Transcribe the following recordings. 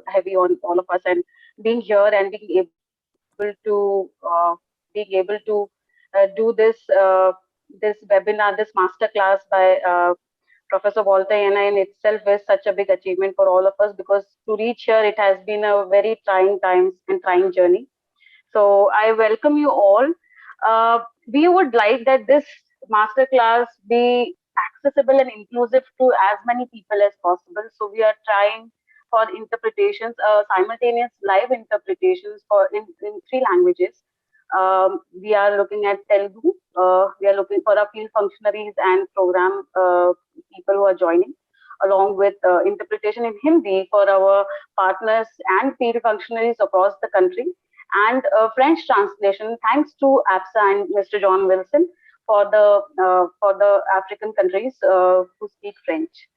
heavy on all of us, and being here and being able to do this webinar, this masterclass by Professor Walter Jehne in itself is such a big achievement for all of us, because to reach here it has been a very trying times and trying journey. So I welcome you all. We would like that this masterclass be accessible and inclusive to as many people as possible. So we are trying for interpretations, simultaneous live interpretations in three languages. We are looking at Telugu. We are looking for our field functionaries and program people who are joining, along with interpretation in Hindi for our partners and field functionaries across the country, and French translation, thanks to APSA and Mr. John Wilson for the African countries who speak French.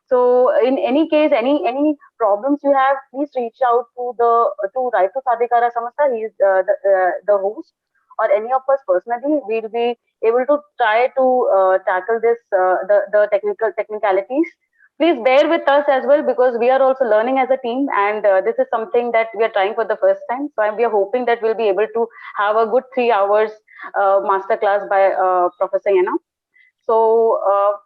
So in any case, any problems you have, please reach out to Raitu Sadhikara Samastha. He is the host, or any of us personally. We'll be able to try to tackle this the technicalities. Please bear with us as well, because we are also learning as a team, and this is something that we are trying for the first time. So we are hoping that we'll be able to have a good 3 hours masterclass by Professor Jehne. So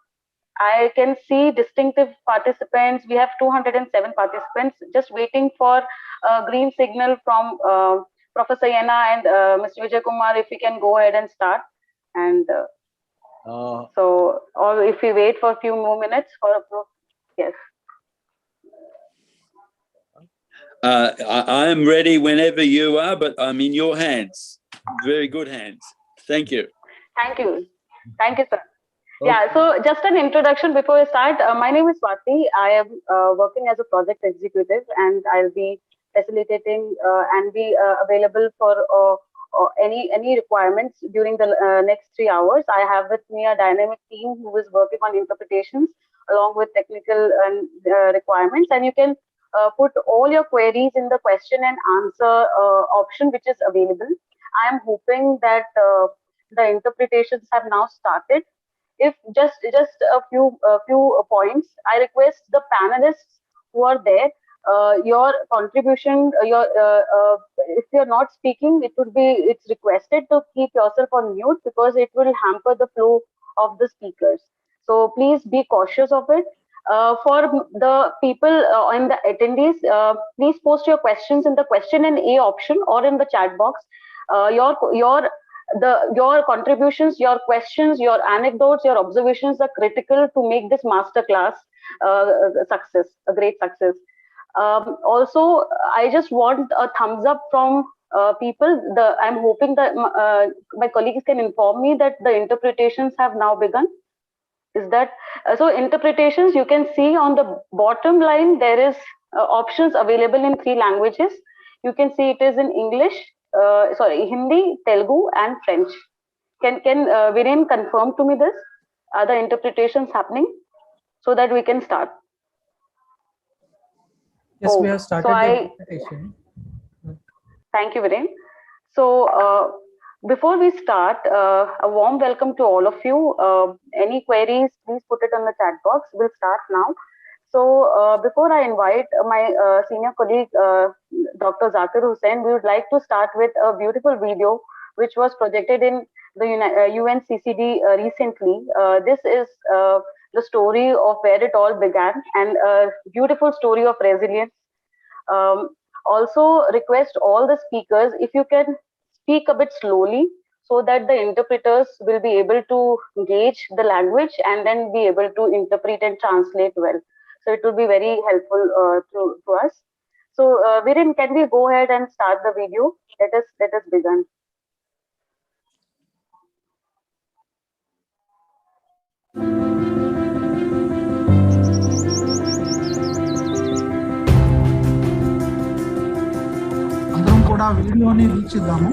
I can see distinctive participants. We have 207 participants just waiting for a green signal from Professor Jehne and Mr. Vijay Kumar, if we can go ahead and start. And so, or if we wait for a few more minutes for a yes. I am ready whenever you are, but I'm in your hands. Very good hands. Thank you. Thank you. Thank you, sir. Okay. Yeah, so just an introduction before we start. My name is Swati. I am working as a project executive, and I'll be facilitating and be available for any requirements during the next 3 hours. I have with me a dynamic team who is working on interpretations along with technical requirements, and you can put all your queries in the question and answer option which is available. I am hoping that the interpretations have now started. If just a few points, I request the panelists who are there, your contribution, if you're not speaking, it's requested to keep yourself on mute, because it will hamper the flow of the speakers. So please be cautious of it. For the people and the attendees, please post your questions in the question and A option or in the chat box. Your contributions, your questions, your anecdotes, your observations are critical to make this masterclass a great success. Also, I just want a thumbs up from people. I'm hoping that my colleagues can inform me that the interpretations have now begun. Is that so? Interpretations, you can see on the bottom line, there is options available in 3 languages. You can see it is in English, Hindi, Telugu, and French. Can Viren confirm to me this? Are the interpretations happening so that we can start? Yes, we have started the interpretation. Thank you, Viren. So before we start, a warm welcome to all of you. Any queries, please put it on the chat box. We'll start now. So before I invite my senior colleague, Dr. Zakir Hussain, we would like to start with a beautiful video which was projected in the UNCCD recently. This is the story of where it all began, and a beautiful story of resilience. Also request all the speakers, if you can speak a bit slowly, so that the interpreters will be able to gauge the language and then be able to interpret and translate well. So it will be very helpful to us. So Viren, can we go ahead and start the video? Let us begin. అందరం కూడా వీడియోని వీక్షిద్దాము.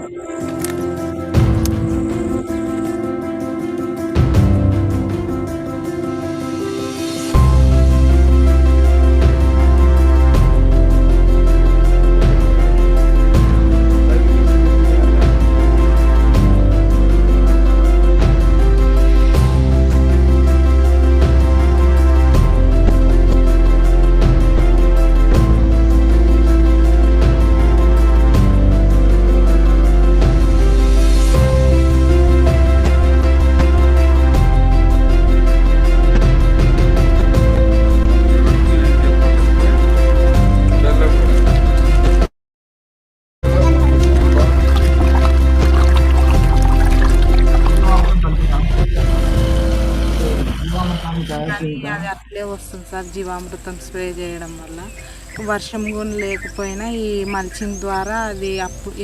జీవామృతం spray చేయడం వల్ల. వర్షం కూడా లేకపోయినా ఈ mulching ద్వారా అది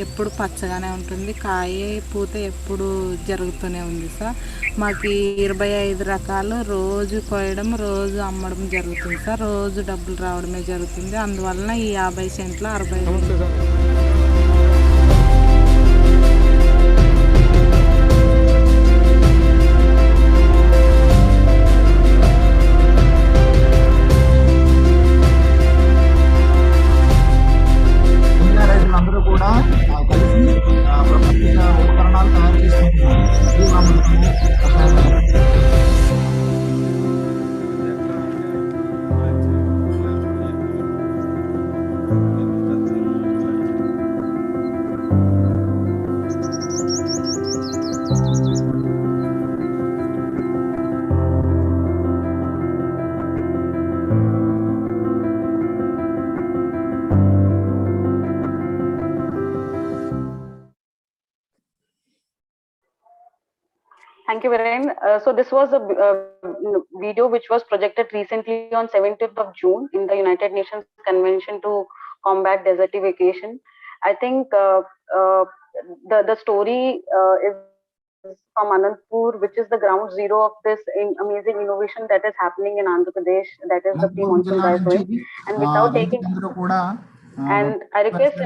ఎప్పుడు పచ్చగానే ఉంటుంది, కాయ పూత ఎప్పుడు జరుగుతూనే ఉంది సార్. మాకు 25 రకాలు రోజు కోయడం రోజు అమ్మడం జరుగుతుంది సార్. రోజు డబ్బులు రావడమే జరుగుతుంది. అందువలన ఈ 50 సెంట్లు 60. అందరూ కూడా కలిసి ప్రకృతిక ఉపకరణాలు తయారు చేసుకుంటున్నారు. Thank you, Viren. So this was a video which was projected recently on 17th of June in the United Nations Convention to Combat Desertification. I think the story is from Anantapur, which is the ground zero of this amazing innovation that is happening in Andhra Pradesh, that is the pre-monsoon dry sowing. And without taking, and I request,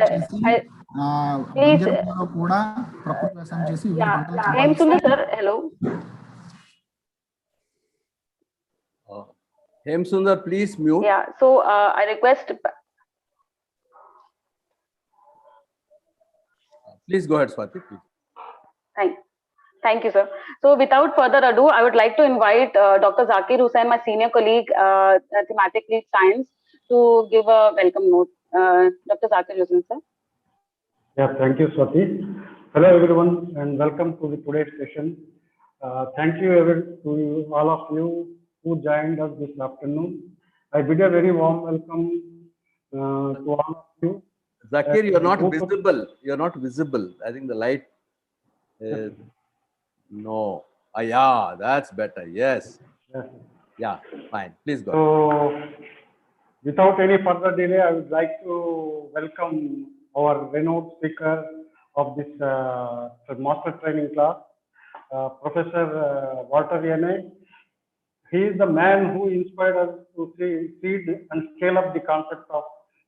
please, Jehne sir, hello. Jehne Sundar, please mute. Yeah, so I request. Please go ahead, Swati. Please. Thank you, sir. So without further ado, I would like to invite Dr. Zakir Hussain, my senior colleague, thematic lead science, to give a welcome note. Dr. Zakir Hussain, sir. Yeah, thank you, Swati. Hello, everyone, and welcome to today's session. Thank you to all of you who joined us this afternoon. I bid a very warm welcome to all of you. Zakir, you're not visible. You're not visible. I think the light is... No. Yeah, that's better. Yes. Yeah, fine. Please go. So, without any further delay, I would like to welcome our renowned speaker of this master training class, Professor Walter Jehne. He is the man who inspired us to seed and scale up the concept of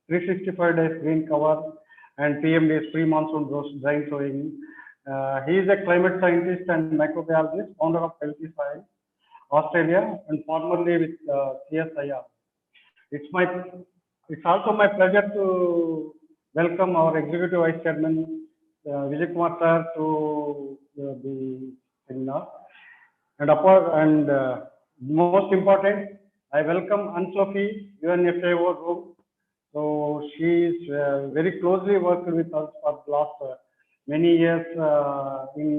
365 days green cover and PMDS pre-monsoon dry sowing. He is a climate scientist and microbiologist, founder of Healthy Soil Australia, and formerly with CSIR. It's also my pleasure to welcome our Executive Vice Chairman Vijay Kumar sir to the seminar. And most important, I welcome Anne-Sophie, UNFAO group. So she is very closely worked with us for the last many years in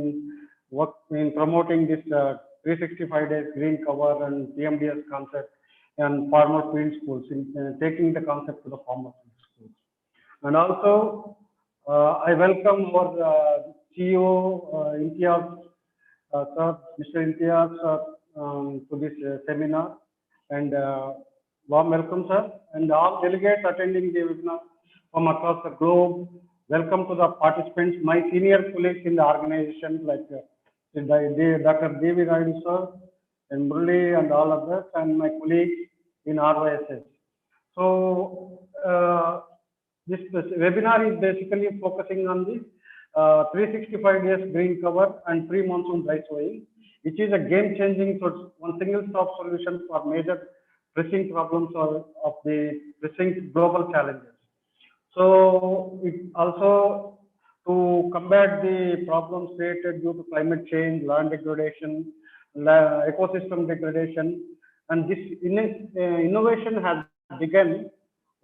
promoting this 365 days green cover and PMDS concept and farmer field schools, in taking the concept to the farmer field schools. And also, I welcome our CEO, Imtiaz, sir, Mr. Imtiaz, to this seminar. And warm welcome, sir, and all delegates attending the webinar from across the globe. Welcome to the participants, my senior colleagues in the organization like Dr. Devi Raidu sir and Murli and all others, and my colleagues in RYSS. So this webinar is basically focusing on the 365 days green cover and pre-monsoon dry sowing, which is a game-changing one single-stop solution for major pressing problems of the pressing global challenges. So it also to combat the problems created due to climate change, land degradation, ecosystem degradation, and this innovation has begun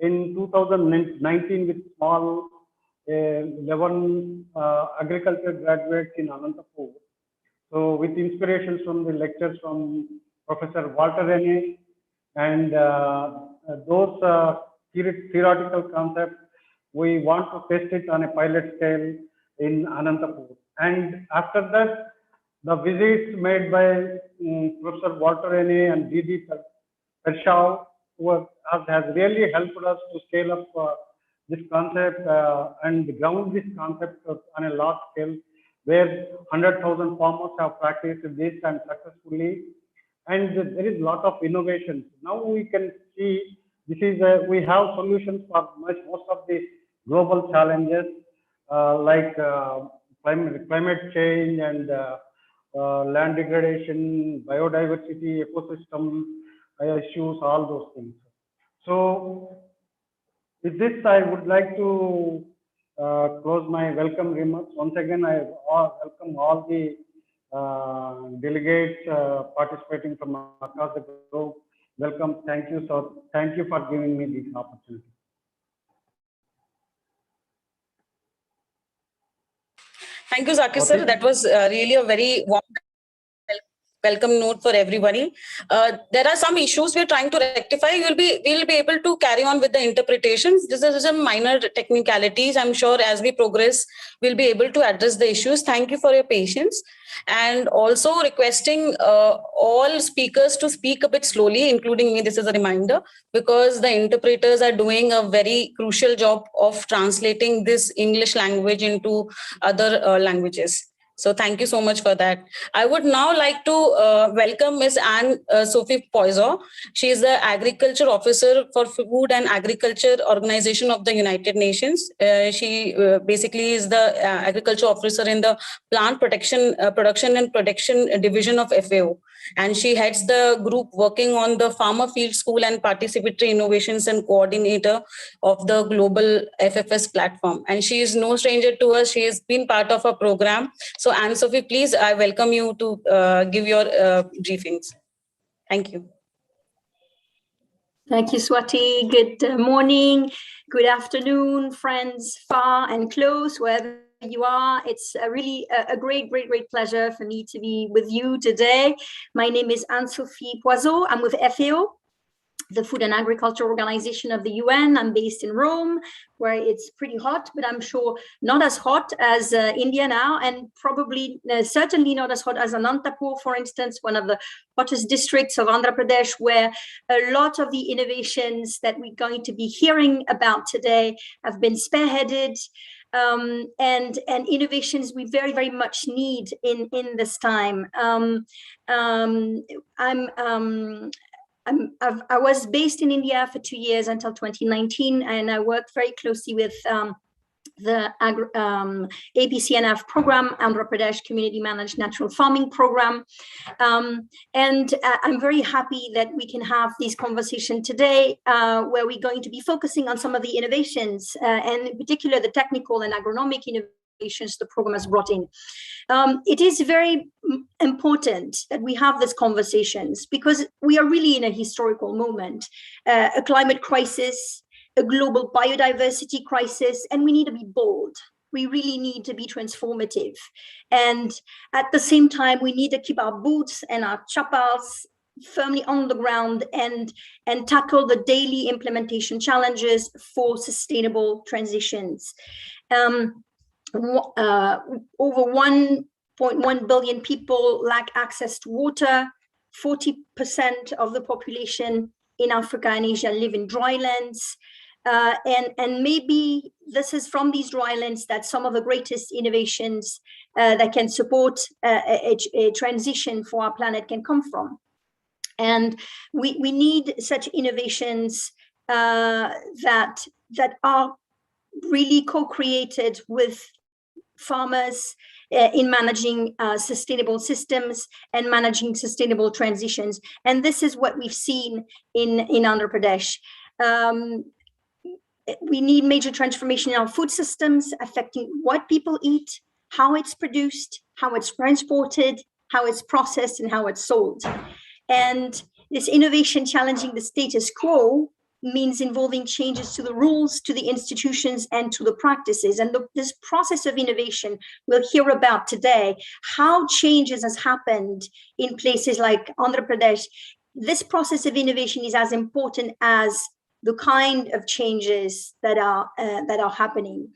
in 2019 with small 11 agriculture graduates in Anantapur. So with inspirations from the lectures from Professor Walter Jehne and those theoretical concepts, we want to test it on a pilot scale in Anantapur. And after that, the visits made by Professor Walter Jehne and D.D. Pershaw has really helped us to scale up this concept and ground this concept on a large scale, where 100,000 farmers have practiced this and successfully. And there is a lot of innovation. Now we can see this is we have solutions for most of the global challenges like climate change and land degradation, biodiversity, ecosystem issues, all those things. So with this, I would like to close my welcome remarks. Once again, I welcome all the delegates participating from across the globe. Welcome. Thank you, sir. Thank you for giving me this opportunity. Thank you, Zakir sir. That was really a very warm welcome note for everybody. There are some issues we're trying to rectify. We'll be able to carry on with the interpretations. This is some minor technicalities. I'm sure as we progress, we'll be able to address the issues. Thank you for your patience. And also requesting all speakers to speak a bit slowly, including me. This is a reminder, because the interpreters are doing a very crucial job of translating this English language into other languages. So thank you so much for that. I would now like to welcome Ms. Anne-Sophie Poisson. She is the Agriculture Officer for Food and Agriculture Organization of the United Nations. She basically is the Agriculture Officer in the Plant Production and Protection Division of FAO. And she heads the group working on the Farmer Field School and Participatory Innovations and Coordinator of the Global FFS platform. And she is no stranger to us. She has been part of our program. So Anne-Sophie, please, I welcome you to give your briefings. Thank you. Thank you, Swati. Good morning, good afternoon, friends far and close, wherever you are. It's really a great pleasure for me to be with you today. My name is Anne-Sophie Poisson. I'm with FAO, the Food and Agriculture Organization of the UN. I'm based in Rome, where it's pretty hot, but I'm sure not as hot as India now, and probably certainly not as hot as Anantapur, for instance, one of the hottest districts of Andhra Pradesh, where a lot of the innovations that we're going to be hearing about today have been spearheaded. And innovations we very much need in this time. I was based in India for 2 years until 2019, and I worked very closely with the APCNF program, Andhra Pradesh Community Managed Natural Farming Program. And I'm very happy that we can have this conversation today, where we're going to be focusing on some of the innovations, and in particular the technical and agronomic innovations the program has brought in. It is very important that we have these conversations because we are really in a historical moment, a climate crisis, a global biodiversity crisis, and we need to be bold. We really need to be transformative. And at the same time, we need to keep our boots and our chappals firmly on the ground and tackle the daily implementation challenges for sustainable transitions. Over 1.1 billion people lack access to water. 40% of the population in Africa and Asia live in drylands. And maybe this is from these drylands that some of the greatest innovations that can support a transition for our planet can come from. And we need such innovations that are really co-created with farmers in managing sustainable systems and managing sustainable transitions. And this is what we've seen in Andhra Pradesh. We need major transformation in our food systems, affecting what people eat, how it's produced, how it's transported, how it's processed, and how it's sold. And this innovation challenging the status quo means involving changes to the rules, to the institutions, and to the practices. And this process of innovation we'll hear about today, how changes has happened in places like Andhra Pradesh. This process of innovation is as important as the kind of changes that are happening.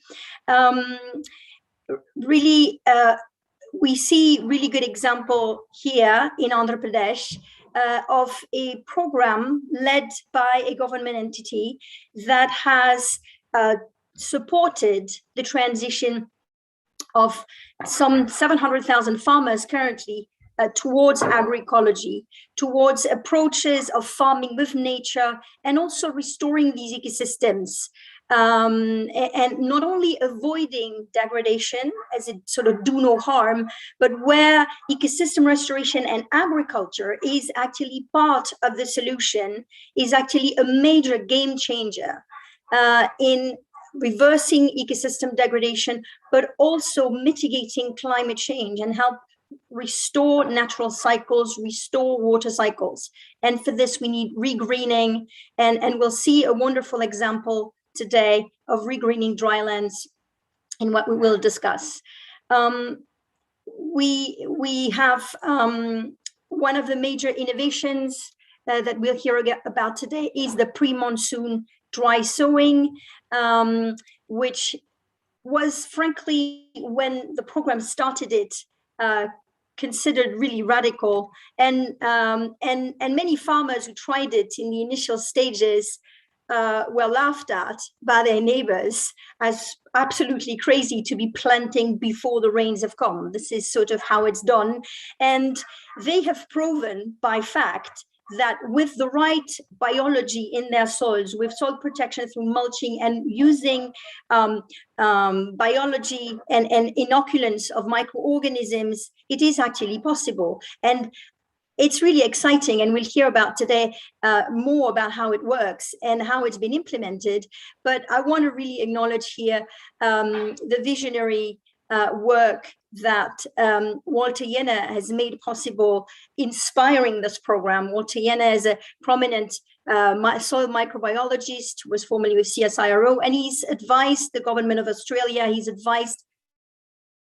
We see really good example here in Andhra Pradesh. of a program led by a government entity that has supported the transition of some 700,000 farmers currently towards agroecology, towards approaches of farming with nature, and also restoring these ecosystems. And not only avoiding degradation, as it sort of do no harm, but where ecosystem restoration and agriculture is actually part of the solution, is actually a major game changer in reversing ecosystem degradation, but also mitigating climate change and help restore natural cycles, restore water cycles. And for this, we need regreening, and we'll see a wonderful example today of regreening drylands in what we will discuss. We have one of the major innovations that we'll hear about today is the pre-monsoon dry sowing, which was, frankly, when the program started it, considered really radical, and many farmers who tried it in the initial stages were laughed at by their neighbors as absolutely crazy to be planting before the rains have come. This is sort of how it's done, and they have proven by fact that with the right biology in their soils, with soil protection through mulching and using biology and inoculants of microorganisms, it is actually possible. And it's really exciting, and we'll hear about today more about how it works and how it's been implemented. But I want to really acknowledge here the visionary work that Walter Jehne has made possible, inspiring this program. Walter Jehne is a prominent soil microbiologist, was formerly with CSIRO, and he's advised the government of Australia, he's advised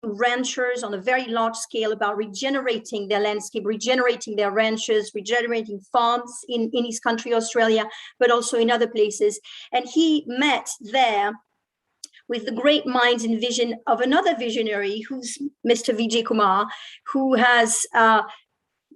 ranchers on a very large scale about regenerating their landscape, regenerating their ranches, regenerating farms in his country, Australia, but also in other places. And he met there with the great minds and vision of another visionary, who's Mr. Vijay Kumar, who has,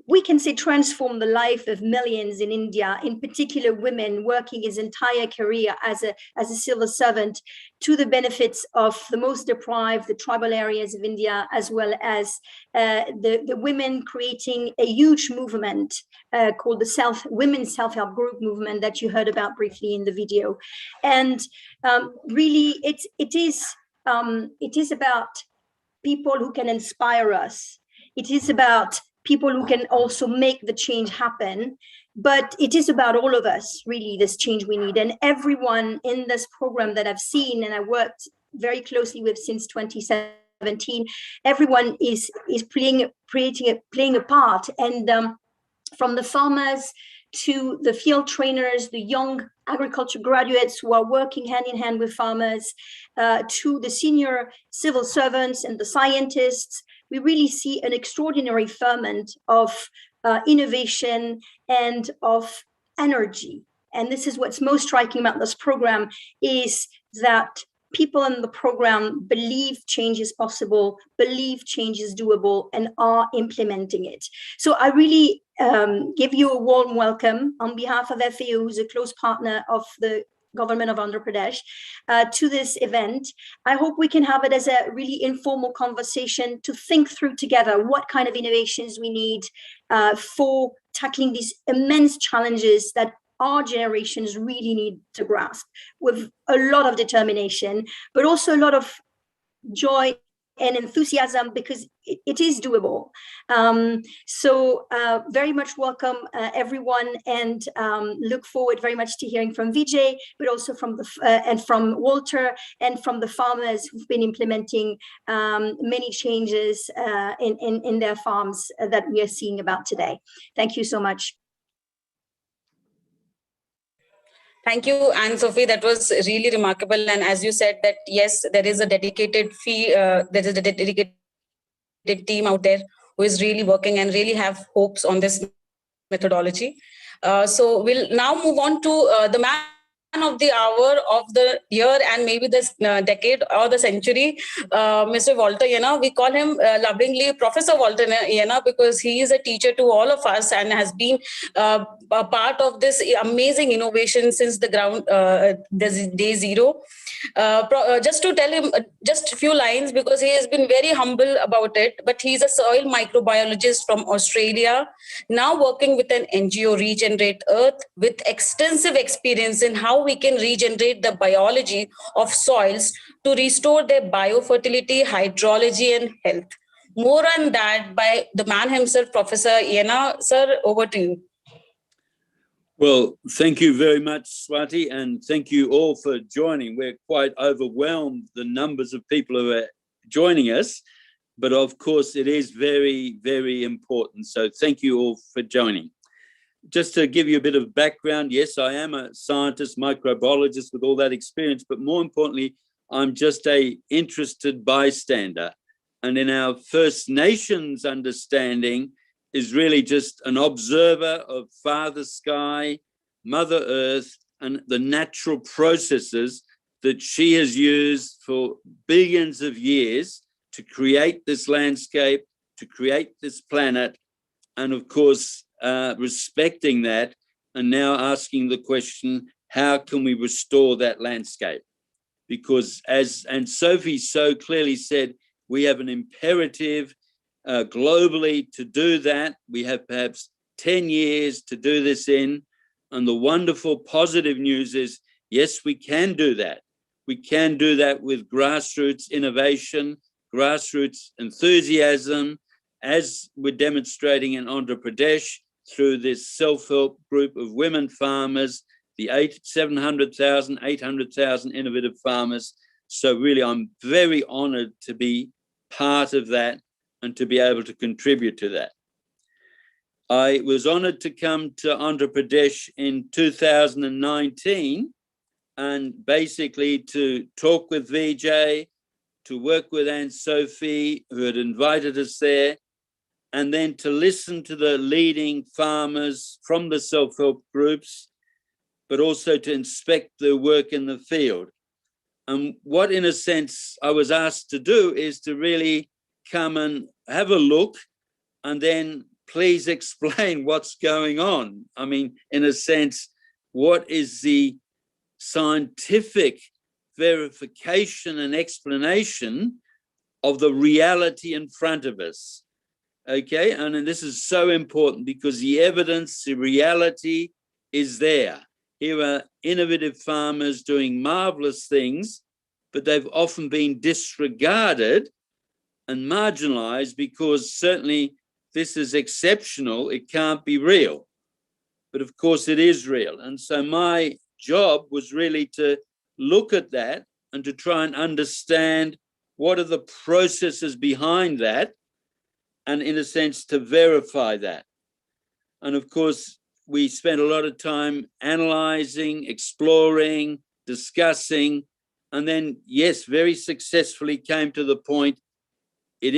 we can say, transformed the life of millions in India, in particular women, working his entire career as a civil servant to the benefits of the most deprived, the tribal areas of India, as well as the women, creating a huge movement called the Women's Self-Help Group movement that you heard about briefly in the video. And really, it is about people who can inspire us. It is about people who can also make the change happen, but it is about all of us, really, this change we need. And everyone in this program that I've seen and I worked very closely with since 2017, everyone is playing a part. And from the farmers to the field trainers, the young agriculture graduates who are working hand in hand with farmers, to the senior civil servants and the scientists, we really see an extraordinary ferment of innovation and of energy. And this is what's most striking about this program, is that people in the program believe change is possible, believe change is doable, and are implementing it. So I really give you a warm welcome on behalf of FAO, who's a close partner of the government of Andhra Pradesh, to this event. I hope we can have it as a really informal conversation to think through together what kind of innovations we need for tackling these immense challenges that our generations really need to grasp with a lot of determination, but also a lot of joy and enthusiasm, because it is doable. So very much welcome everyone, and look forward very much to hearing from Vijay, but also from and from Walter, and from the farmers who've been implementing many changes in their farms that we are seeing about today. Thank you so much. Thank you, Anne-Sophie. That was really remarkable. And as you said, that yes, there is a dedicated dedicated team out there who is really working and really have hopes on this methodology. So we'll now move on to the map of the hour, of the year, and maybe this decade or the century, Mr. Walter Jehne. We call him lovingly Professor Walter Jehne because he is a teacher to all of us and has been a part of this amazing innovation since the ground, day zero. Just to tell him just a few lines, because he has been very humble about it, but he's a soil microbiologist from Australia, now working with an NGO, Regenerate Earth, with extensive experience in how we can regenerate the biology of soils to restore their biofertility, hydrology, and health. More on that by the man himself, Professor Jehne. Sir, over to you. Well, thank you very much, Swati, and thank you all for joining. We're quite overwhelmed, the numbers of people who are joining us, but of course it is very, very important. So thank you all for joining. Just to give you a bit of background, yes, I am a scientist, microbiologist with all that experience, but more importantly, I'm just an interested bystander. And in our First Nations understanding, is really just an observer of Father Sky, Mother Earth, and the natural processes that she has used for billions of years to create this landscape, to create this planet, and of course, respecting that, and now asking the question, how can we restore that landscape? Because and Sophie so clearly said, we have an imperative globally to do that. We have perhaps 10 years to do this in. And the wonderful positive news is, yes, we can do that. We can do that with grassroots innovation, grassroots enthusiasm, as we're demonstrating in Andhra Pradesh through this self-help group of women farmers, the 700,000, 800,000 innovative farmers. So really, I'm very honored to be part of that and to be able to contribute to that. I was honored to come to Andhra Pradesh in 2019 and basically to talk with Vijay, to work with Aunt Sophie, who had invited us there, and then to listen to the leading farmers from the self-help groups, but also to inspect their work in the field. And what, in a sense, I was asked to do is to really come and have a look and then please explain what's going on. I mean, in a sense, what is the scientific verification and explanation of the reality in front of us? Okay, and this is so important because the evidence, the reality is there. Here are innovative farmers doing marvelous things, but they've often been disregarded and marginalized because certainly this is exceptional, it can't be real. But of course it is real. And so my job was really to look at that and to try and understand what are the processes behind that, and in a sense to verify that. And of course, we spent a lot of time analyzing, exploring, discussing, and then, yes, very successfully came to the point it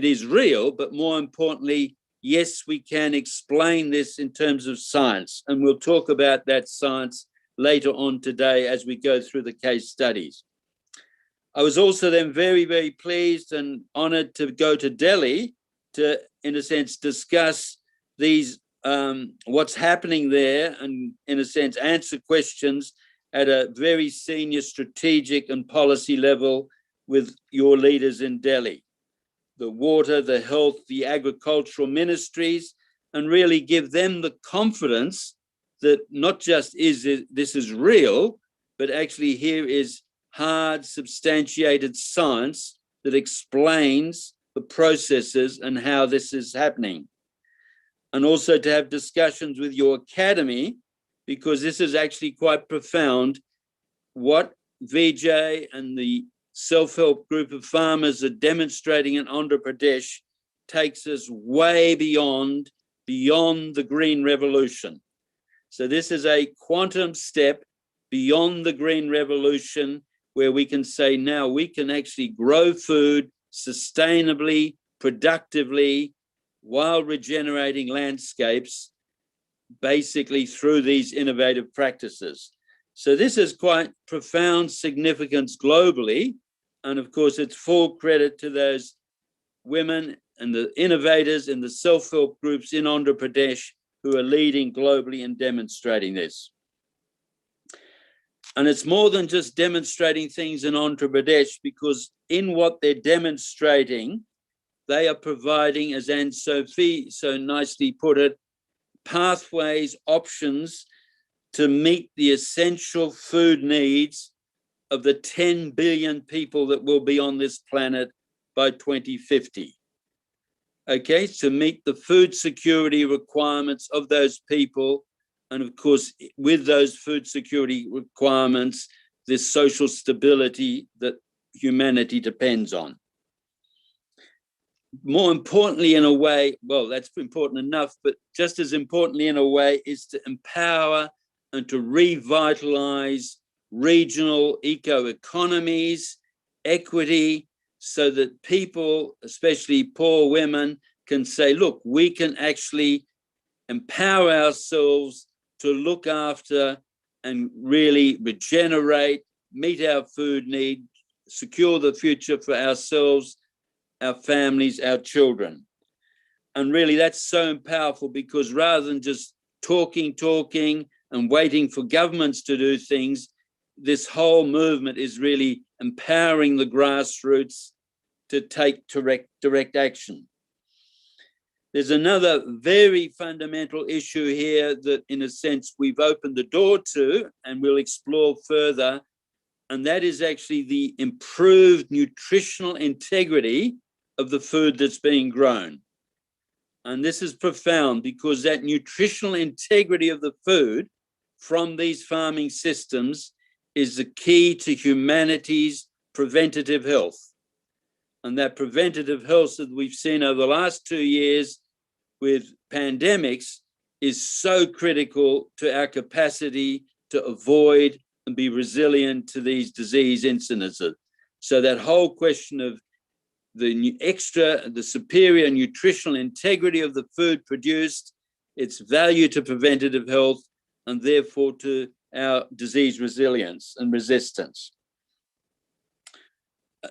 is real, but more importantly, yes, we can explain this in terms of science. And we'll talk about that science later on today as we go through the case studies. I was also then very, very pleased and honored to go to Delhi to, in a sense, discuss these, what's happening there and, in a sense, answer questions at a very senior strategic and policy level with your leaders in Delhi, the water, the health, the agricultural ministries, and really give them the confidence that not just this is real, but actually here is hard, substantiated science that explains the processes and how this is happening. And also to have discussions with your academy, because this is actually quite profound, what Vijay and the self-help group of farmers are demonstrating in Andhra Pradesh takes us way beyond the green revolution. So this is a quantum step beyond the green revolution where we can say now we can actually grow food sustainably, productively, while regenerating landscapes, basically through these innovative practices. So this has quite profound significance globally. And of course, it's full credit to those women and the innovators in the self-help groups in Andhra Pradesh who are leading globally and demonstrating this. And it's more than just demonstrating things in Andhra Pradesh, because in what they're demonstrating, they are providing, as Anne-Sophie so nicely put it, pathways, options to meet the essential food needs of the 10 billion people that will be on this planet by 2050. Okay, to meet the food security requirements of those people. And of course, with those food security requirements, this social stability that humanity depends on. More importantly, in a way, well, that's important enough, but just as importantly in a way is to empower and to revitalize regional eco-economies, equity, so that people, especially poor women, can say, look, we can actually empower ourselves to look after and really regenerate, meet our food need, secure the future for ourselves, our families, our children. And really that's so powerful, because rather than just talking and waiting for governments to do things, this whole movement is really empowering the grassroots to take direct action. There's another very fundamental issue here that, in a sense, we've opened the door to and we'll explore further, and that is actually the improved nutritional integrity of the food that's being grown. And this is profound, because that nutritional integrity of the food from these farming systems is the key to humanity's preventative health. And that preventative health that we've seen over the last 2 years with pandemics is so critical to our capacity to avoid and be resilient to these disease incidences. So that whole question of the superior nutritional integrity of the food produced, its value to preventative health, and therefore to our disease resilience and resistance.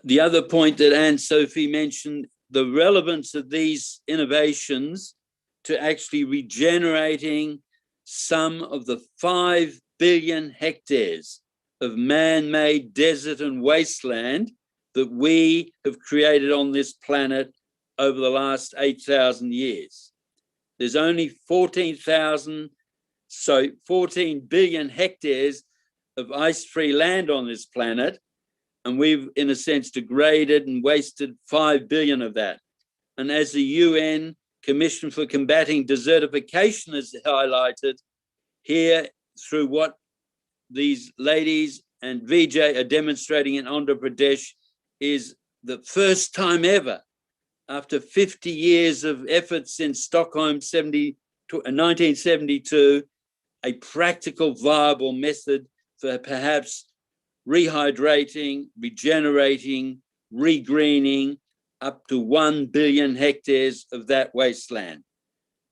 The other point that Anne-Sophie mentioned, the relevance of these innovations to actually regenerating some of the 5 billion hectares of man-made desert and wasteland that we have created on this planet over the last 8,000 years. There's only 14 billion hectares of ice-free land on this planet, and we've, in a sense, degraded and wasted 5 billion of that. And as the UN Commission for Combating Desertification has highlighted here, through what these ladies and Vijay are demonstrating in Andhra Pradesh, is the first time ever, after 50 years of effort since Stockholm 1972, a practical, viable method for perhaps rehydrating, regenerating, regreening up to 1 billion hectares of that wasteland.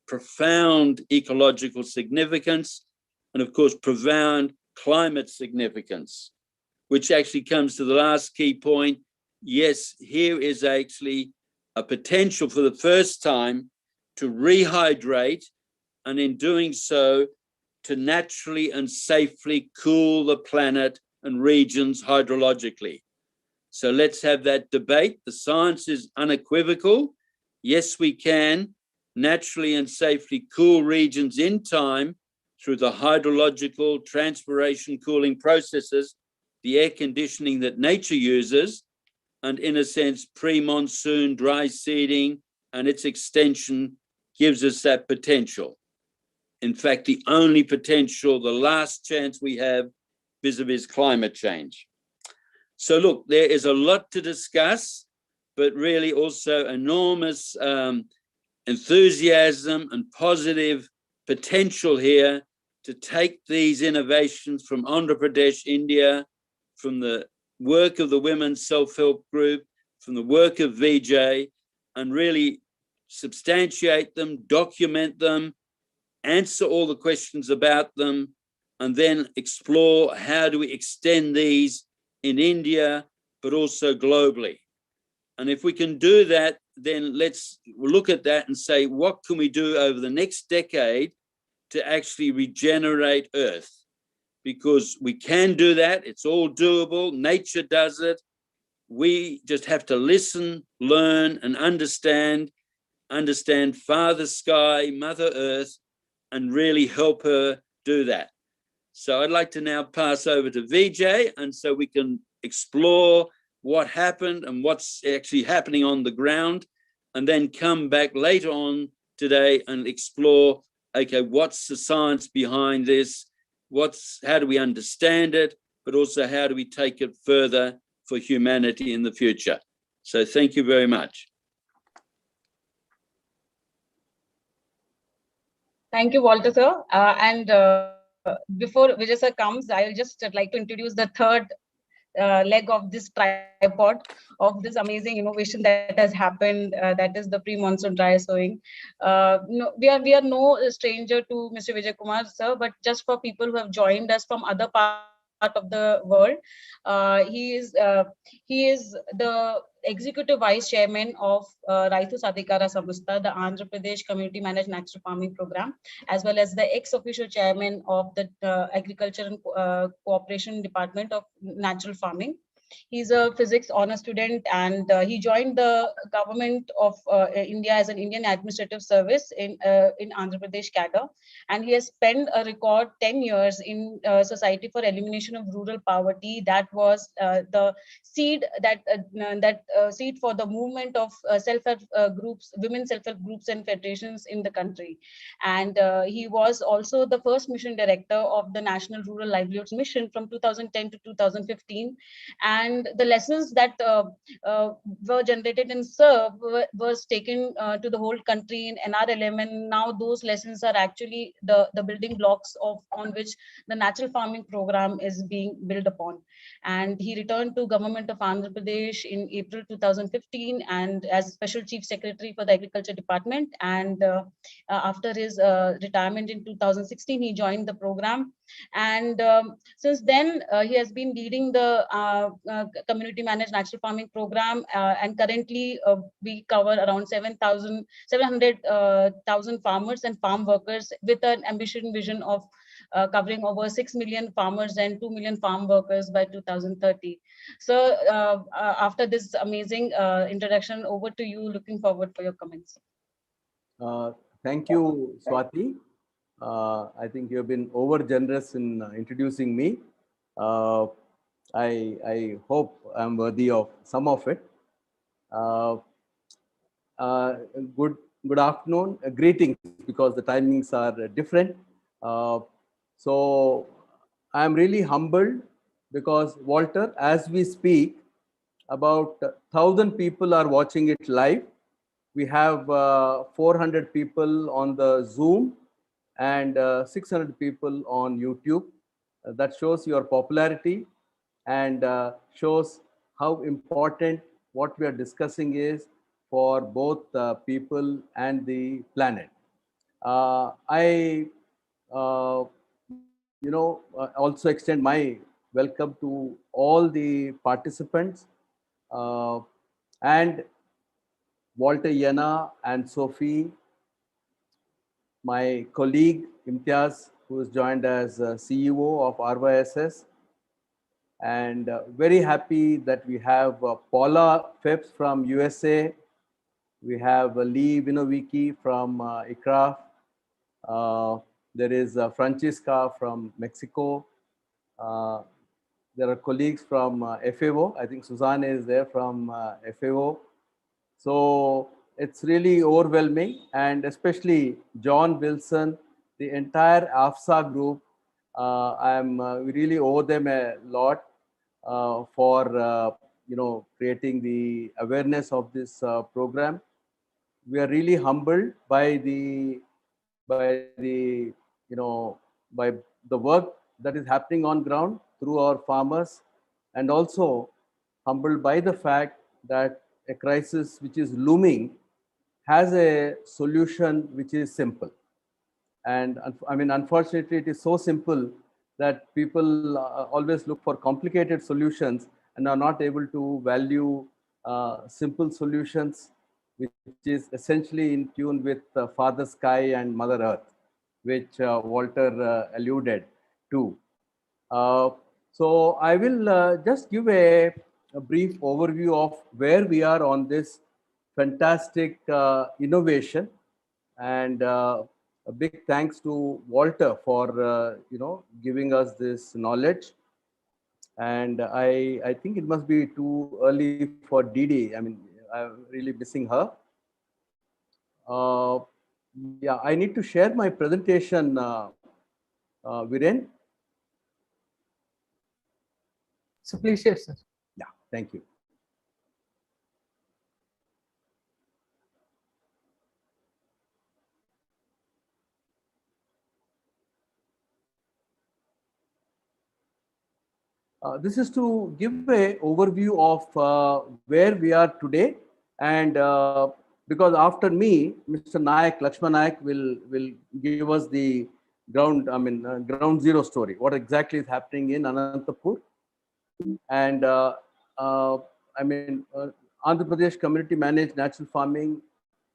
Profound ecological significance, and of course, profound climate significance, which actually comes to the last key point. Yes, here is actually a potential for the first time to rehydrate, and in doing so, to naturally and safely cool the planet and regions hydrologically. So let's have that debate. The science is unequivocal. Yes, we can naturally and safely cool regions in time through the hydrological transpiration cooling processes, the air conditioning that nature uses, and in a sense, pre-monsoon dry seeding and its extension gives us that potential. In fact, the only potential, the last chance we have vis-a-vis climate change. So look, there is a lot to discuss, but really also enormous enthusiasm and positive potential here to take these innovations from Andhra Pradesh, India, from the work of the Women's Self-Help Group, from the work of Vijay, and really substantiate them, document them, answer all the questions about them, and then explore how do we extend these in India, but also globally. And if we can do that, then let's look at that and say, what can we do over the next decade to actually regenerate Earth? Because we can do that. It's all doable. Nature does it. We just have to listen, learn, and understand Father Sky, Mother Earth, and really help her do that. So I'd like to now pass over to Vijay, and so we can explore what happened and what's actually happening on the ground, and then come back later on today and explore, okay, what's the science behind this? How do we understand it? But also, how do we take it further for humanity in the future? So thank you very much. Thank you, Walter, sir. Before Vijay sir comes, I will just like to introduce the third leg of this tripod of this amazing innovation that has happened. That is the pre-monsoon dry sowing. No, we are no stranger to Mr. Vijay Kumar, sir, but just for people who have joined us from other part of the world, he is the executive vice chairman of Raitu Sadhikara Samastha, the Andhra Pradesh Community Managed Natural Farming Program, as well as the ex-official chairman of the Agriculture and Cooperation Department of Natural Farming. He's a physics honor student, and he joined the government of India as an Indian Administrative Service in Andhra Pradesh cadre, and he has spent a record 10 years in Society for Elimination of Rural Poverty. That was the seed seed for the movement of self-help groups, women self-help groups and federations in the country. And he was also the first mission director of the National Rural Livelihoods Mission from 2010 to 2015. And the lessons that were generated in SERV was taken to the whole country in NRLM, and now those lessons are actually the building blocks on which the natural farming program is being built upon. And he returned to government of Andhra Pradesh in April 2015 and as Special Chief Secretary for the Agriculture Department. And after his retirement in 2016, he joined the program. And since then, he has been leading the community managed natural farming program, and currently we cover around 700,000 farmers and farm workers with an ambition vision of covering over 6 million farmers and 2 million farm workers by 2030. So after this amazing introduction, over to you. Looking forward for your comments. Thank you, Swati. I think you have been over generous in introducing me. I hope I'm worthy of some of it. Good afternoon, greetings, because the timings are different. So I'm really humbled because, Walter, as we speak, about 1,000 people are watching it live. We have 400 people on the Zoom and 600 people on YouTube. That shows your popularity and shows how important what we are discussing is for both people and the planet. I also extend my welcome to all the participants and Walter, Jehne, and Sophie, my colleague Imtiaz, who has joined as CEO of RYSS, and very happy that we have Paula Phipps from USA. We have Lee Vinovicki from ICRAF. There is Francisca from Mexico. There are colleagues from FAO. I think Suzanne is there from FAO. So it's really overwhelming, and especially John Wilson, the entire AFSA group. We really owe them a lot for creating the awareness of this program. We are really humbled by the work that is happening on ground through our farmers, and also humbled by the fact that a crisis which is looming has a solution which is simple. And I mean, unfortunately, it is so simple that people always look for complicated solutions and are not able to value simple solutions, which is essentially in tune with Father Sky and Mother Earth, which Walter alluded to. So I will just give a brief overview of where we are on this fantastic innovation, and a big thanks to Walter for giving us this knowledge. And I think it must be too early for Didi. I mean, I'm really missing her. Yeah, I need to share my presentation, Viren. So please share, sir. Yeah, thank you. This is to give a overview of where we are today, and because after me, Mr. Nayak, Lakshman Nayak will give us the ground zero story, what exactly is happening in Anantapur. And Andhra Pradesh community managed natural farming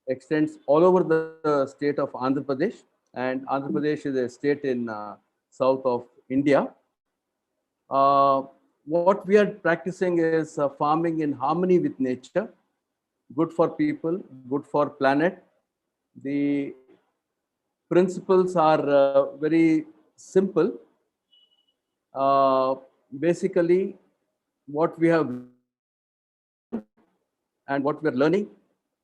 extends all over the state of Andhra Pradesh, and Andhra Pradesh is a state in south of India. What we are practicing is farming in harmony with nature, good for people, good for planet. The principles are very simple. Basically, what we have and what we are learning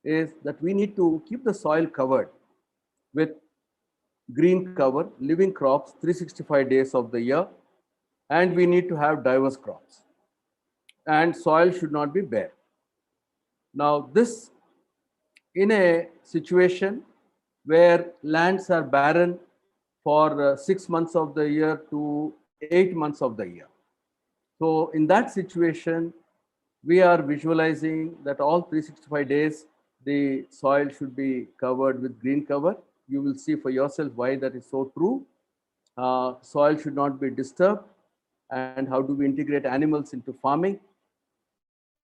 is that we need to keep the soil covered with green cover, living crops 365 days of the year, and we need to have diverse crops, and soil should not be bare. Now, this in a situation where lands are barren for 6 months of the year to 8 months of the year. So in that situation, we are visualizing that all 365 days, the soil should be covered with green cover. You will see for yourself why that is so true. Soil should not be disturbed. And how do we integrate animals into farming?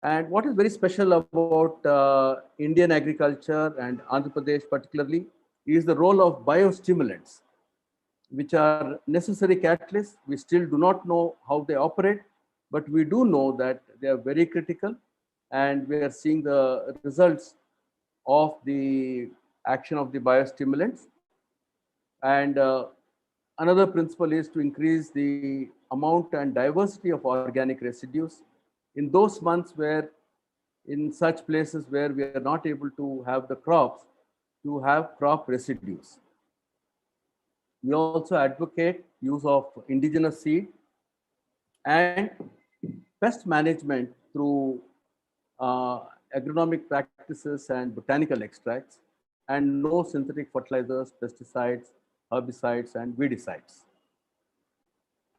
And what is very special about Indian agriculture and Andhra Pradesh particularly is the role of biostimulants, which are necessary catalysts. We still do not know how they operate, but we do know that they are very critical, and we are seeing the results of the action of the biostimulants. And another principle is to increase the amount and diversity of organic residues in those months where, in such places where we are not able to have the crops, to have crop residues. We also advocate use of indigenous seed and pest management through agronomic practices and botanical extracts, and no synthetic fertilizers, pesticides, herbicides, and weedicides.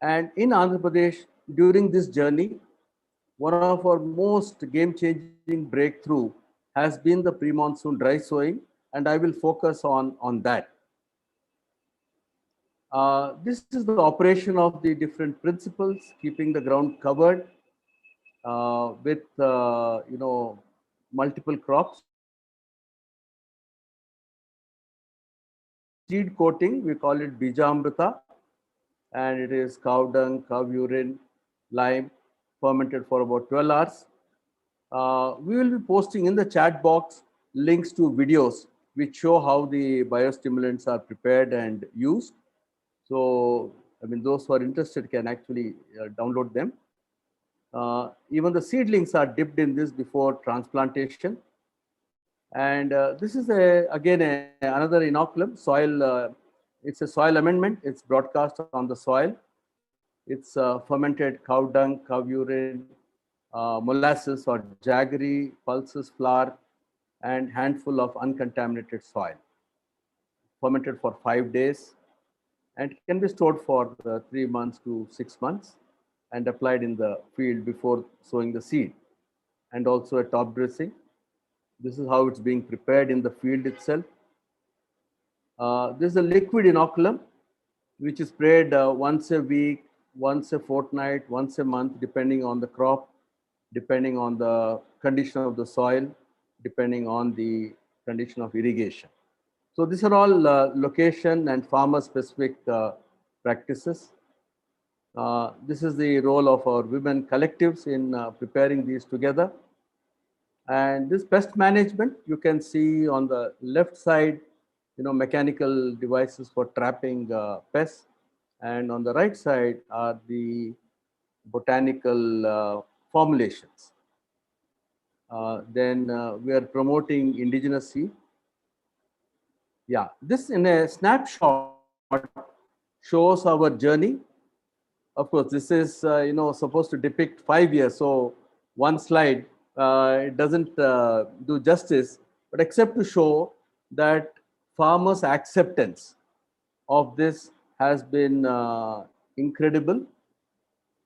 And in Andhra Pradesh, during this journey, one of our most game-changing breakthrough has been the pre-monsoon dry sowing, and I will focus on that. This is the operation of the different principles, keeping the ground covered with multiple crops. Seed coating, we call it Bijamrita, and it is cow dung, cow urine, lime, fermented for about 12 hours. We will be posting in the chat box links to videos which show how the biostimulants are prepared and used. So, I mean, those who are interested can actually download them. Even the seedlings are dipped in this before transplantation. And this is another inoculum, soil. It's a soil amendment. It's broadcast on the soil. It's fermented cow dung, cow urine, molasses or jaggery, pulses, flour, and handful of uncontaminated soil. Fermented for 5 days, and can be stored for 3 months to 6 months and applied in the field before sowing the seed, and also a top dressing. This is how it's being prepared in the field itself. This is a liquid inoculum. which is sprayed once a week, once a fortnight, once a month, depending on the crop, depending on the condition of the soil, depending on the condition of irrigation. So these are all location and farmer specific practices. This is the role of our women collectives in preparing these together. And this pest management, you can see on the left side, mechanical devices for trapping pests. And on the right side are the botanical formulations. Then we are promoting indigenous seed. Yeah, this in a snapshot shows our journey. Of course, this is supposed to depict 5 years, so one slide it doesn't do justice, but except to show that farmers' acceptance of this has been incredible.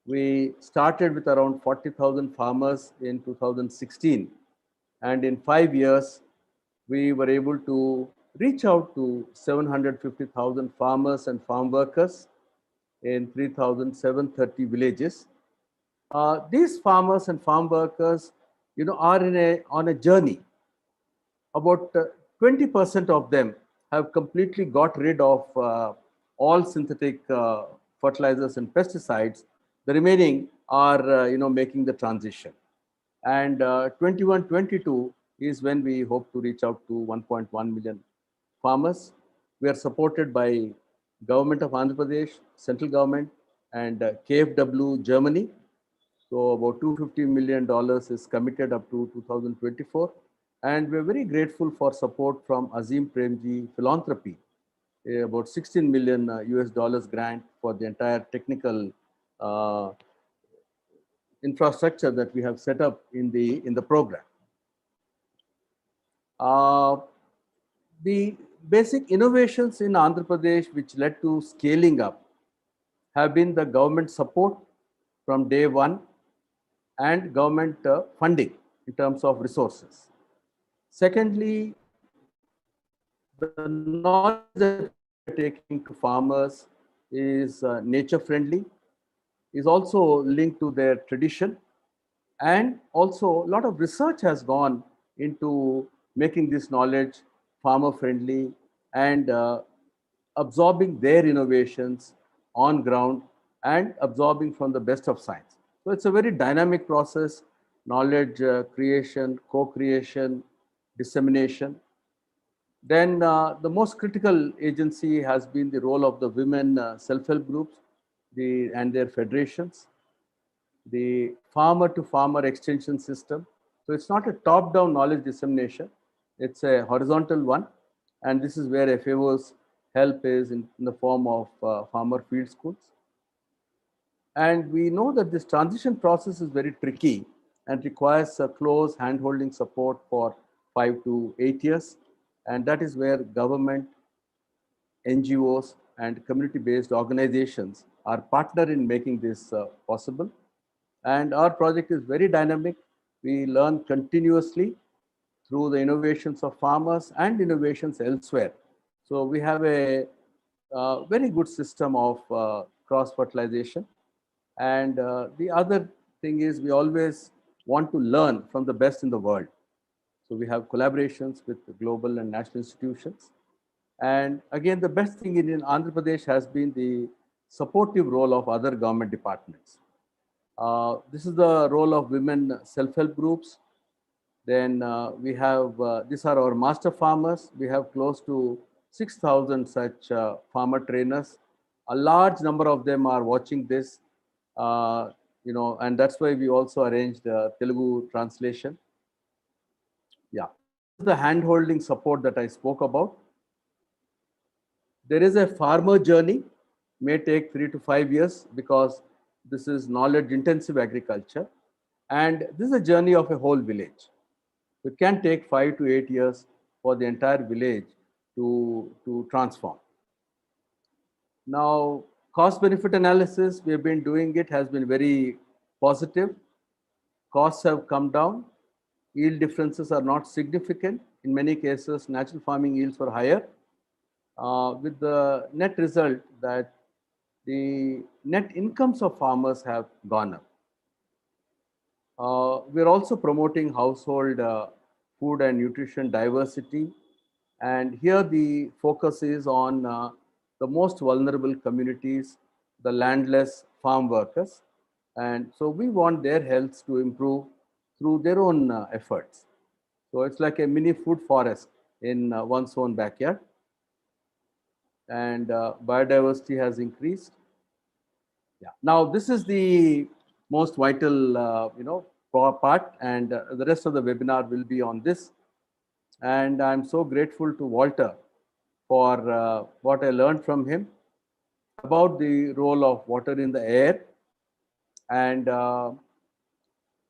We started with around 40,000 farmers in 2016, and in 5 years, we were able to reach out to 750,000 farmers and farm workers in 3,730 villages. These farmers and farm workers, are on a journey. About 20% of them have completely got rid of all synthetic fertilizers and pesticides. The remaining are, making the transition. And 21, 22 is when we hope to reach out to 1.1 million farmers. We are supported by Government of Andhra Pradesh, central government, and KfW Germany. So about $250 million is committed up to 2024. And we're very grateful for support from Azim Premji Philanthropy, about 16 million US dollars grant for the entire technical infrastructure that we have set up in the program. The basic innovations in Andhra Pradesh which led to scaling up have been the government support from day one and government funding in terms of resources. Secondly, the knowledge that we are taking to farmers is nature friendly, is also linked to their tradition, and also a lot of research has gone into making this knowledge farmer friendly and absorbing their innovations on ground and absorbing from the best of science. So it's a very dynamic process, knowledge creation, co-creation, dissemination. Then the most critical agency has been the role of the women self-help groups and their federations, the farmer to farmer extension system. So it's not a top-down knowledge dissemination, it's a horizontal one. And this is where FAO's help is in the form of farmer field schools. And we know that this transition process is very tricky and requires a close hand-holding support for 5 to 8 years. And that is where government, NGOs, and community-based organizations are partner in making this possible. And our project is very dynamic. We learn continuously through the innovations of farmers and innovations elsewhere. So we have a very good system of cross-fertilization. And the other thing is we always want to learn from the best in the world. So we have collaborations with global and national institutions. And again, the best thing in Andhra Pradesh has been the supportive role of other government departments. This is the role of women self-help groups. Then we have, these are our master farmers. We have close to 6,000 such farmer trainers. A large number of them are watching this, and that's why we also arranged Telugu translation. Yeah, the hand-holding support that I spoke about. There is a farmer journey, may take 3 to 5 years because this is knowledge-intensive agriculture. And this is a journey of a whole village. It can take 5 to 8 years for the entire village to transform. Now, cost-benefit analysis, we have been doing it, has been very positive. Costs have come down. Yield differences are not significant. In many cases, natural farming yields were higher, with the net result that the net incomes of farmers have gone up. We're also promoting household food and nutrition diversity. And here the focus is on the most vulnerable communities, the landless farm workers. And so we want their health to improve through their own efforts. So it's like a mini food forest in one's own backyard. And biodiversity has increased. Yeah. Now this is the most vital, part, and the rest of the webinar will be on this. And I'm so grateful to Walter for what I learned from him about the role of water in the air, and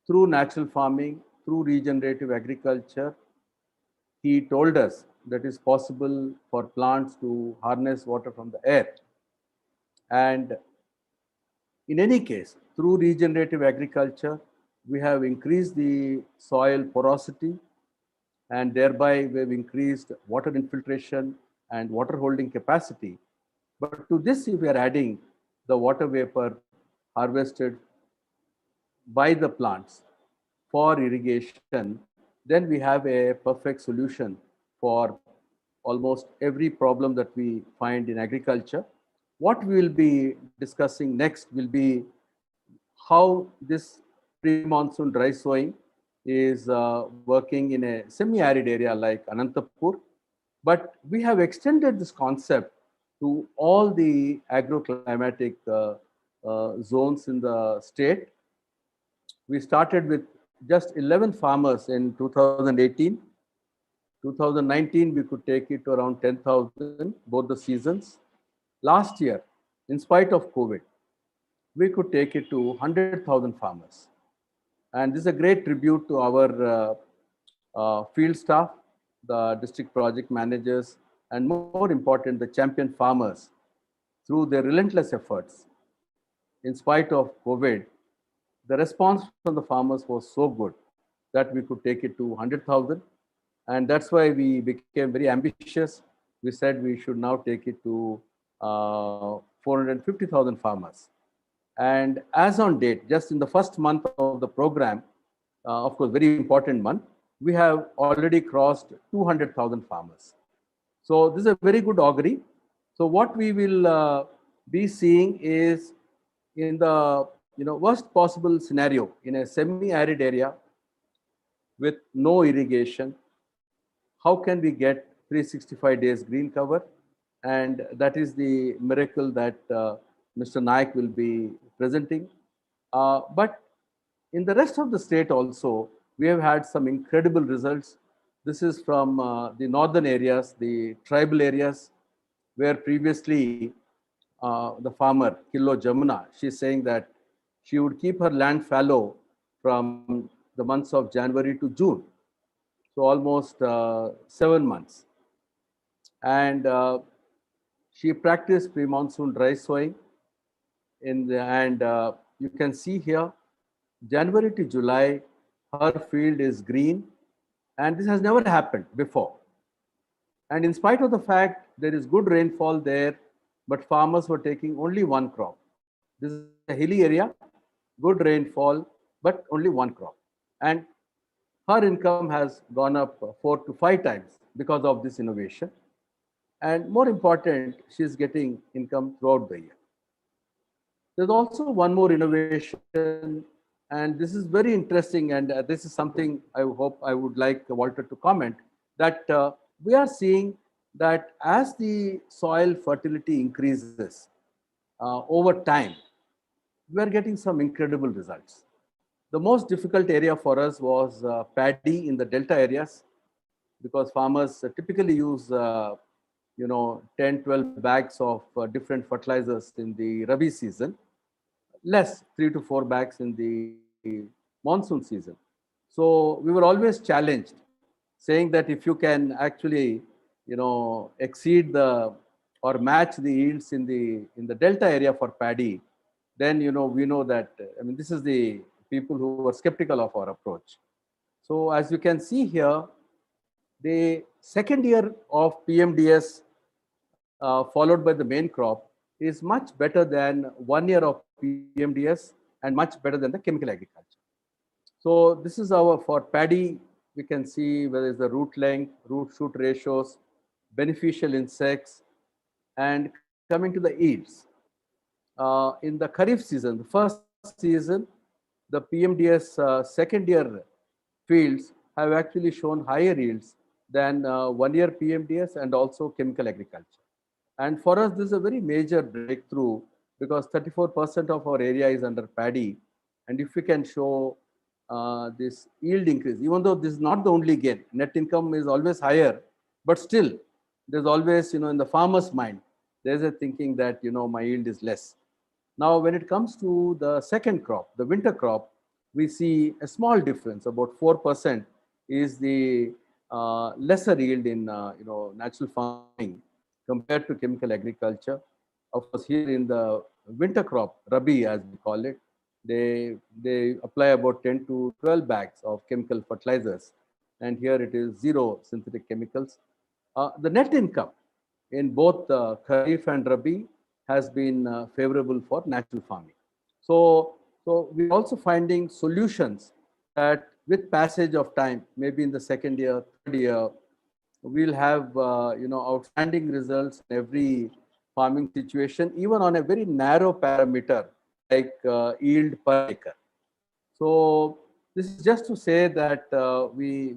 through natural farming, through regenerative agriculture, he told us that it's possible for plants to harness water from the air. And in any case, through regenerative agriculture, we have increased the soil porosity, and thereby we've increased water infiltration and water holding capacity. But to this, if we are adding the water vapor harvested by the plants for irrigation, then we have a perfect solution for almost every problem that we find in agriculture. What we will be discussing next will be how this pre-monsoon dry sowing is working in a semi-arid area like Anantapur. But we have extended this concept to all the agroclimatic zones in the state. We started with just 11 farmers in 2018. 2019, we could take it to around 10,000, both the seasons. Last year, in spite of COVID, we could take it to 100,000 farmers. And this is a great tribute to our field staff, the district project managers, and more important, the champion farmers. Through their relentless efforts, in spite of COVID, the response from the farmers was so good that we could take it to 100,000. And that's why we became very ambitious. We said we should now take it to 450,000 farmers. And as on date, just in the first month of the program, of course, very important month, we have already crossed 200,000 farmers. So this is a very good augury. So what we will be seeing is, in the worst possible scenario, in a semi-arid area with no irrigation, how can we get 365 days green cover? And that is the miracle that Mr. Naik will be presenting. But in the rest of the state also, we have had some incredible results. This is from the northern areas, the tribal areas, where previously the farmer, Kilo Jamuna, she's saying that she would keep her land fallow from the months of January to June. So almost 7 months. And she practiced pre-monsoon dry sowing. And you can see here, January to July, her field is green. And this has never happened before. And in spite of the fact there is good rainfall there, but farmers were taking only one crop. This is a hilly area, good rainfall, but only one crop. And her income has gone up 4 to 5 times because of this innovation. And more important, she's getting income throughout the year. There's also one more innovation, and this is very interesting, and this is something I hope I would like Walter to comment, that we are seeing that as the soil fertility increases over time, we are getting some incredible results. The most difficult area for us was paddy in the delta areas, because farmers typically use 10, 12 bags of different fertilizers in the Rabi season, less 3 to 4 bags in the monsoon season. So we were always challenged, saying that if you can actually exceed or match the yields in the delta area for paddy, then we know that, this is the people who were skeptical of our approach. So as you can see here, the second year of PMDS followed by the main crop, is much better than 1 year of PMDS and much better than the chemical agriculture. So this is our, for paddy, we can see whether it's the root length, root shoot ratios, beneficial insects, and coming to the yields. In the Kharif season, the first season, the PMDS second year fields have actually shown higher yields than 1 year PMDS and also chemical agriculture. And for us, this is a very major breakthrough because 34% of our area is under paddy. And if we can show this yield increase, even though this is not the only gain, net income is always higher, but still there's always, in the farmer's mind, there's a thinking that, my yield is less. Now, when it comes to the second crop, the winter crop, we see a small difference, about 4% is the lesser yield in, natural farming compared to chemical agriculture. Of course, here in the winter crop, Rabi as we call it, they apply about 10 to 12 bags of chemical fertilizers. And here it is 0 synthetic chemicals. The net income in both Kharif and Rabi has been favorable for natural farming. So we're also finding solutions that with passage of time, maybe in the second year, third year, we'll have outstanding results in every farming situation, even on a very narrow parameter like yield per acre. So this is just to say that we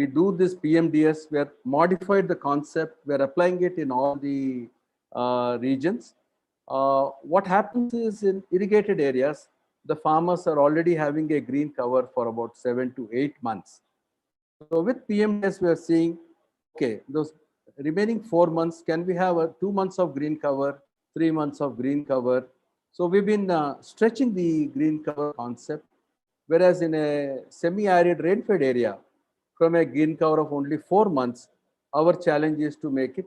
do this PMDS. We have modified the concept. We are applying it in all the regions. What happens is in irrigated areas, the farmers are already having a green cover for about 7 to 8 months. So with PMDS, we are seeing, okay, those remaining 4 months, can we have 2 months of green cover, 3 months of green cover? So we've been stretching the green cover concept, whereas in a semi-arid rain-fed area, from a green cover of only 4 months, our challenge is to make it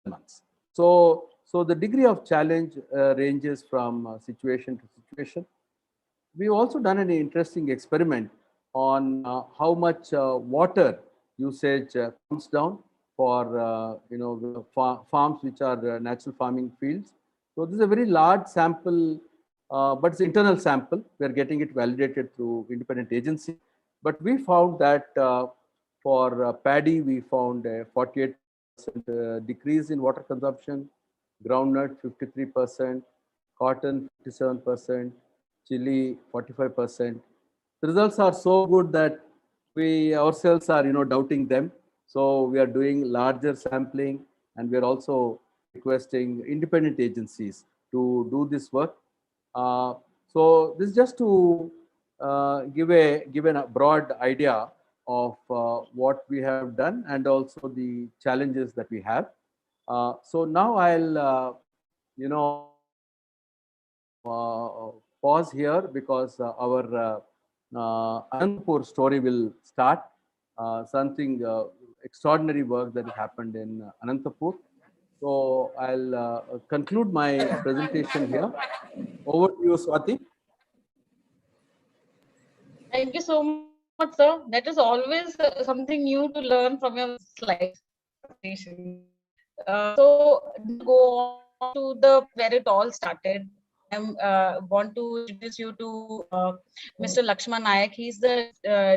12 months. So the degree of challenge ranges from situation to situation. We've also done an interesting experiment on how much water usage comes down for farms which are natural farming fields. So this is a very large sample, but it's internal sample. We're getting it validated through independent agency. But we found that for paddy, we found a 48% decrease in water consumption, groundnut 53%, cotton 57%, chili 45%. The results are so good that we ourselves are doubting them. So we are doing larger sampling, and we are also requesting independent agencies to do this work. So this is just to give a broad idea of what we have done and also the challenges that we have. So now I'll pause here because our Anandpur story will start. Something extraordinary work that happened in Anantapur. So I'll conclude my presentation here. Over to you, Swati. Thank you so much, sir. That is always something new to learn from your slides. So go on to the where it all started. I want to introduce you to Mr. Lakshman Nayak. He's the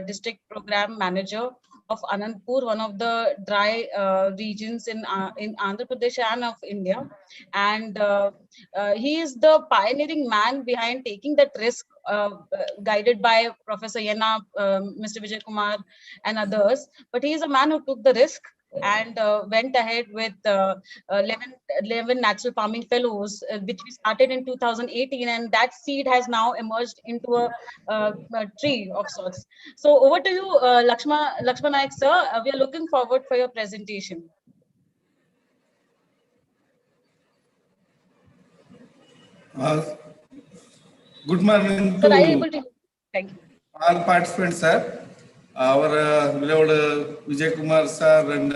district program manager of Anandpur, one of the dry regions in Andhra Pradesh and of India. And he is the pioneering man behind taking that risk, guided by Professor Jehne, Mr. Vijay Kumar, and others. But he is a man who took the risk and went ahead with 11 natural farming fellows, which we started in 2018, and that seed has now emerged into a tree of sorts. So over to you, Lakshman Nayak, sir. We are looking forward for your presentation. Good morning Sir, to are you able to? Thank you. all participants, sir. Our beloved Vijay Kumar sir and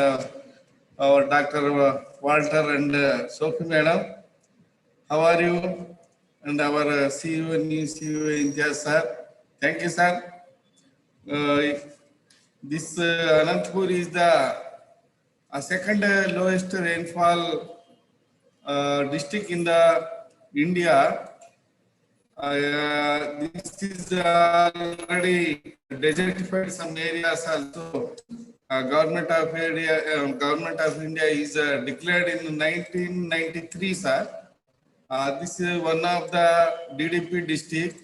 our Dr. Walter and Sophie madam. How are you? And our CEO and new CEO India sir. Thank you, sir. This Anantapur is the second lowest rainfall district in the India. This is already desertified some areas also. Government of India is declared in 1993, sir. This is one of the DDP district.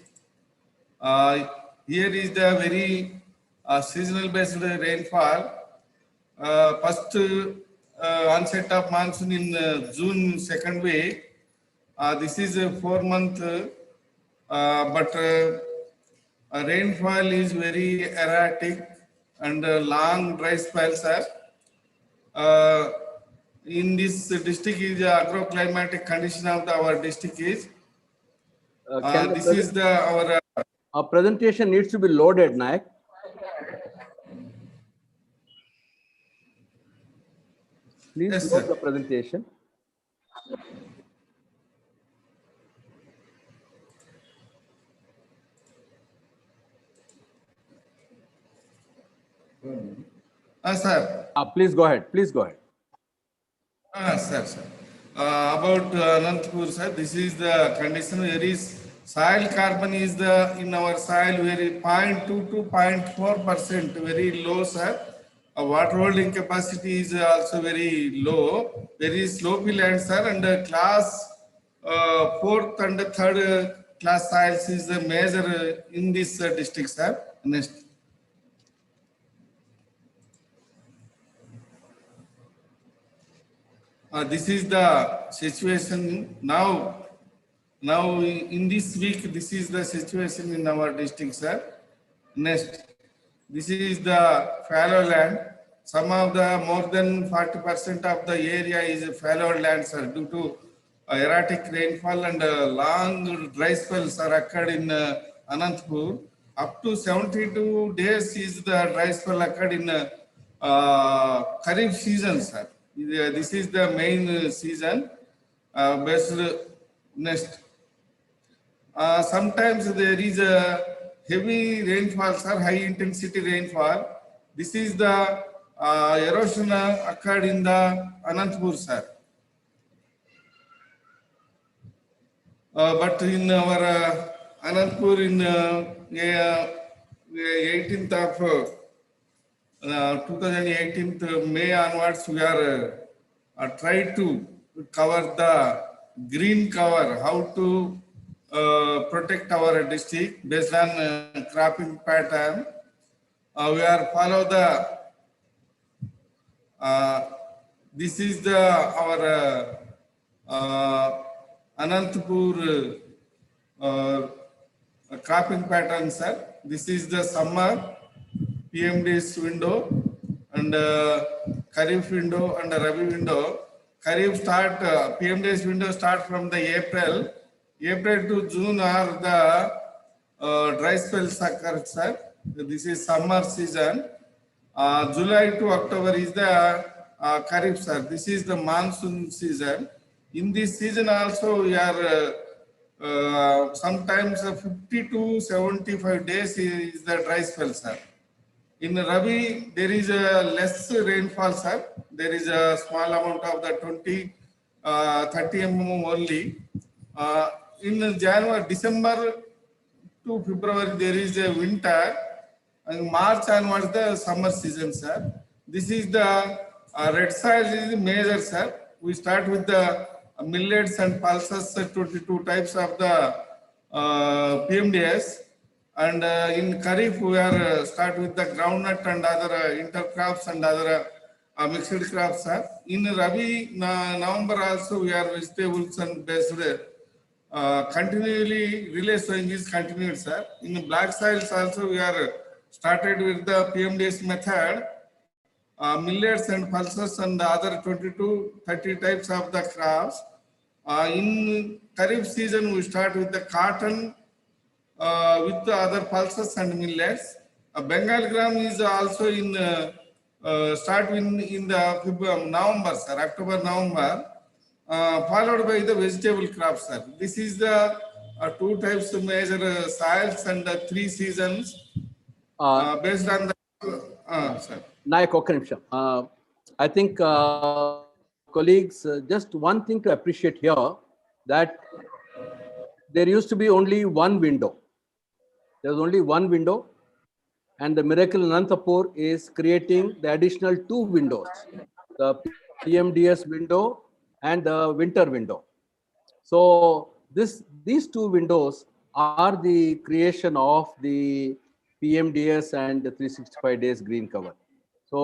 Here is the very seasonal based rainfall. First onset of monsoon in June second week. This is a 4 month, but rainfall is very erratic and long dry spells are. In this district is the agroclimatic condition of our district is. This is our presentation needs to be loaded, Nayak. Please Yes, load sir. the presentation. Sir. Please go ahead. Please go ahead. Sir. About Anantapur, sir, this is the condition where is soil carbon is the in our soil very 0.2 to 0.4%, very low, sir. Water holding capacity is also very low, very slopy land, sir, and class 4th and 3rd class soils is the major in this district, sir. Next. This is the situation now. Now in this week, this is the situation in our district, sir. Next, this is the fallow land. Some of the more than 40% of the area is fallow land, sir, due to erratic rainfall and long dry spells are occurred in Anantapur. Up to 72 days is the dry spell occurred in Kharif season, sir. This is the main season. Next. Sometimes there is a heavy rainfall, sir, high intensity rainfall. This is the erosion occurred in the Anantapur, sir. But in our Anantapur in 18th of 2018 May onwards, we are try to cover the green cover, how to protect our district based on cropping pattern. We are follow the this is the our Anantapur cropping pattern, sir. This is the summer PMDS window and Kharif window and Rabi window. Kharif start PMDS window start from the April to June are the dry spells occur, sir. This is summer season. July to October is the Kharif, sir. This is the monsoon season. In this season also we are sometimes 50 to 75 days is the dry spell, sir. In Rabi, there is a less rainfall, sir. There is a small amount of the 30 mm only. In January, December to February, there is a winter. And March onwards, the summer season, sir. This is the red soil is major, sir. We start with the millets and pulses, 22 types of the PMDS. And in Kharif, we are start with the groundnut and other intercrops and other mixed crops, sir. In Rabi, November also we are vegetables and based. Continually relay sowing is continued, sir. In black soils also we are started with the PMDS method. Millets and pulses and other 22, 30 types of the crops. In Kharif season, we start with the cotton with the other pulses and millets. Bengal gram is also in start in the November, sir, October, November, followed by the vegetable crops, sir. This is the two types of major soils and 3 seasons based on the sir. Nayak, I think colleagues, just one thing to appreciate here, that there used to be only one window. There was only one window, and the miracle in Anantapur is creating the additional two windows, the PMDS window and the winter window. So these two windows are the creation of the PMDS and the 365 days green cover. So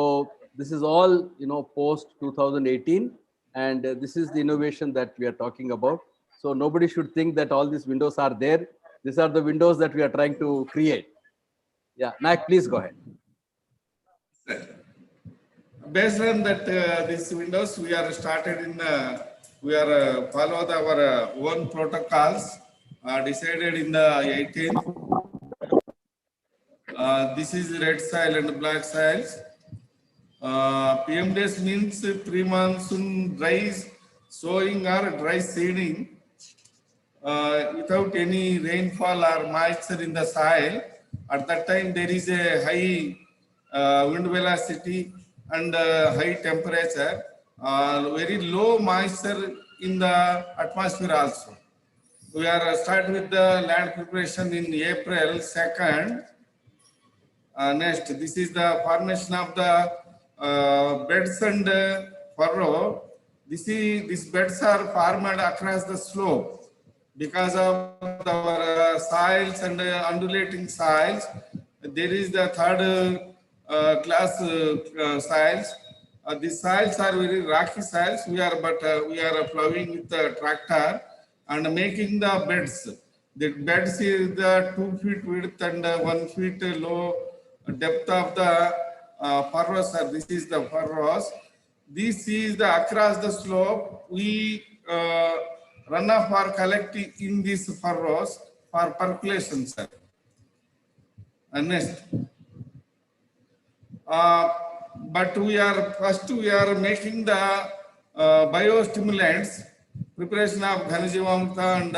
this is all, post 2018, and this is the innovation that we are talking about. So nobody should think that all these windows are there. These are the windows that we are trying to create. Yeah, Naik, please go ahead. Based on that, these windows, we are started in, we are followed our own protocols, decided in the 18th. This is red soil and black soils. PMDS means pre-monsoon dry sowing or dry seeding without any rainfall or moisture in the soil. At that time, there is a high wind velocity and high temperature, very low moisture in the atmosphere also. We are start with the land preparation in April 2nd. Next, this is the formation of the beds and furrow. These beds are formed across the slope because of our soils and undulating soils. There is the third class soils. These soils are very rocky soils. We are plowing with the tractor and making the beds. The beds is the 2 feet width and 1 feet low depth of the furrows. This is the furrows. This is the across the slope. We runoff are collecting in these furrows for percolation, sir. And next. But we are making the biostimulants, preparation of Ghanajivamrita and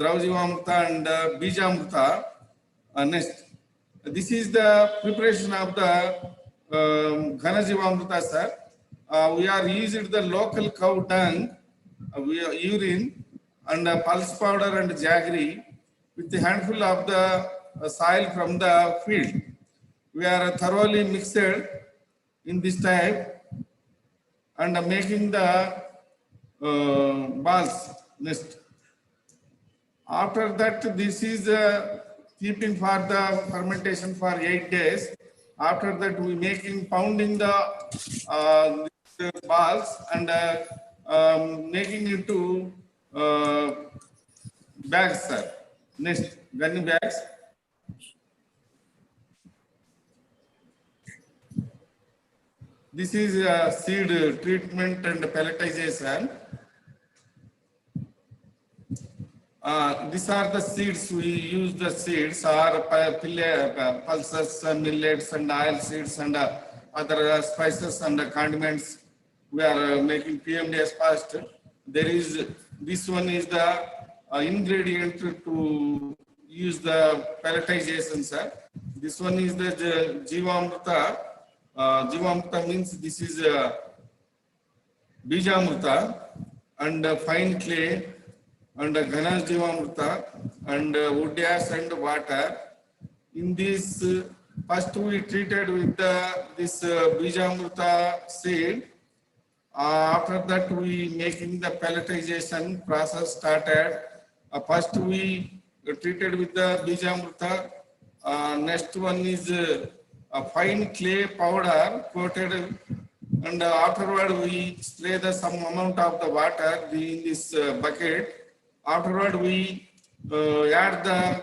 Draujivamrita and Bijamrita. Next. This is the preparation of the Ghanajivamrita, sir. We are using the local cow dung, urine, and pulse powder and jaggery with a handful of the soil from the field. We are thoroughly mixed in this type and making the balls. Next. After that, this is keeping for the fermentation for 8 days. After that, we pounding the balls and making it to bags, sir. Next, gunny bags. This is seed treatment and pelletization. These are the seeds. We use the seeds are pulses, millets, and oil seeds, and other spices and condiments. We are making PMDS fast. This one is the ingredient to use the pelletization, sir. This one is the Jivamrita. Jivamrita means this is Bijamrita and fine clay and Ghanas Jivamrita and wood ash and water. In this, first we treated with this Bijamrita seed. After that, we making the pelletization process started. First we treated with the Bijamrita. Next one is a fine clay powder coated, and afterward we spray some amount of the water in this bucket. Afterward we add the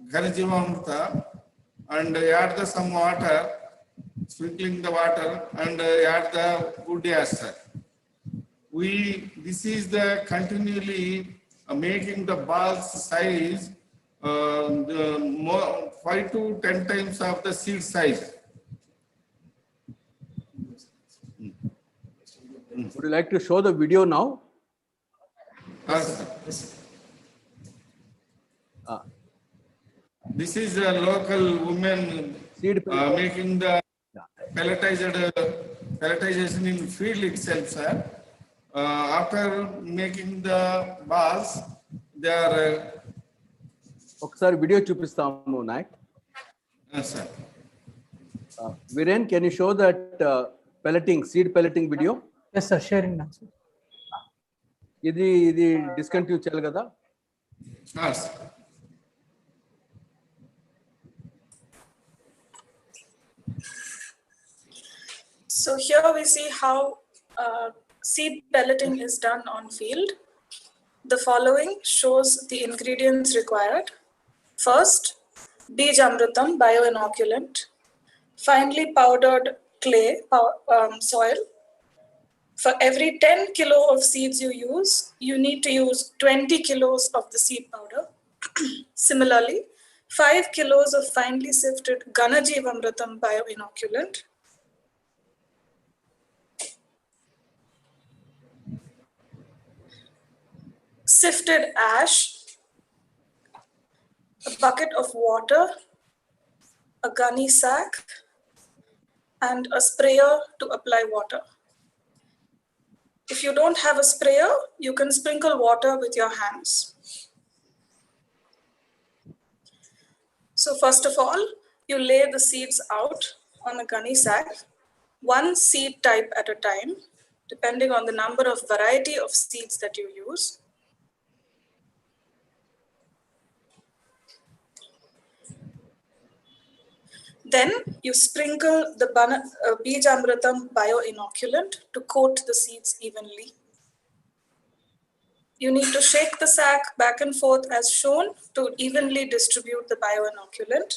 Ghanajivamrita and add some water, sprinkling the water, and add the wood ash. This is the continually making the balls size 5 to 10 times of the seed size. Would you like to show the video now? This is a local woman making the pelletization in field itself, sir. After making the balls, they are. ఒకసారి video చూపిస్తాము Naik. Sir. Viren, can you show that pelleting, seed pelleting video? Yes, sir. Sharing now, sir. ఇది discontinue చేయాలి కదా? Yes. So here we see how seed pelleting is done on field. The following shows the ingredients required. First, Bijamrutam bioinoculant, finely powdered clay soil. For every 10 kilo of seeds you use, you need to use 20 kilos of the seed powder. Similarly, 5 kilos of finely sifted Ganajivamrutam bioinoculant, sifted ash, a bucket of water, a gunny sack, and a sprayer to apply water. If you don't have a sprayer, you can sprinkle water with your hands. So first of all, you lay the seeds out on a gunny sack, one seed type at a time, depending on the number of variety of seeds that you use. Then you sprinkle the Bijamrutam bioinoculant to coat the seeds evenly. You need to shake the sack back and forth as shown to evenly distribute the bioinoculant.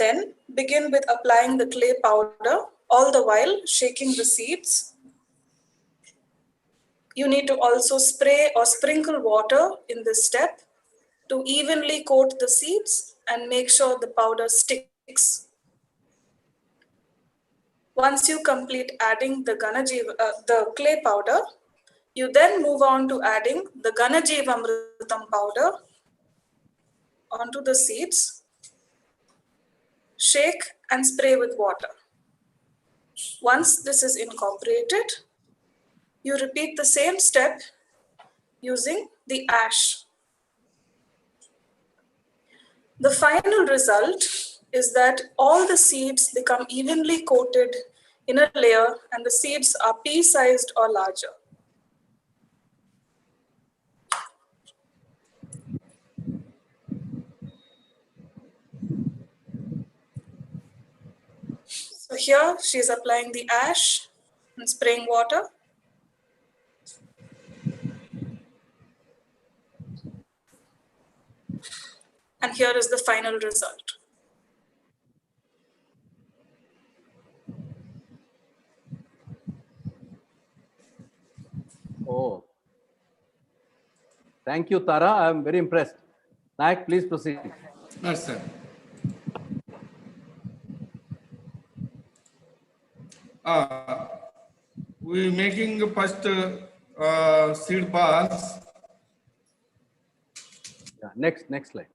Then begin with applying the clay powder, all the while shaking the seeds. You need to also spray or sprinkle water in this step to evenly coat the seeds and make sure the powder sticks. Once you complete adding the clay powder, you then move on to adding the Ganajivamrutam powder onto the seeds. Shake and spray with water. Once this is incorporated, you repeat the same step using the ash. The final result is that all the seeds become evenly coated in a layer and the seeds are pea-sized or larger. So here she is applying the ash and spraying water. And here is the final result. Oh, thank you, Tara. I am very impressed. Nayak, please proceed. Yes, sir. We making first seed balls. Yeah, next slide.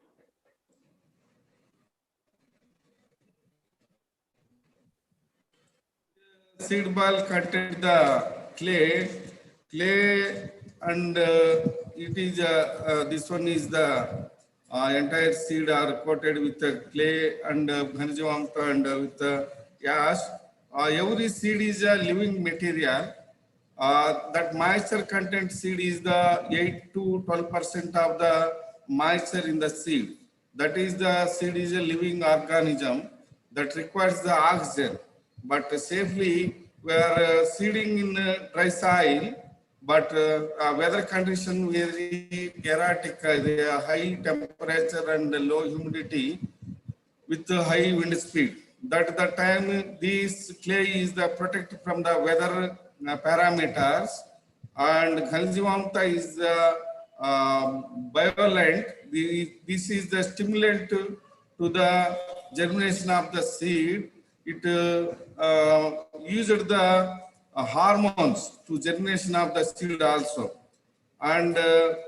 Seed ball contain the clay, and it is this one is the entire seed are coated with clay and Ganajivamrutam and with ash. Every seed is a living material. That moisture content seed is the 8 to 12% of the moisture in the seed. That is the seed is a living organism that requires the oxygen. But safely we are seeding in dry soil, but weather condition very erratic, high temperature and low humidity with high wind speed. That the time this clay is the protected from the weather parameters, and Ganajivamrutam is violent. This is the stimulant to the germination of the seed. It used the hormones to germination of the seed also. And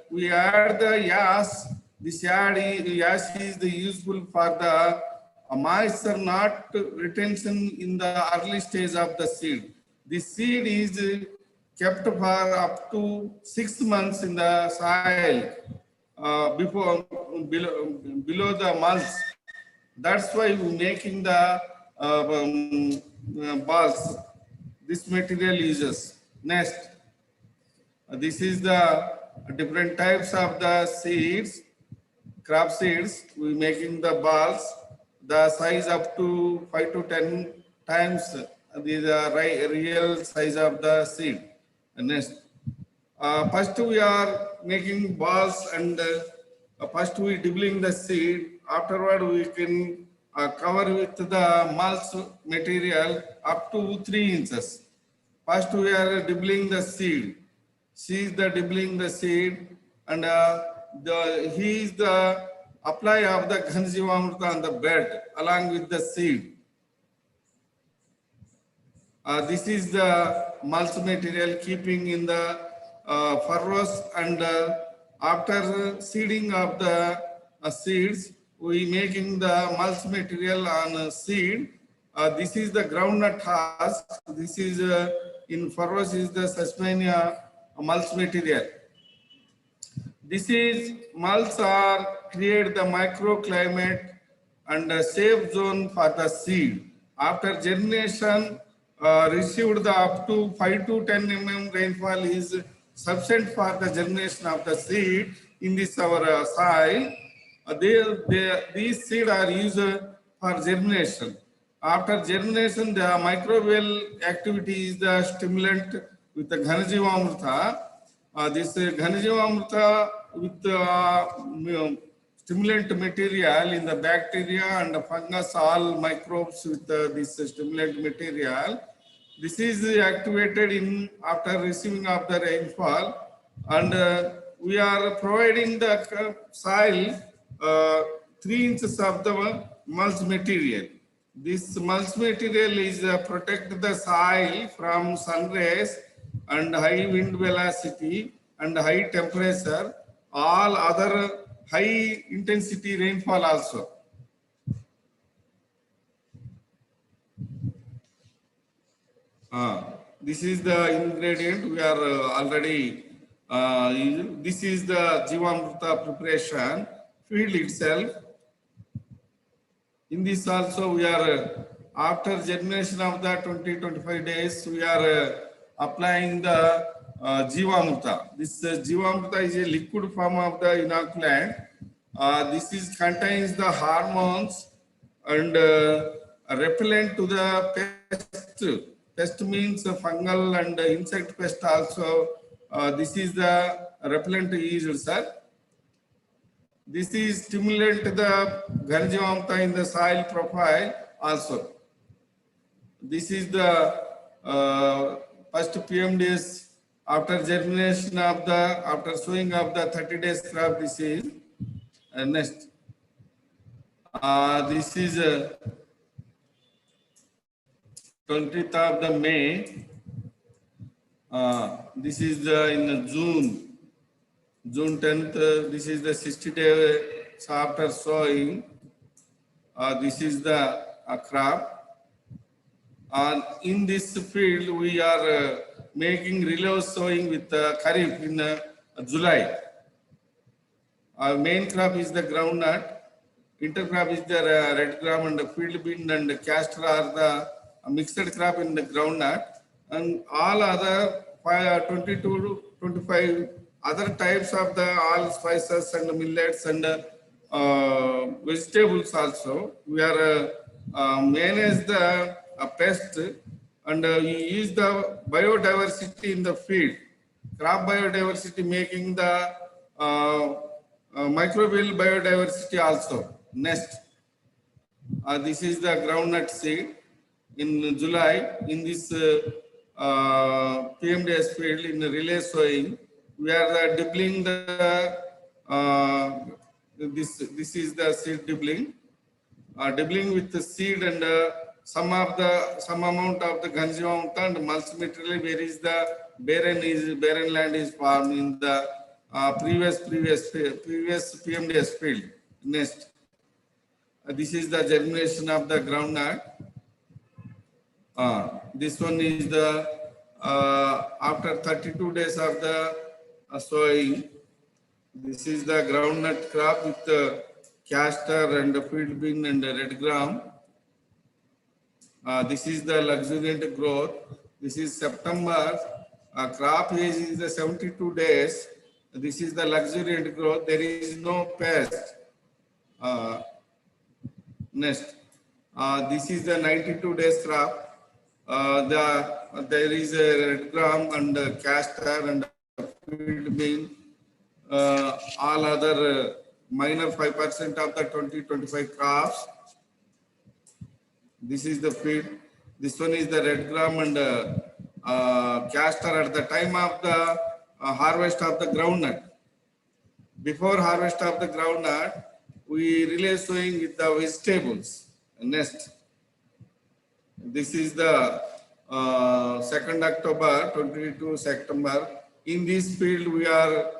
we add the ash. This ash is the useful for the moisture not retention in the early stage of the seed. The seed is kept for up to 6 months in the soil before below the mulch. That's why we're making the balls. This material uses. Next, this is the different types of the seeds, crop seeds. We're making the balls. The size up to 5 to 10 times the real size of the seed. Next, first we are making balls and first we dibbling the seed. Afterward we can cover with the mulch material up to 3 inches. First we are dibbling the seed. She is the dibbling the seed, and he is the apply of the Ghanjivamrita on the bed along with the seed. This is the mulch material keeping in the furrows, and after seeding of the seeds, we making the mulch material on seed. This is the groundnut husk. This is in furrows is the Sesmania mulch material. This is mulch are create the microclimate and a safe zone for the seed. After germination, received the up to 5 to 10 mm rainfall is sufficient for the germination of the seed in this our soil. These seeds are used for germination. After germination, the microbial activity is the stimulant with the Ghanajivamrita. This Ghanajivamrita with stimulant material in the bacteria and the fungus, all microbes with this stimulant material. This is activated in after receiving of the rainfall, and we are providing the soil 3 inches of the mulch material. This mulch material is protect the soil from sun rays and high wind velocity and high temperature, all other high intensity rainfall also. This is the ingredient we are already using. This is the Jivamrita preparation field itself. In this also we are after germination of the 20-25 days we are applying the Jivamrita. This Jivamrita is a liquid form of the inoculant. This is contains the hormones and repellent to the pest. Pest means fungal and insect pest also. This is the repellent used, sir. This is stimulant the Ghanajivamrita in the soil profile also. This is the first PMDS after germination of the, after sowing of the 30 days crop. This is next. This is 20th of the May. This is in June 10th. This is the 60 days after sowing. This is the crop. In this field, we are making relay sowing with Kharif in July. Our main crop is the groundnut. Intercrop is the red gram, and the field bean and the castor are the mixed crop in the groundnut. And all other 22 to 25 other types of the all spices and millets and vegetables also. We are manage the pest, and we use the biodiversity in the field. Crop biodiversity making the microbial biodiversity also. Next, this is the groundnut seed. In July, in this PMDS field in relay sowing, we are dibbling the this is the seed dibbling. Dibbling with the seed and some amount of the Ghanajivamrita and mulch material where is the barren land is formed in the previous PMDS field. Next, this is the germination of the groundnut. This one is the After 32 days of the sowing, this is the groundnut crop with the castor and the field bean and the red gram. This is the luxuriant growth. This is September. Crop age is the 72 days. This is the luxuriant growth. There is no pest. Next, this is the 92 days crop. There is a red gram and castor and field bean. All other minor 5% of the 2025 crops. This is the field. This one is the red gram and castor at the time of the harvest of the groundnut. Before harvest of the groundnut, we relay sowing with the vegetables. Next, this is the 2nd October 22 September. In this field, we are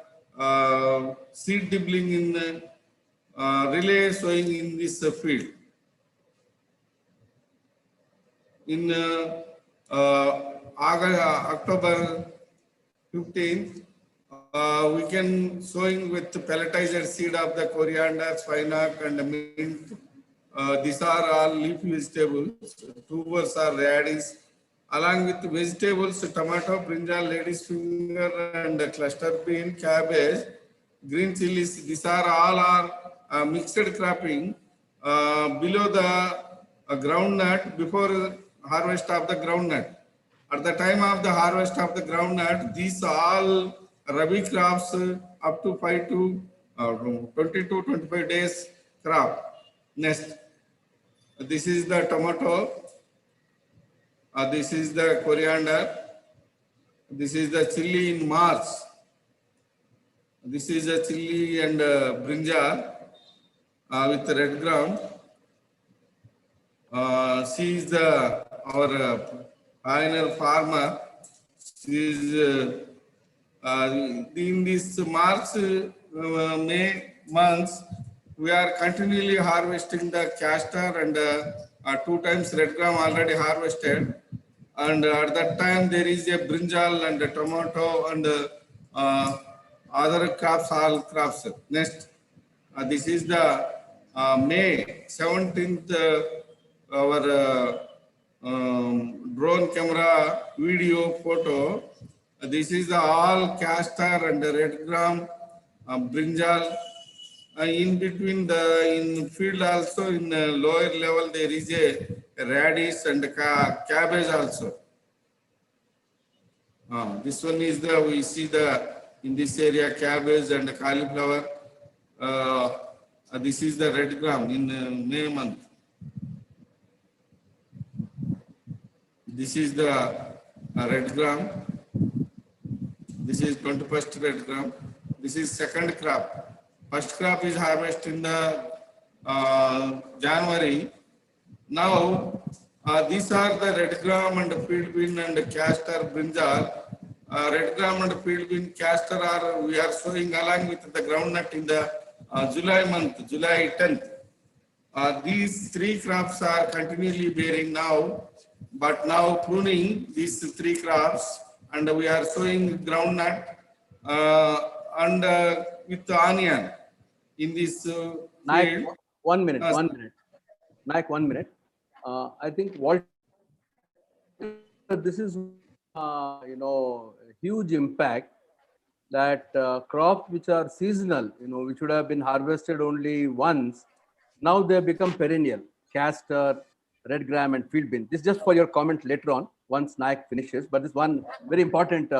seed dibbling in relay sowing in this field. In October 15th, we can sowing with pelletizer seed of the coriander, spinach, and mint. These are all leaf vegetables. Tubers are radish. Along with vegetables, tomato, brinjal, lady's finger, and cluster bean, cabbage, green chilies. These are all mixed cropping below the groundnut before harvest of the groundnut. At the time of the harvest of the groundnut, these all rabi crops up to 5 to 20 to 25 days crop. Next, this is the tomato. This is the coriander. This is the chili in March. This is the chili and brinjal with red ground. She is our pioneer farmer. She is in this March, May months, we are continually harvesting the castor and 2 times red gram already harvested. And at that time, there is a brinjal and a tomato and other crops, all crops. Next, this is the May 17th, our drone camera video photo. This is the all castor and the red gram, brinjal. In between in field also in lower level there is a radish and cabbage also. This one is we see in this area cabbage and cauliflower. This is the red gram in May month. This is the red gram. This is 21st red gram. This is second crop. First crop is harvested in the January. Now, these are the red gram and field bean and castor brinjal. Red gram and field bean castor we are sowing along with the groundnut in the July month, July 10th. These 3 crops are continually bearing now, but now pruning these 3 crops, and we are sowing groundnut and with the onion in this Naik, field. 1 minute, 1 minute. Naik, 1 minute. I think Walter, this is a huge impact that crops which are seasonal, which would have been harvested only once, now they have become perennial. Castor, red gram, and field bean. This is just for your comment later on once Naik finishes, but this one very important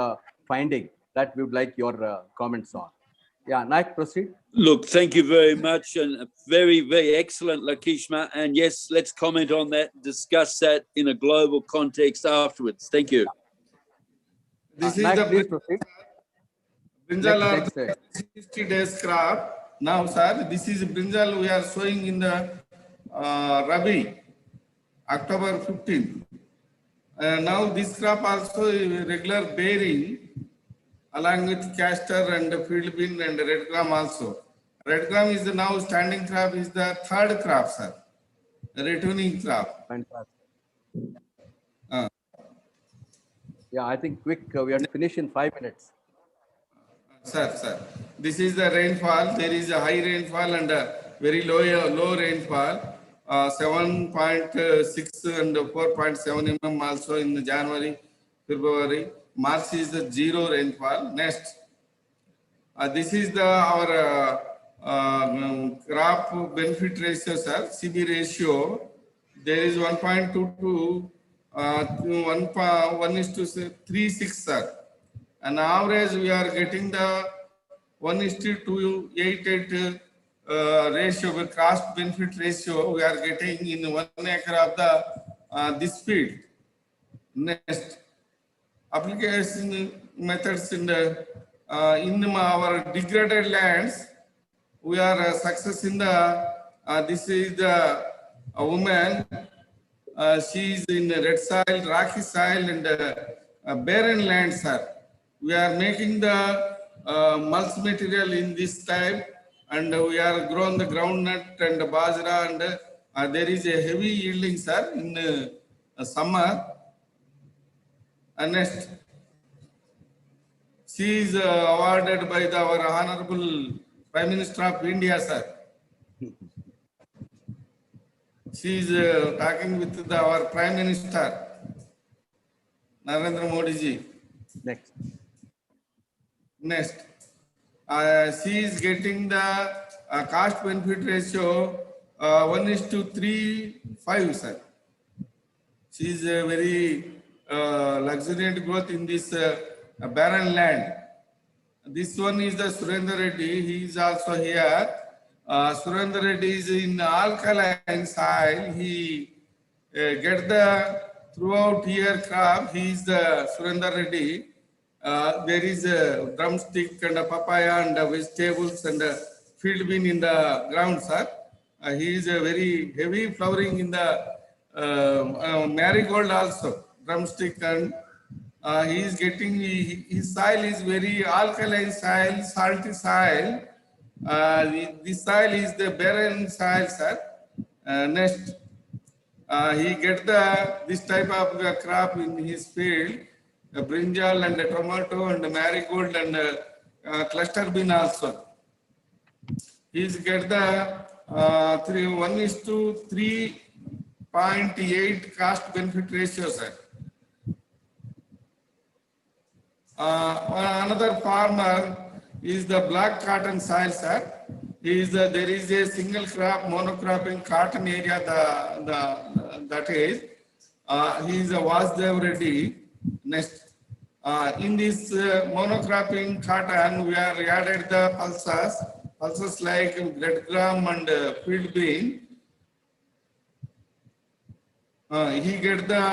finding that we would like your comments on. Yeah, Naik, proceed. Look, thank you very much, and very, very excellent, Lakishma. And yes, let's comment on that, discuss that in a global context afterwards. Thank you. This is Naik, the please proceed. brinjal Next, 60 days crop. Now, sir, this is brinjal we are sowing in the Rabi, October 15th. Now this crop also regular bearing along with castor and field bean and red gram also. Red gram is now standing crop is the 3rd crop, sir. Returning crop. Fantastic. Yeah, I think quick, we have to finish in 5 minutes. Sir. This is the rainfall. There is a high rainfall and a very low rainfall. 7.6 and 4.7 mm also in January, February. March is the zero rainfall. Next, this is our crop benefit ratio, sir. CB ratio. There is 1.22 1:36, sir. On average, we are getting the 1:288 ratio, with cost benefit ratio. We are getting in 1 acre of the this field. Next, application methods in our degraded lands. We are success in the. This is the woman. She is in red soil, rocky soil, and barren land, sir. We are making the mulch material in this type, and we are grown the groundnut and bajra, and there is a heavy yielding, sir, in summer. And next, she is awarded by our Honorable Prime Minister of India, sir. She is talking with our Prime Minister, Narendra Modi ji. Next. Next, she is getting the cost benefit ratio 1:35, sir. She is a very luxuriant growth in this barren land. This one is the Surendra Reddy. He is also here. Surendra Reddy is in alkaline soil. He get the throughout year crop. He is the Surendra Reddy. There is a drumstick and a papaya and vegetables and a field bean in the ground, sir. He is a very heavy flowering in the marigold also, drumstick, and he is getting, his soil is very alkaline soil, salty soil. This soil is the barren soil, sir. Next, he get this type of crop in his field, brinjal and tomato and marigold and cluster bean also. He get the 1:3.8 cost benefit ratio, sir. Another farmer is the black cotton soil, sir. There is a single crop monocropping cotton area. That is, he is a Vasdev Reddy. Next, in this monocropping cotton, we are added the pulses like red gram and field bean. He get the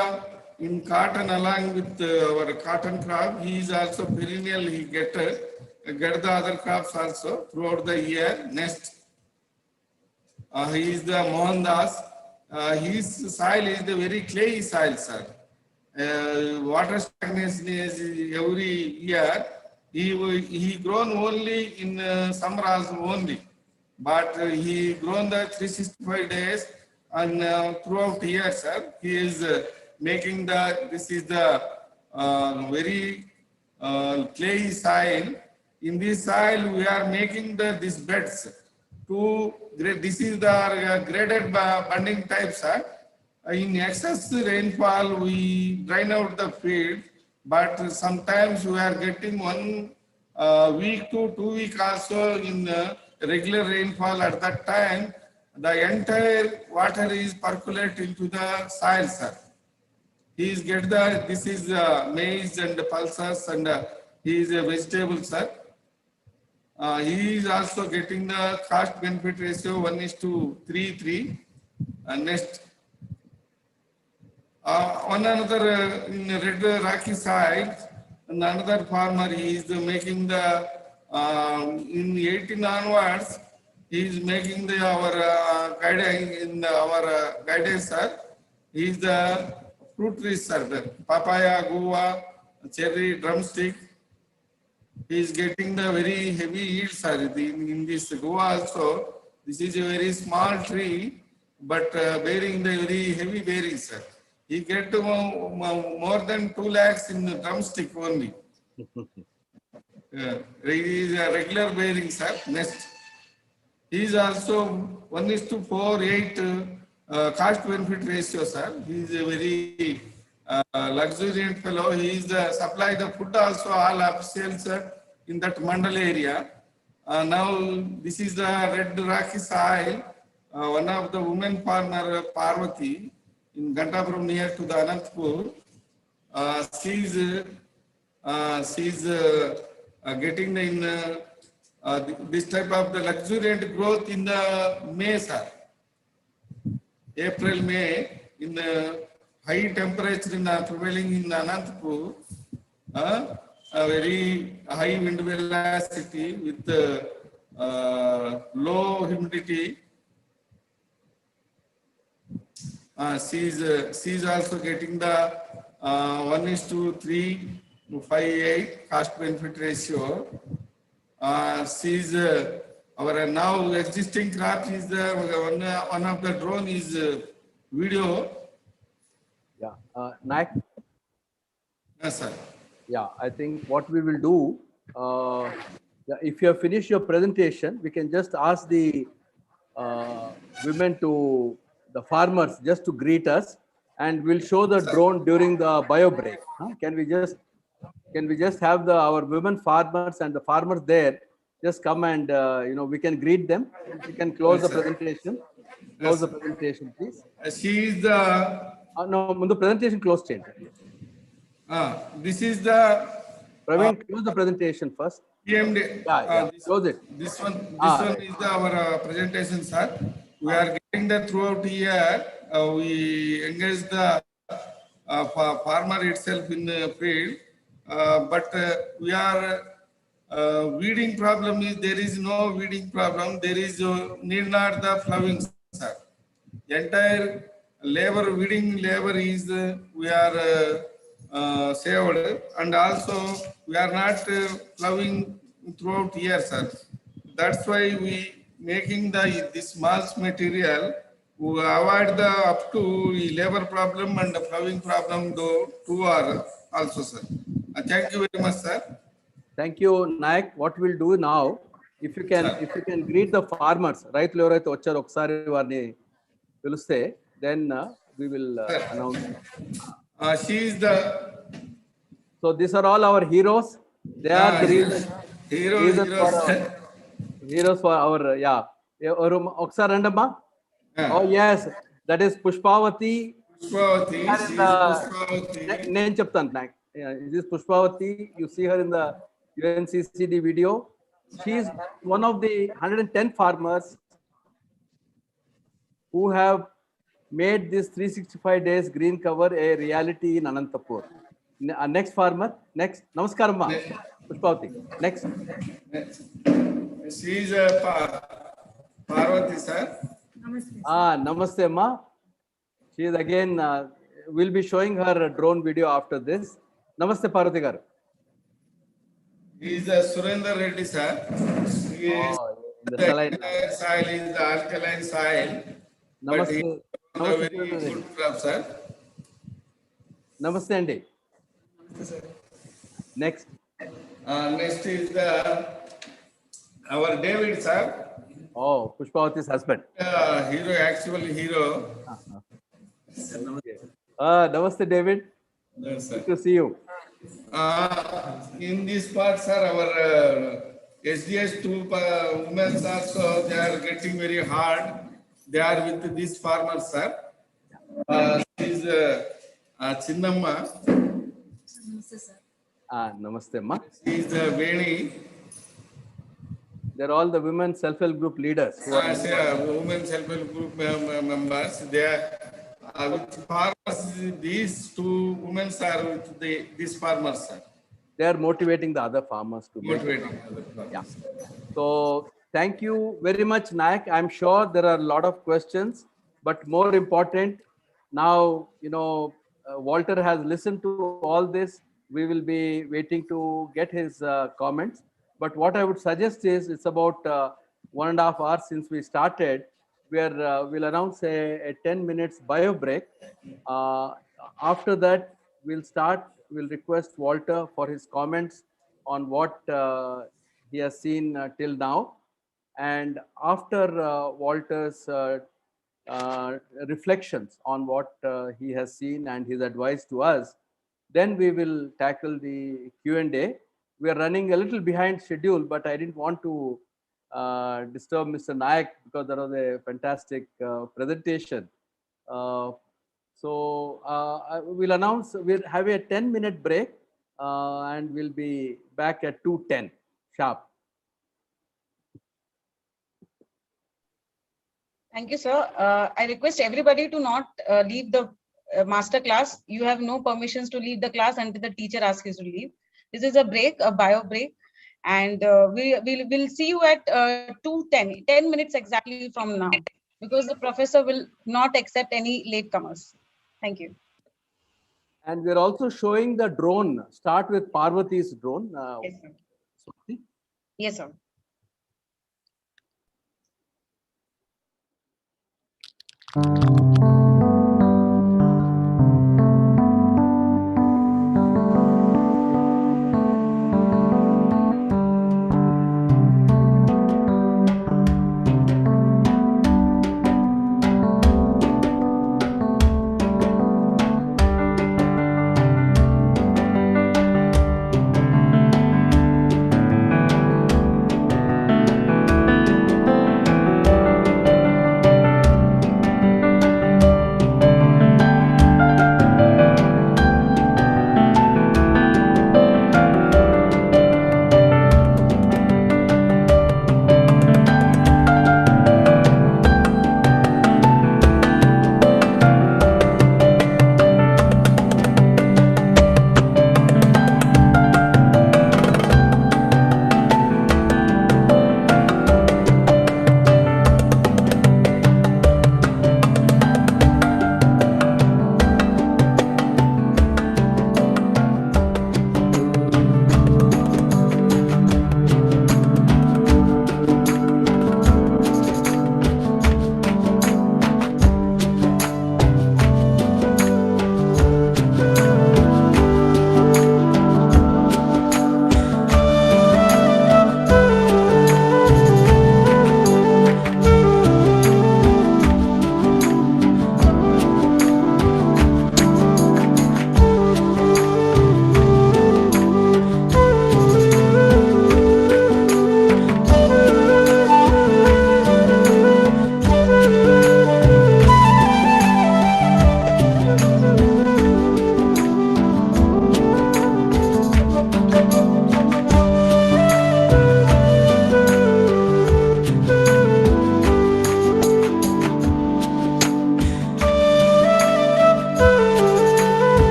in cotton along with our cotton crop. He is also perennial. He get the other crops also throughout the year. Next, he is the Mohandas. His soil is the very clay soil, sir. Water stagnation is every year. He grown only in summers only, but he grown the 365 days and throughout the year, sir. He is making this is the very clay soil. In this soil, we are making these beds to grade. This is the graded bunding type, sir. In excess rainfall, we drain out the field, but sometimes we are getting 1 week to 2 weeks also in regular rainfall. At that time, the entire water is percolate into the soil, sir. He is this is maize and pulses, and he is a vegetable, sir. He is also getting the cost benefit ratio 1:33. Next, another in red rocky soil, another farmer, he is making the in 18 onwards, he is making our guidance, sir. He is the fruit trees, sir, the papaya, guava, cherry, drumstick. He is getting the very heavy yield, sir. In this guava also, this is a very small tree, but bearing the very heavy berries, sir. He get more than 2 lakhs in the drumstick only. He is a regular bearing, sir. Next. He is also 1:4:8 cost benefit ratio, sir. He is a very luxuriant fellow. He is supply the food also all officials in that mandal area. Now this is the red rocky soil. One of the women farmer Parvati in Gantapuram near to the Anantapur. She's getting in this type of the luxuriant growth in the May, sir. April, May, in the high temperature in prevailing in Anantapur, a very high wind velocity with low humidity. She's also getting the 1:3:58 cost benefit ratio. She's our now existing crop is one of the drone is video. Yeah, Naik. Yes, sir. Yeah, I think what we will do, if you have finished your presentation, we can just ask the women to, the farmers just to greet us, and we'll show the drone during the bio break. Can we just have our women farmers and the farmers there just come and we can greet them. We can close the presentation. Close the presentation, please. She is the no, the presentation close change. This is the Praveen, close the presentation first. PMD. Close it. This one is our presentation, sir. We are getting that throughout year. We engage the farmer itself in the field, but we are weeding problem is there is no weeding problem. There is need not the plowing, sir. Entire labor weeding labor is we are saved, and also we are not plowing throughout year, sir. That's why we making this mulch material to avoid the up to labor problem and the plowing problem though two are also, sir. Thank you very much, sir. Thank you, Naik. What we'll do now, if you can greet the farmers, right? Then we will announce. She is the. So these are all our heroes. They are the reason. Heroes for our Oh yes, that is Pushpavati. Pushpavati. This is Pushpavati. You see her in the UNCCD video. She is one of the 110 farmers who have made this 365 days green cover a reality in Anantapur. Next farmer, next. Namaskaram, Pushpavati. Next. She is Parvati, sir. Namaste, ma. She is again, we'll be showing her drone video after this. Namaste, Parvati garu. He is Surendra Reddy, sir. He is the soil is the alkaline soil. But he is a very good crop, sir. Namaste, Andy. Next. Next is our David, sir. Oh, Pushpavati's husband. Hero, actual hero. Namaste, David. Yes, sir. Good to see you. In this part, sir, our SDS2 women also, they are getting very hard. They are with these farmers, sir. She is Chinnamma. Namaste, sir. Namaste, ma. She is Veni. They're all the women self-help group leaders. Women self-help group members. They are with farmers. These two women are with these farmers, sir. They are motivating the other farmers to motivating other farmers. Yeah. So thank you very much, Naik. I'm sure there are a lot of questions, but more important, now Walter has listened to all this. We will be waiting to get his comments. But what I would suggest is, it's about 1.5 hours since we started, where we'll announce a 10 minutes bio break. After that, we'll request Walter for his comments on what he has seen till now. And after Walter's reflections on what he has seen and his advice to us, then we will tackle the Q&A. We are running a little behind schedule, but I didn't want to disturb Mr. Nayak because that was a fantastic presentation. We'll announce, we'll have a 10-minute break and we'll be back at 2:10 sharp. Thank you, sir. I request everybody to not leave the master class. You have no permissions to leave the class until the teacher asks you to leave. This is a break, a bio break. And we'll see you at 2:10, 10 minutes exactly from now, because the professor will not accept any latecomers. Thank you. And we're also showing the drone. Start with Parvati's drone. Yes, sir. Yes, sir.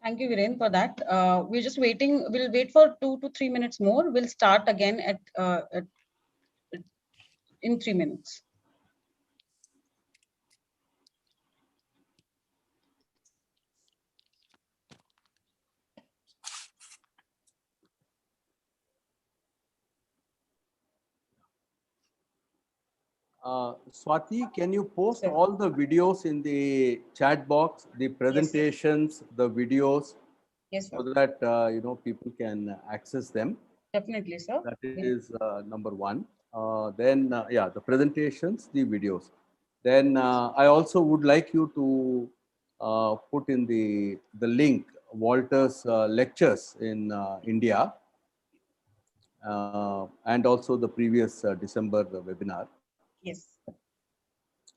Thank you, Viren, for that. We're just waiting. We'll wait for 2 to 3 minutes more. We'll start again in 3 minutes. Swati, can you post all the videos in the chat box, the presentations, the videos, yes, sir. so that people can access them? Definitely, sir. That is number one. Then, the presentations, the videos. Then I also would like you to put in the link Walter's lectures in India, and also the previous December webinar. Yes.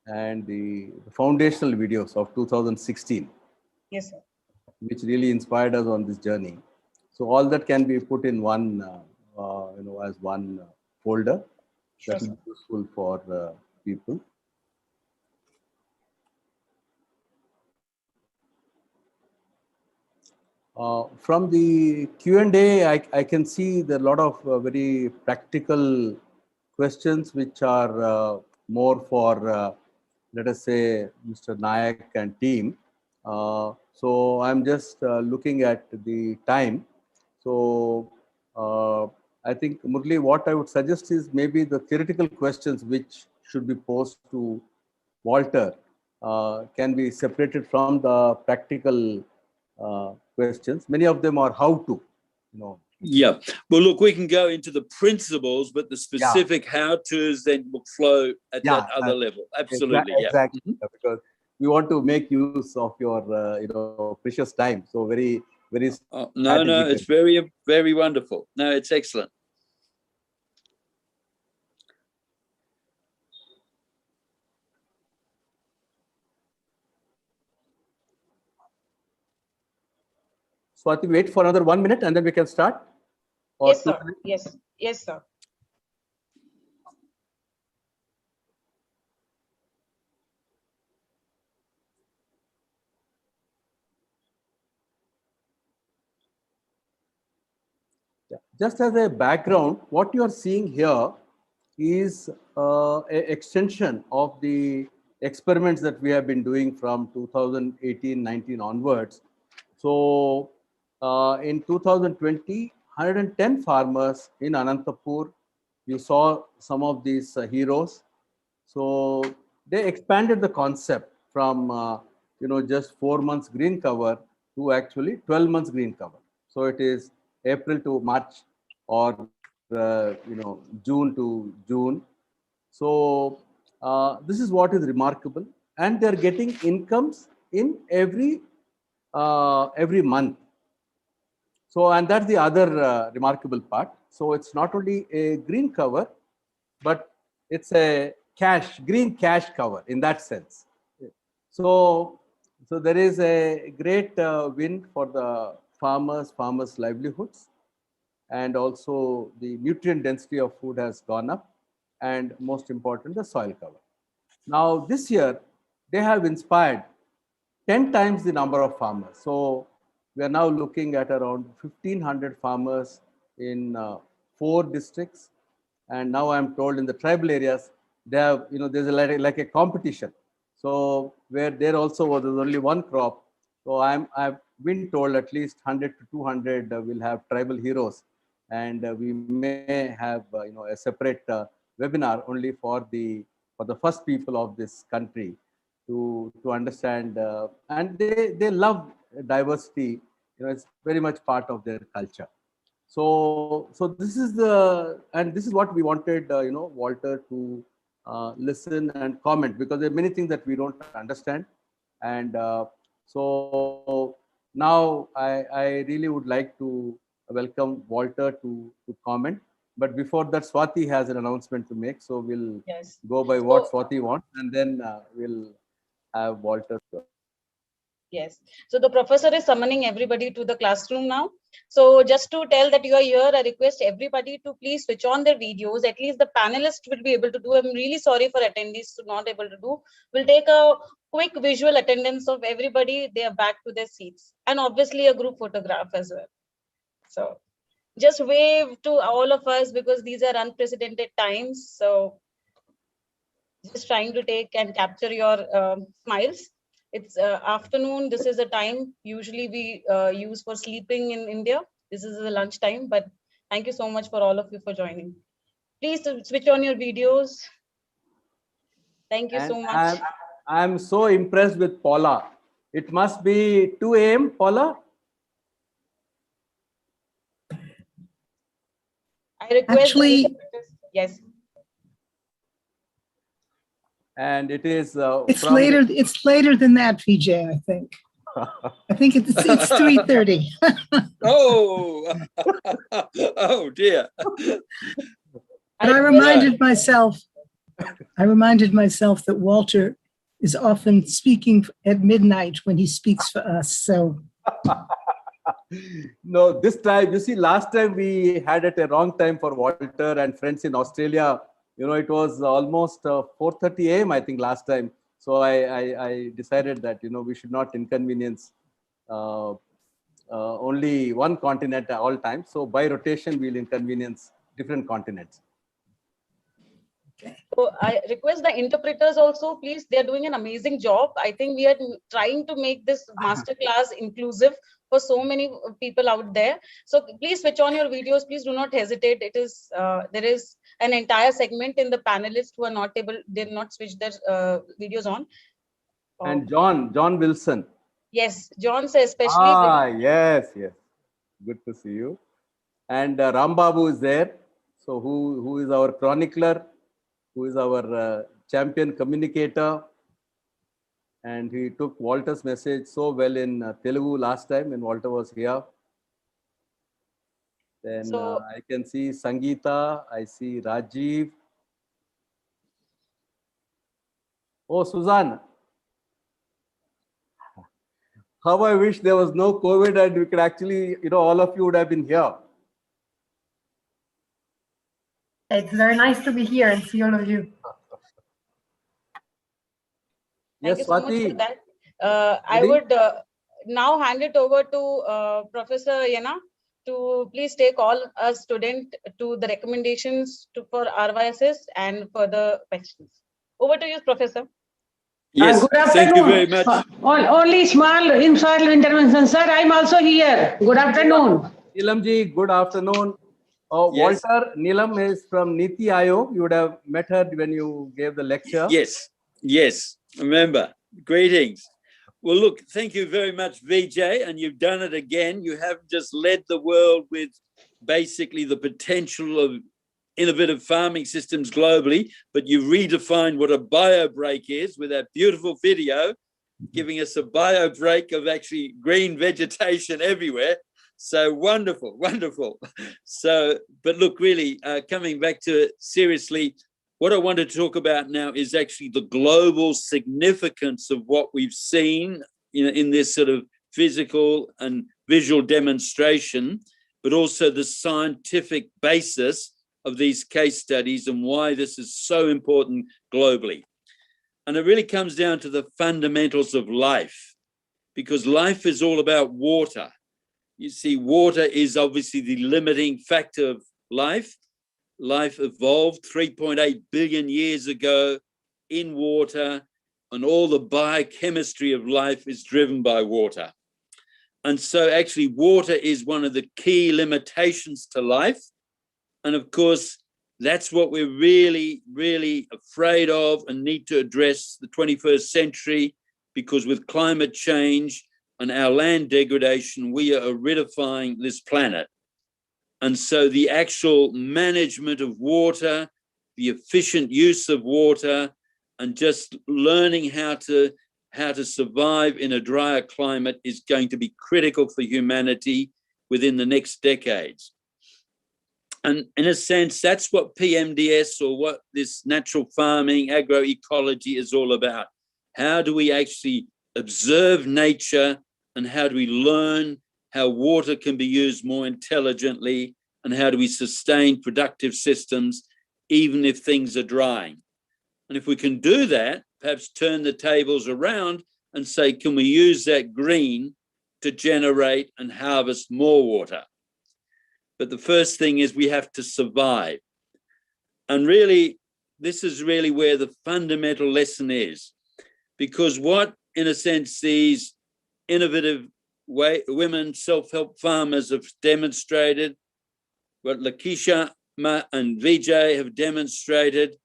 And the foundational videos of 2016. Yes, sir. Which really inspired us on this journey. So all that can be put in one, as one folder. Sure, that will be useful for people. From the Q&A, I can see there are a lot of very practical questions which are more for, let us say, Mr. Nayak and team. So I'm just looking at the time. So I think, Murli, what I would suggest is maybe the theoretical questions which should be posed to Walter can be separated from the practical questions. Many of them are how to, Yeah. Well, look, we can go into the principles, but the specific how-tos then will flow at that other level. Absolutely. Exactly. Because we want to make use of your, precious time. So very, very. No, it's very, very wonderful. No, it's excellent. Swati, wait for another 1 minute and then we can start. Or yes, sir. Yes. Yes, sir. Just as a background, what you are seeing here is an extension of the experiments that we have been doing from 2018-19 onwards. So in 2020, 110 farmers in Anantapur, you saw some of these heroes. So they expanded the concept from just 4 months green cover to actually 12 months green cover. So it is April to March, or June to June. So this is what is remarkable, and they're getting incomes in every month. So, and that's the other remarkable part. So it's not only a green cover, but it's a green cash cover in that sense. So there is a great win for the farmers' livelihoods, and also the nutrient density of food has gone up, and most important, the soil cover. Now this year, they have inspired 10 times the number of farmers. So we are now looking at around 1,500 farmers in 4 districts. And now I'm told in the tribal areas, they have, there's like a competition. So where there also was only one crop. So I've been told at least 100 to 200 will have tribal heroes. And we may have, a separate webinar only for the first people of this country to understand, and they love diversity. It's very much part of their culture. So this is what we wanted, Walter to listen and comment, because there are many things that we don't understand. And so now I really would like to welcome Walter to comment. But before that, Swati has an announcement to make. So we'll go by what Swati wants, and then we'll have Walter. Yes. So the professor is summoning everybody to the classroom now. So just to tell that you are here, I request everybody to please switch on their videos. At least the panelists will be able to do. I'm really sorry for attendees to not able to do. We'll take a quick visual attendance of everybody. They are back to their seats, and obviously a group photograph as well. So just wave to all of us because these are unprecedented times. So just trying to take and capture your smiles. It's afternoon. This is a time usually we use for sleeping in India. This is the lunch time, but thank you so much for all of you for joining. Please switch on your videos. Thank you And so much. I'm so impressed with Paula. It must be 2 a.m., Paula? I request Actually, yes. And it is it's later than that, PJ, I think. I think it's 3:30. Oh, oh dear. But I reminded myself that Walter is often speaking at midnight when he speaks for us. So no, this time, you see, last time we had it a wrong time for Walter and friends in Australia. You know, it was almost 4:30 a.m. I think last time. So I decided that, you know, we should not inconvenience only one continent at all times. So by rotation, we'll inconvenience different continents. So I request the interpreters also, please. They're doing an amazing job. I think we are trying to make this masterclass inclusive for so many people out there. So please switch on your videos. Please do not hesitate. It is there is an entire segment in the panelists who are not able, did not switch their videos on. And John Wilson. Yes, John says especially. Yes. Good to see you. And Rambabu is there. So who is our chronicler, who is our champion communicator. And he took Walter's message so well in Telugu last time when Walter was here. Then I can see Sangeeta, I see Rajiv. Oh, Suzanne. How I wish there was no COVID and we could actually, you know, all of you would have been here. It's very nice to be here and see all of you. Thank you so much for that. I would now hand it over to Professor Jehne to please take all a student to the recommendations for RYSS and further questions. Over to you, Professor. Yes, good afternoon. Thank you very much. Only small intervention, sir. I'm also here. Good afternoon. Neelamji, good afternoon. Yes. Walter, Neelam is from Niti Aayog. You would have met her when you gave the lecture. Yes. Remember. Greetings. Well, look, thank you very much, Vijay, and you've done it again. You have just led the world with basically the potential of innovative farming systems globally, but you redefined what a bio break is with that beautiful video, giving us a bio break of actually green vegetation everywhere. So wonderful. So, but look, really, coming back to it seriously, what I want to talk about now is actually the global significance of what we've seen in this sort of physical and visual demonstration, but also the scientific basis of these case studies and why this is so important globally. And it really comes down to the fundamentals of life, because life is all about water. You see, water is obviously the limiting factor of life. Life evolved 3.8 billion years ago in water, and all the biochemistry of life is driven by water. And so actually water is one of the key limitations to life. And of course, that's what we're really, really afraid of and need to address the 21st century, because with climate change and our land degradation, we are aridifying this planet. And so the actual management of water, the efficient use of water, and just learning how to survive in a drier climate is going to be critical for humanity within the next decades. And in a sense, that's what PMDS, or what this natural farming, agroecology is all about. How do we actually observe nature, and how do we learn how water can be used more intelligently, and how do we sustain productive systems even if things are drying? And if we can do that, perhaps turn the tables around and say, can we use that green to generate and harvest more water? But the first thing is we have to survive. And really, this is really where the fundamental lesson is. Because what, in a sense, these innovative women self-help farmers have demonstrated, what Lakeisha and Vijay have demonstrated,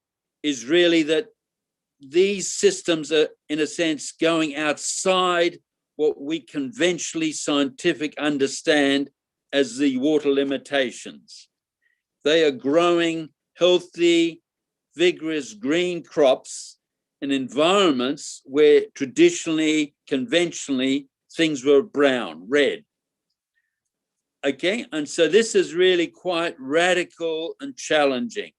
is really that these systems are, in a sense, going outside what we conventionally scientific understand as the water limitations. They are growing healthy, vigorous green crops in environments where traditionally, conventionally, things were brown, red. Okay, and so this is really quite radical and challenging,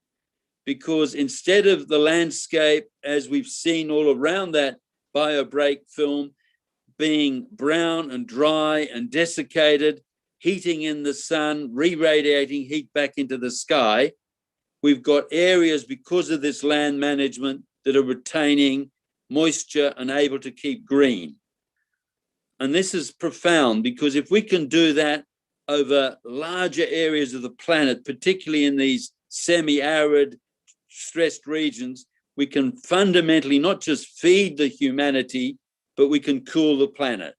because instead of the landscape, as we've seen all around that bio-break film, being brown and dry and desiccated, heating in the sun, re-radiating heat back into the sky, we've got areas because of this land management that are retaining moisture and able to keep green. And this is profound, because if we can do that over larger areas of the planet, particularly in these semi-arid, stressed regions, we can fundamentally not just feed the humanity, but we can cool the planet.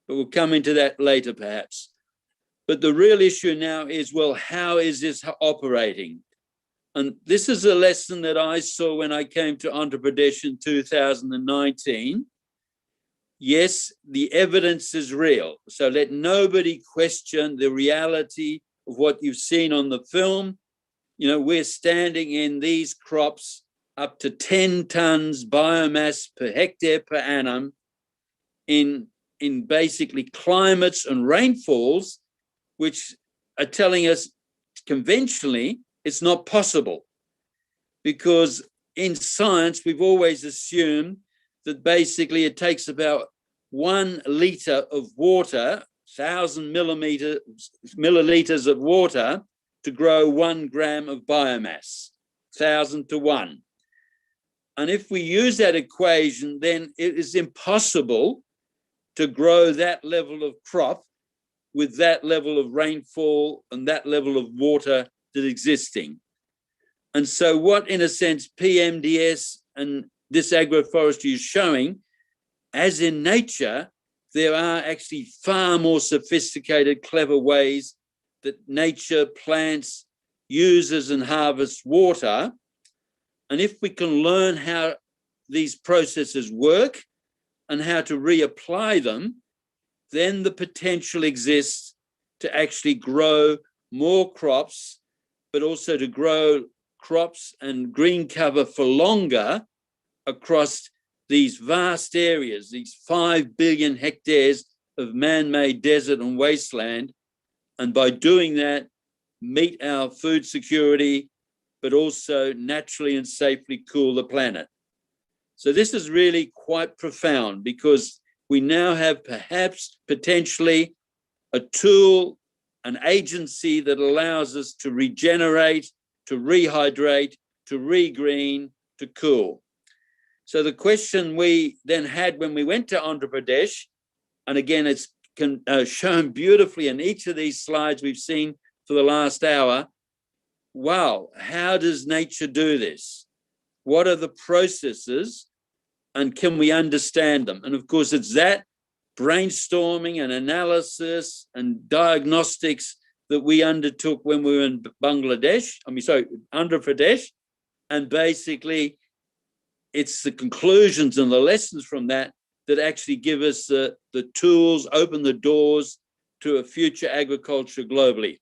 But we'll come into that later, perhaps. But the real issue now is, well, how is this operating? And this is a lesson that I saw when I came to Andhra Pradesh in 2019. Yes, the evidence is real. So let nobody question the reality of what you've seen on the film. You know, we're standing in these crops up to 10 tons biomass per hectare per annum in basically climates and rainfalls, which are telling us conventionally it's not possible. Because in science, we've always assumed that basically it takes about 1 liter of water, 1,000 milliliters of water to grow 1 gram of biomass, 1,000 to 1. And if we use that equation, then it is impossible to grow that level of crop with that level of rainfall and that level of water that's existing. And so what, in a sense, PMDS and this agroforestry is showing, as in nature, there are actually far more sophisticated, clever ways that nature, plants, uses and harvests water. And if we can learn how these processes work and how to reapply them, then the potential exists to actually grow more crops, but also to grow crops and green cover for longer across these vast areas, these 5 billion hectares of man-made desert and wasteland. And by doing that, meet our food security, but also naturally and safely cool the planet. So this is really quite profound, because we now have perhaps potentially a tool, an agency that allows us to regenerate, to rehydrate, to regreen, to cool. So the question we then had when we went to Andhra Pradesh, and again, it's shown beautifully in each of these slides we've seen for the last hour. Wow, how does nature do this? What are the processes, and can we understand them? And of course, it's that brainstorming and analysis and diagnostics that we undertook when we were in Andhra Pradesh. And basically, it's the conclusions and the lessons from that that actually give us the tools, open the doors to a future agriculture globally.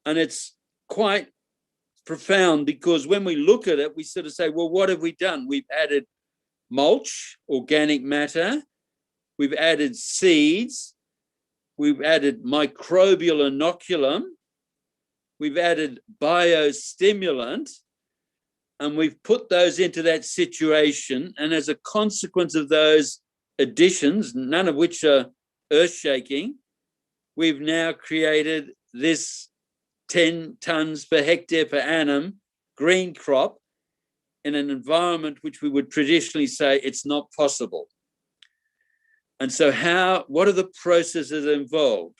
And it's quite profound, because when we look at it, we sort of say, well, what have we done? We've added mulch, organic matter, we've added seeds, we've added microbial inoculum, we've added biostimulant, and we've put those into that situation. And as a consequence of those additions, none of which are earth-shaking, we've now created this 10 tons per hectare per annum green crop in an environment which we would traditionally say it's not possible. And so what are the processes involved?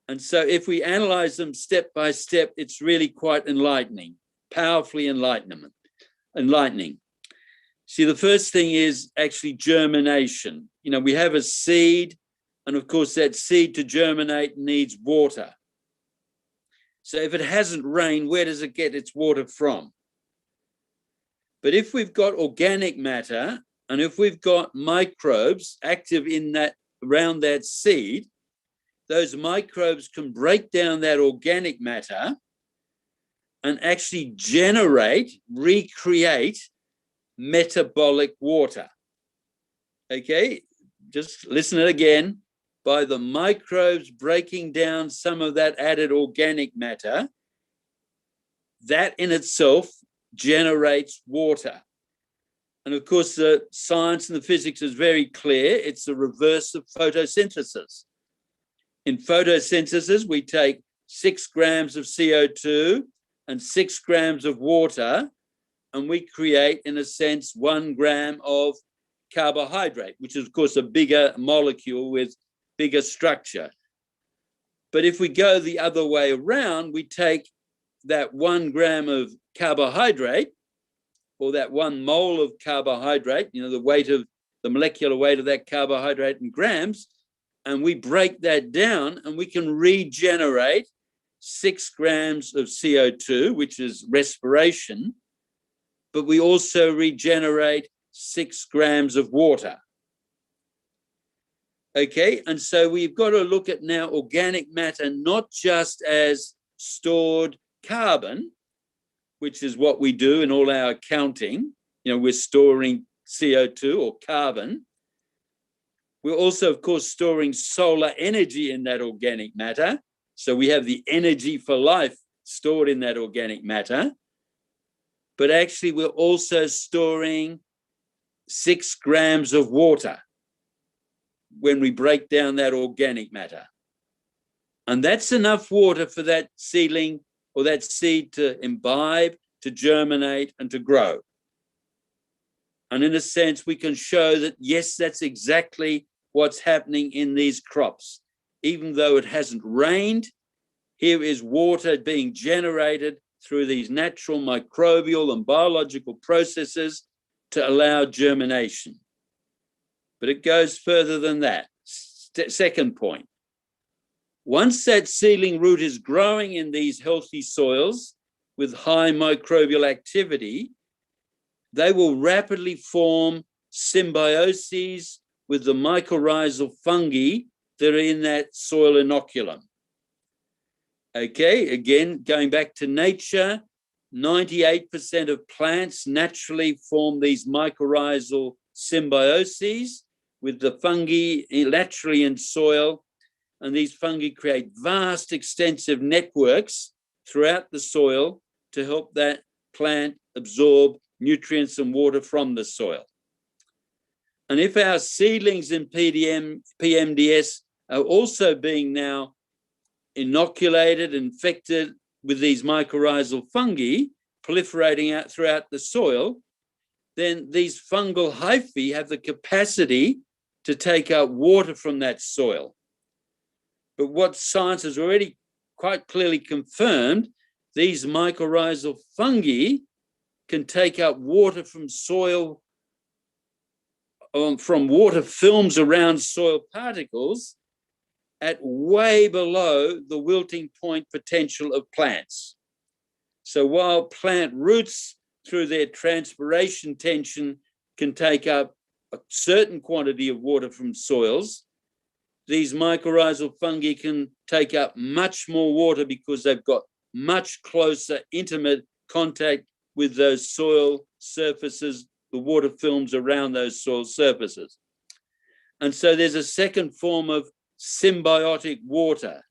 And so if we analyze them step by step, it's really quite enlightening, powerfully enlightening. See, the first thing is actually germination. We have a seed, and of course that seed to germinate needs water. So if it hasn't rained, where does it get its water from? But if we've got organic matter, and if we've got microbes active around that seed, those microbes can break down that organic matter and actually recreate metabolic water. Okay, just listen it again. By the microbes breaking down some of that added organic matter, that in itself generates water. And of course, the science and the physics is very clear. It's the reverse of photosynthesis. In photosynthesis, we take 6 grams of CO2 and 6 grams of water, and we create, in a sense, 1 gram of carbohydrate, which is, of course, a bigger molecule with bigger structure. But if we go the other way around, we take that 1 gram of carbohydrate, or that 1 mole of carbohydrate, the molecular weight of that carbohydrate in grams, and we break that down, and we can regenerate 6 grams of CO2, which is respiration, but we also regenerate 6 grams of water. Okay, and so we've got to look at now organic matter not just as stored carbon, which is what we do in all our accounting. We're storing CO2 or carbon. We're also, of course, storing solar energy in that organic matter. So we have the energy for life stored in that organic matter. But actually, we're also storing 6 grams of water when we break down that organic matter. And that's enough water for that seedling or that seed to imbibe, to germinate, and to grow. And in a sense, we can show that, yes, that's exactly what's happening in these crops. Even though it hasn't rained, here is water being generated through these natural microbial and biological processes to allow germination. But it goes further than that. Second point. Once that seedling root is growing in these healthy soils with high microbial activity, they will rapidly form symbioses with the mycorrhizal fungi that are in that soil inoculum. Okay, again, going back to nature, 98% of plants naturally form these mycorrhizal symbioses with the fungi laterally in soil, and these fungi create vast, extensive networks throughout the soil to help that plant absorb nutrients and water from the soil. And if our seedlings in PMDS are also being now inoculated, infected with these mycorrhizal fungi, proliferating out throughout the soil, then these fungal hyphae have the capacity to take up water from that soil. But what science has already quite clearly confirmed, these mycorrhizal fungi can take up water from soil, from water films around soil particles at way below the wilting point potential of plants. So while plant roots, through their transpiration tension, can take up a certain quantity of water from soils, these mycorrhizal fungi can take up much more water because they've got much closer, intimate contact with those soil surfaces, the water films around those soil surfaces. And so there's a second form of symbiotic water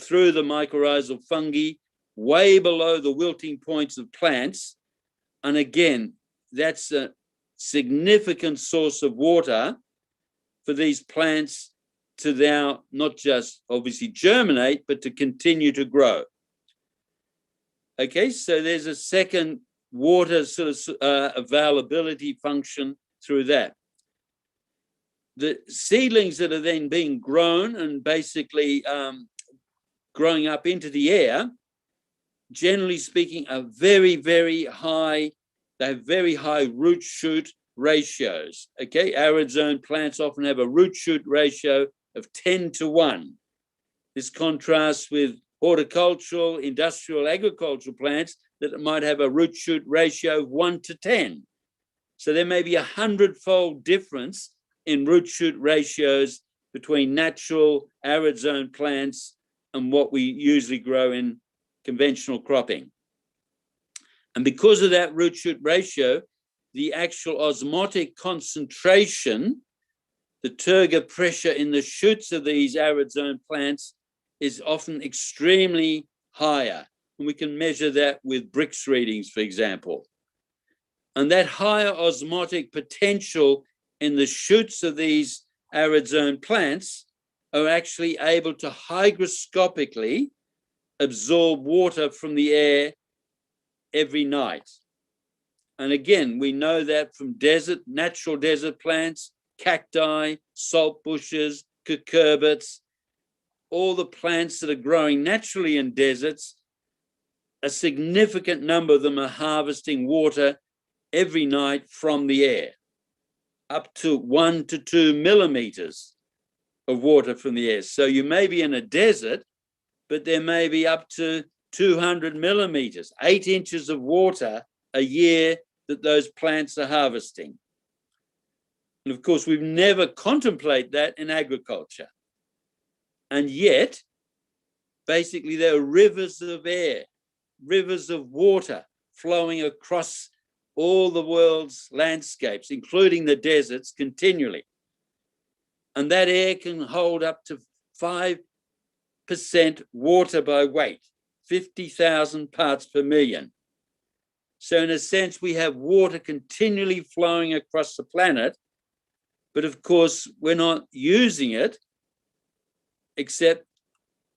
through the mycorrhizal fungi, way below the wilting points of plants. And again, that's a significant source of water for these plants to now not just obviously germinate, but to continue to grow. Okay, so there's a second water sort of availability function through that. The seedlings that are then being grown and basically growing up into the air, generally speaking, are very, very high. They have very high root shoot ratios. Okay, arid zone plants often have a root shoot ratio of 10:1. This contrasts with horticultural, industrial, agricultural plants that might have a root shoot ratio of 1:10. So there may be 100-fold difference in root shoot ratios between natural arid zone plants and what we usually grow in conventional cropping. And because of that root shoot ratio, the actual osmotic concentration, the turgor pressure in the shoots of these arid zone plants is often extremely higher. And we can measure that with Brix readings, for example. And that higher osmotic potential in the shoots of these arid zone plants are actually able to hygroscopically absorb water from the air every night. And again, we know that from natural desert plants, cacti, salt bushes, cucurbits, all the plants that are growing naturally in deserts, a significant number of them are harvesting water every night from the air, up to 1 to 2 millimeters of water from the air. So you may be in a desert, but there may be up to 200 millimeters, 8 inches of water a year that those plants are harvesting. And of course, we've never contemplated that in agriculture. And yet, basically, there are rivers of air, rivers of water flowing across all the world's landscapes, including the deserts, continually. And that air can hold up to 5% water by weight, 50,000 parts per million. So in a sense, we have water continually flowing across the planet, but of course, we're not using it except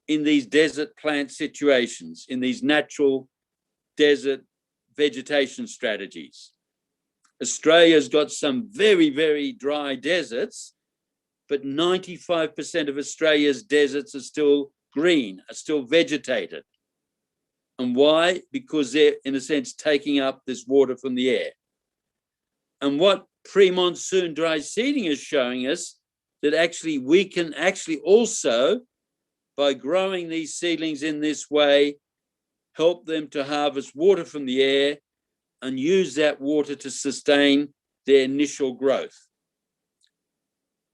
in these desert plant situations, in these natural desert vegetation strategies. Australia's got some very, very dry deserts, but 95% of Australia's deserts are still green, are still vegetated. And why? Because they're, in a sense, taking up this water from the air. And what pre-monsoon dry seeding is showing us, that actually we can actually also, by growing these seedlings in this way, help them to harvest water from the air and use that water to sustain their initial growth.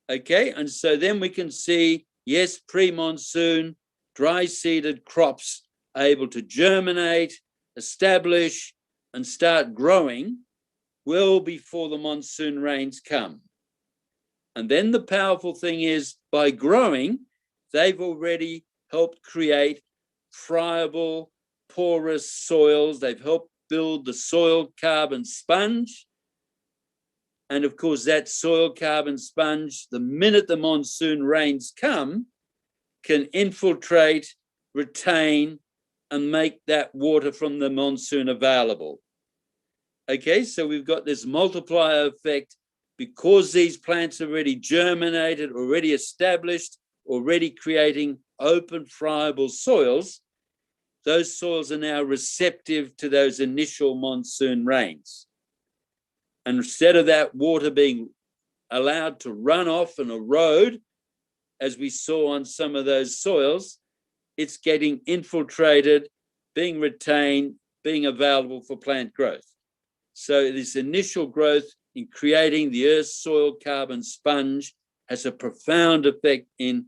Okay, and so then we can see, yes, pre-monsoon, dry seeded crops are able to germinate, establish, and start growing well before the monsoon rains come. And then the powerful thing is, by growing, they've already helped create friable, porous soils. They've helped build the soil carbon sponge. And of course, that soil carbon sponge, the minute the monsoon rains come, can infiltrate, retain, and make that water from the monsoon available. Okay, so we've got this multiplier effect because these plants are already germinated, already established, already creating open, friable soils. Those soils are now receptive to those initial monsoon rains. And instead of that water being allowed to run off and erode, as we saw on some of those soils, it's getting infiltrated, being retained, being available for plant growth. So this initial growth in creating the Earth's soil carbon sponge has a profound effect in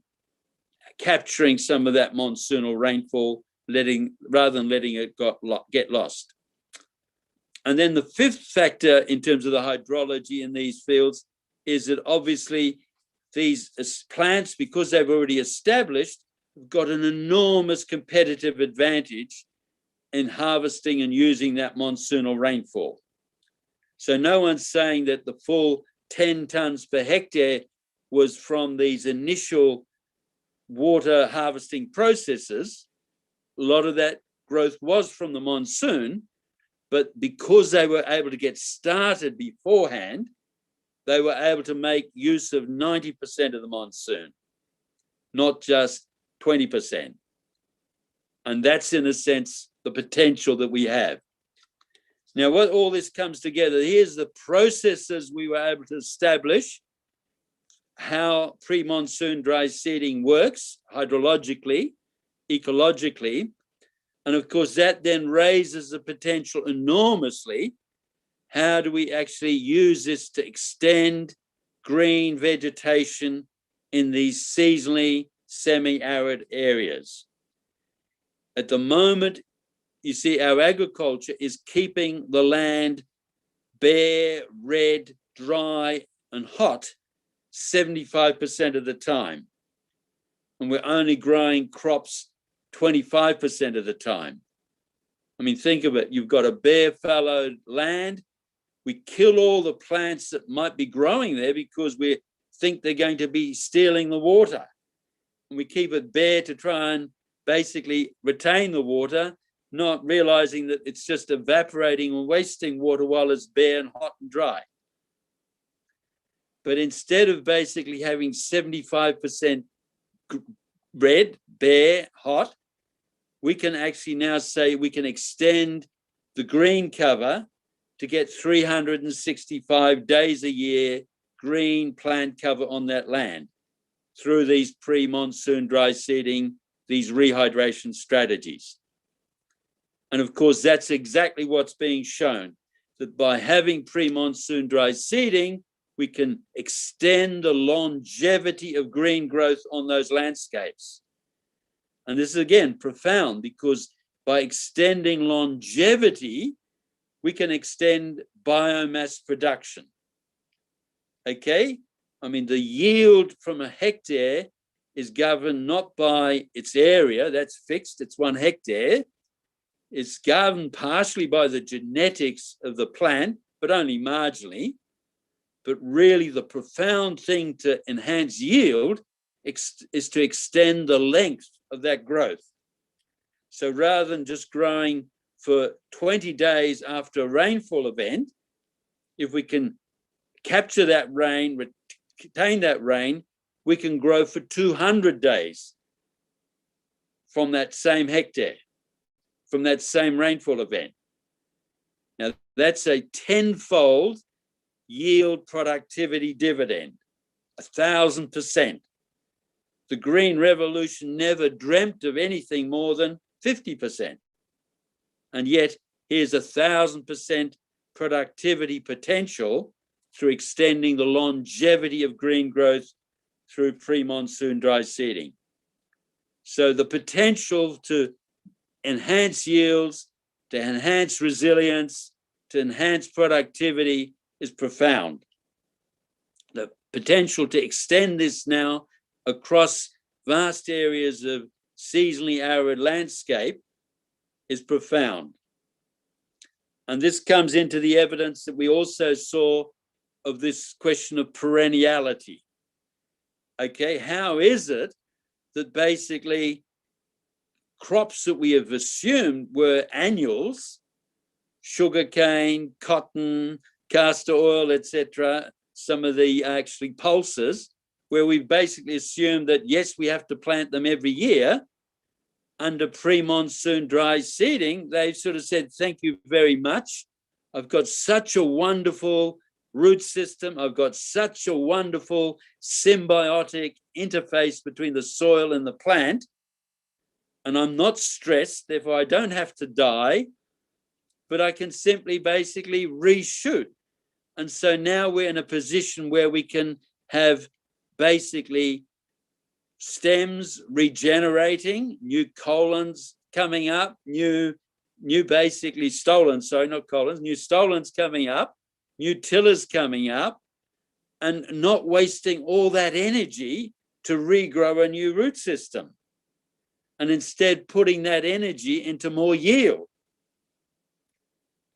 capturing some of that monsoonal rainfall, rather than letting it get lost. And then the fifth factor in terms of the hydrology in these fields is that obviously these plants, because they've already established, have got an enormous competitive advantage in harvesting and using that monsoonal rainfall. So no one's saying that the full 10 tons per hectare was from these initial water harvesting processes. A lot of that growth was from the monsoon, but because they were able to get started beforehand, they were able to make use of 90% of the monsoon, not just 20%. And that's, in a sense, the potential that we have. Now, what all this comes together, here's the processes we were able to establish, how pre-monsoon dry seeding works hydrologically, ecologically, and of course that then raises the potential enormously. How do we actually use this to extend green vegetation in these seasonally semi-arid areas? At the moment, you see our agriculture is keeping the land bare, red, dry, and hot 75% of the time. And we're only growing crops 25% of the time. I mean, think of it. You've got a bare fallowed land. We kill all the plants that might be growing there because we think they're going to be stealing the water. And we keep it bare to try and basically retain the water, not realizing that it's just evaporating and wasting water while it's bare and hot and dry. But instead of basically having 75% red, bare, hot, we can actually now say we can extend the green cover to get 365 days a year green plant cover on that land through these pre-monsoon dry seeding, these rehydration strategies. And of course, that's exactly what's being shown, that by having pre-monsoon dry seeding, we can extend the longevity of green growth on those landscapes. And this is, again, profound, because by extending longevity, we can extend biomass production. Okay? I mean, the yield from a hectare is governed not by its area, that's fixed, it's 1 hectare. It's governed partially by the genetics of the plant, but only marginally. But really the profound thing to enhance yield is to extend the length of that growth. So rather than just growing for 20 days after a rainfall event, if we can capture that rain, retain that rain, we can grow for 200 days from that same hectare, from that same rainfall event. Now, that's a 10-fold yield productivity dividend, 1,000%. The Green Revolution never dreamt of anything more than 50%. And yet, here's 1,000% productivity potential through extending the longevity of green growth through pre-monsoon dry seeding. So the potential to enhance yields, to enhance resilience, to enhance productivity is profound. The potential to extend this now across vast areas of seasonally arid landscape is profound. And this comes into the evidence that we also saw of this question of perenniality. Okay, how is it that basically crops that we have assumed were annuals, sugarcane, cotton, castor oil, etc., some of the actually pulses, where we've basically assumed that, yes, we have to plant them every year. Under pre-monsoon dry seeding, they've sort of said, thank you very much. I've got such a wonderful root system. I've got such a wonderful symbiotic interface between the soil and the plant. And I'm not stressed, therefore I don't have to die, but I can simply basically reshoot. And so now we're in a position where we can have basically stems regenerating, new colons coming up, new basically stolons, sorry, not colons, new stolons coming up, new tillers coming up, and not wasting all that energy to regrow a new root system, and instead putting that energy into more yield.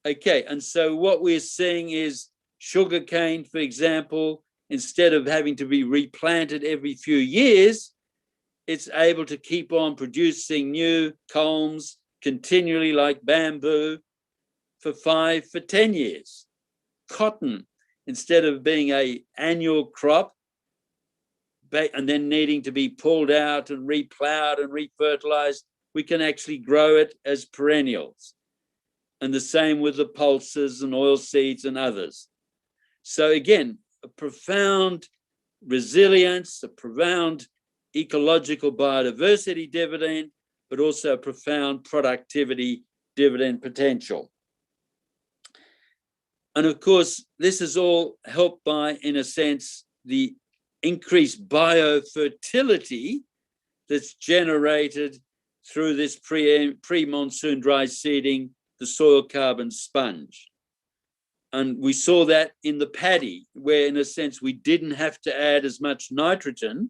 Okay, and so what we're seeing is sugarcane, for example, instead of having to be replanted every few years, it's able to keep on producing new culms continually, like bamboo, for 5 for 10 years. Cotton, instead of being an annual crop and then needing to be pulled out and replowed and refertilized, we can actually grow it as perennials. And the same with the pulses and oilseeds and others. So again, a profound resilience, a profound ecological biodiversity dividend, but also a profound productivity dividend potential. And of course, this is all helped by, in a sense, the increased biofertility that's generated through this pre-monsoon dry seeding, the soil carbon sponge. And we saw that in the paddy, where in a sense we didn't have to add as much nitrogen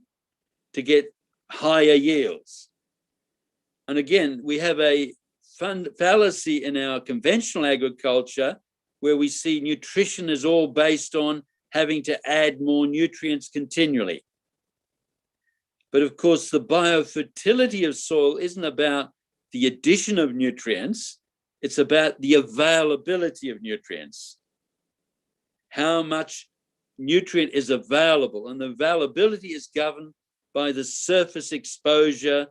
to get higher yields. And again, we have a fallacy in our conventional agriculture where we see nutrition is all based on having to add more nutrients continually. But of course, the biofertility of soil isn't about the addition of nutrients, it's about the availability of nutrients. How much nutrient is available, and the availability is governed by the surface exposure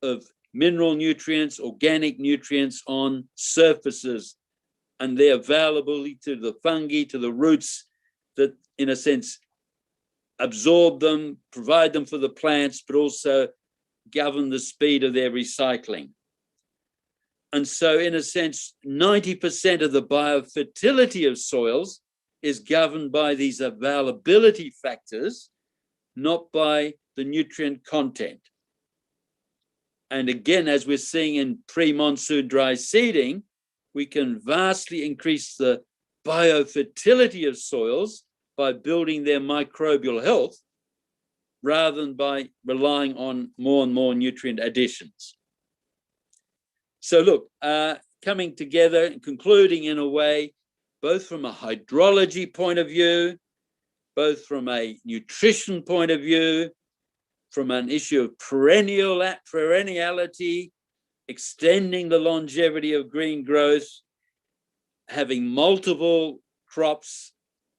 of mineral nutrients, organic nutrients on surfaces, and their availability to the fungi, to the roots that, in a sense, absorb them, provide them for the plants, but also govern the speed of their recycling. And so, in a sense, 90% of the biofertility of soils is governed by these availability factors, not by the nutrient content. And again, as we're seeing in pre-monsoon dry seeding, we can vastly increase the biofertility of soils by building their microbial health rather than by relying on more and more nutrient additions. So look, coming together and concluding in a way, both from a hydrology point of view, both from a nutrition point of view, from an issue of perenniality, extending the longevity of green growth, having multiple crops,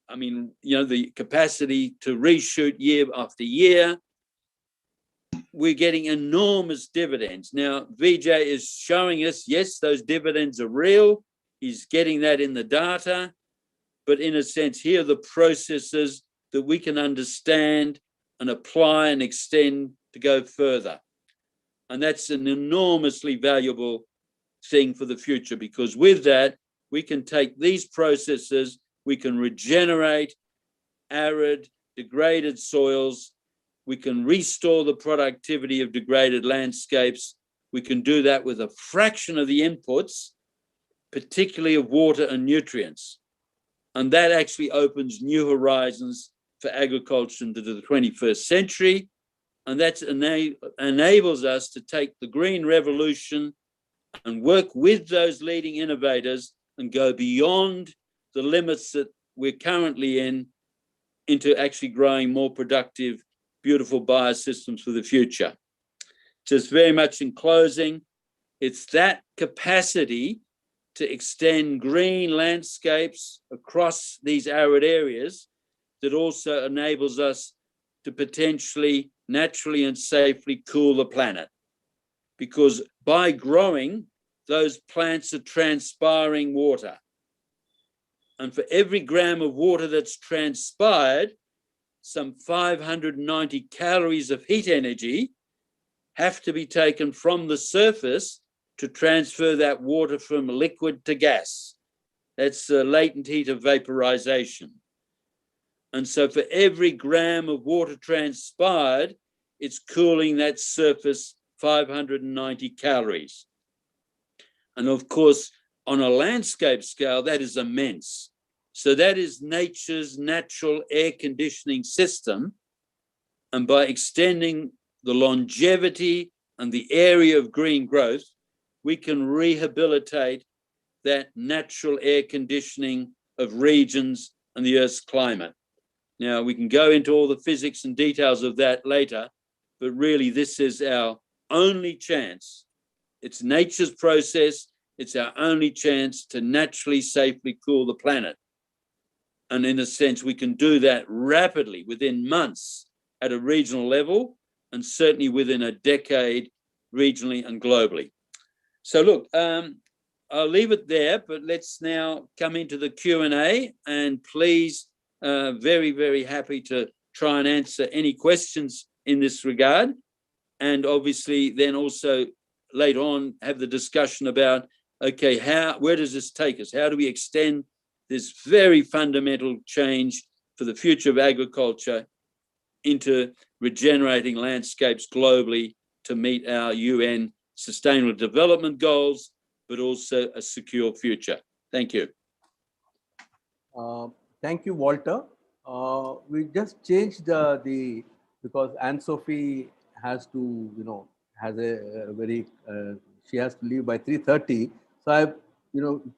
I mean, you know, the capacity to reshoot year after year, we're getting enormous dividends. Now, Vijay is showing us, yes, those dividends are real. He's getting that in the data. But in a sense, here are the processes that we can understand and apply and extend to go further. And that's an enormously valuable thing for the future, because with that, we can take these processes, we can regenerate arid, degraded soils, we can restore the productivity of degraded landscapes. We can do that with a fraction of the inputs, particularly of water and nutrients. And that actually opens new horizons for agriculture into the 21st century. And that enables us to take the green revolution and work with those leading innovators and go beyond the limits that we're currently in into actually growing more productive, beautiful biosystems for the future. Just very much in closing, it's that capacity to extend green landscapes across these arid areas that also enables us to potentially naturally and safely cool the planet. Because by growing, those plants are transpiring water. And for every gram of water that's transpired, some 590 calories of heat energy have to be taken from the surface to transfer that water from liquid to gas. That's the latent heat of vaporization. And so for every gram of water transpired, it's cooling that surface 590 calories. And of course, on a landscape scale, that is immense. So that is nature's natural air conditioning system. And by extending the longevity and the area of green growth, we can rehabilitate that natural air conditioning of regions and the Earth's climate. Now, we can go into all the physics and details of that later, but really this is our only chance. It's nature's process. It's our only chance to naturally, safely cool the planet. And in a sense, we can do that rapidly within months at a regional level, and certainly within a decade regionally and globally. So look, I'll leave it there, but let's now come into the Q&A, and please, very, very happy to try and answer any questions in this regard. And obviously then also later on have the discussion about, okay, where does this take us? How do we extend this very fundamental change for the future of agriculture into regenerating landscapes globally to meet our UN Sustainable Development Goals, but also a secure future? Thank you. Thank you, Walter. We just changed because Anne-Sophie has to, has a very, she has to leave by 3:30. So I've,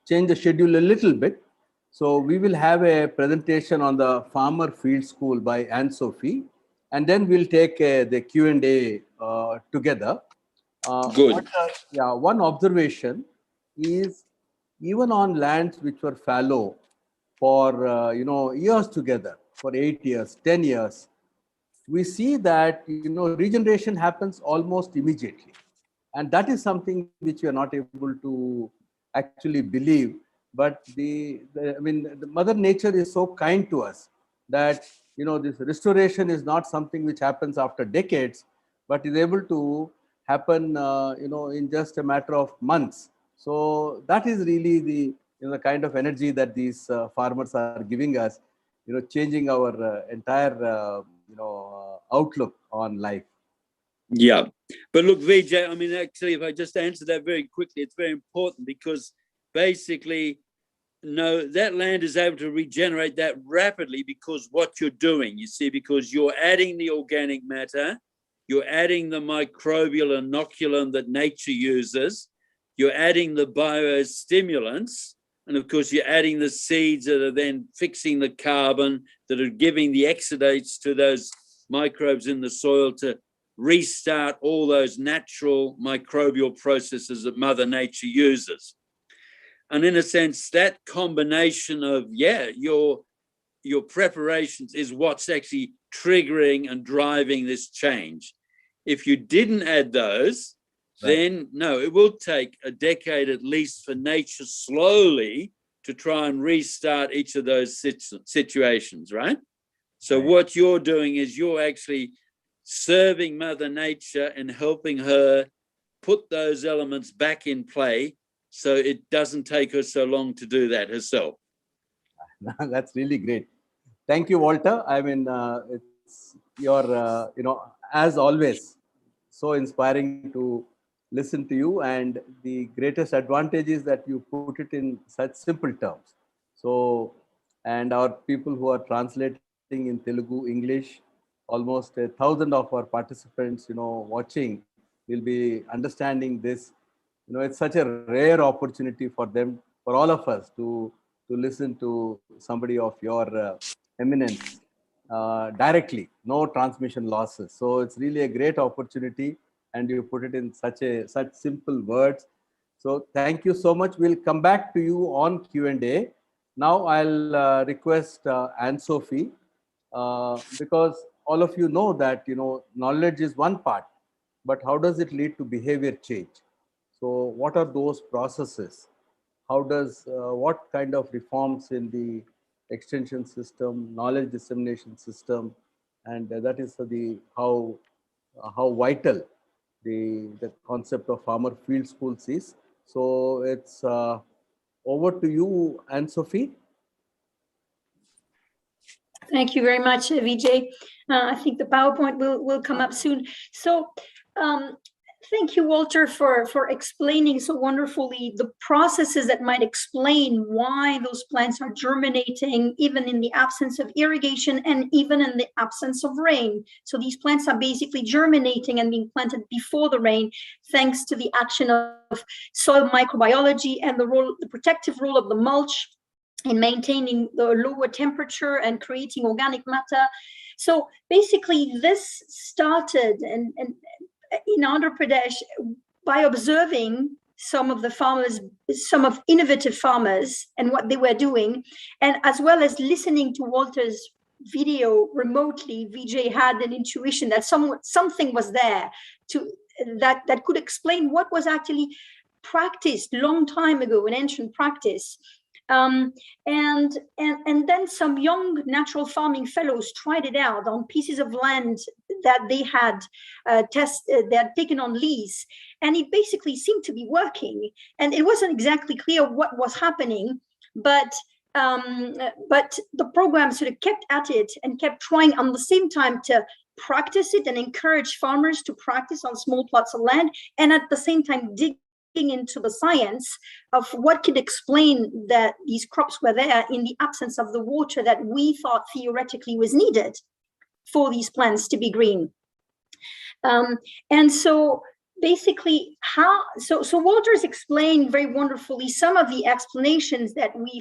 changed the schedule a little bit. So we will have a presentation on the Farmer Field School by Anne-Sophie, and then we'll take the Q&A together. Good. One observation is, even on lands which were fallow for years together, for 8 years, 10 years, we see that regeneration happens almost immediately, and that is something which we are not able to actually believe. But the Mother Nature is so kind to us that this restoration is not something which happens after decades, but is able to happen in just a matter of months. So that is really the kind of energy that these farmers are giving us, changing our entire outlook on life. Yeah, but look, Vijay, I mean, actually, if I just answer that very quickly, it's very important, because basically, no, that land is able to regenerate that rapidly because what you're doing, you see, because you're adding the organic matter, you're adding the microbial inoculum that nature uses, you're adding the biostimulants, and of course, you're adding the seeds that are then fixing the carbon, that are giving the exudates to those microbes in the soil to restart all those natural microbial processes that Mother Nature uses. And in a sense, that combination of, your preparations is what's actually triggering and driving this change. If you didn't add those, then no, it will take a decade at least for nature slowly to try and restart each of those situations, right? So what you're doing is you're actually serving Mother Nature and helping her put those elements back in play, so it doesn't take her so long to do that herself. That's really great. Thank you, Walter. I mean, it's your, as always, so inspiring to listen to you. And the greatest advantage is that you put it in such simple terms. So, and our people who are translating in Telugu, English, almost 1,000 of our participants, watching, will be understanding this. It's such a rare opportunity for them, for all of us, to listen to somebody of your eminence directly, no transmission losses. So it's really a great opportunity, and you put it in such simple words. So thank you so much. We'll come back to you on Q&A. Now I'll request Anne-Sophie, because all of you know that knowledge is one part, but how does it lead to behavior change? So what are those processes? How does, what kind of reforms in the extension system, knowledge dissemination system, and that is how vital the concept of farmer field schools is. So it's over to you, Anne-Sophie. Thank you very much, Vijay. I think the PowerPoint will come up soon. So thank you, Walter, for explaining so wonderfully the processes that might explain why those plants are germinating, even in the absence of irrigation and even in the absence of rain. So these plants are basically germinating and being planted before the rain, thanks to the action of soil microbiology and the protective role of the mulch in maintaining the lower temperature and creating organic matter. So basically this started in Andhra Pradesh by observing some of the farmers, some of innovative farmers and what they were doing. And as well as listening to Walter's video remotely, Vijay had an intuition that something was there that could explain what was actually practiced long time ago in ancient practice. And then some young natural farming fellows tried it out on pieces of land that they had taken on lease, and it basically seemed to be working. And it wasn't exactly clear what was happening, but the program sort of kept at it and kept trying on the same time to practice it and encourage farmers to practice on small plots of land, and at the same time dig into the science of what could explain that these crops were there in the absence of the water that we thought theoretically was needed for these plants to be green. And so basically so Walter's explained very wonderfully some of the explanations that we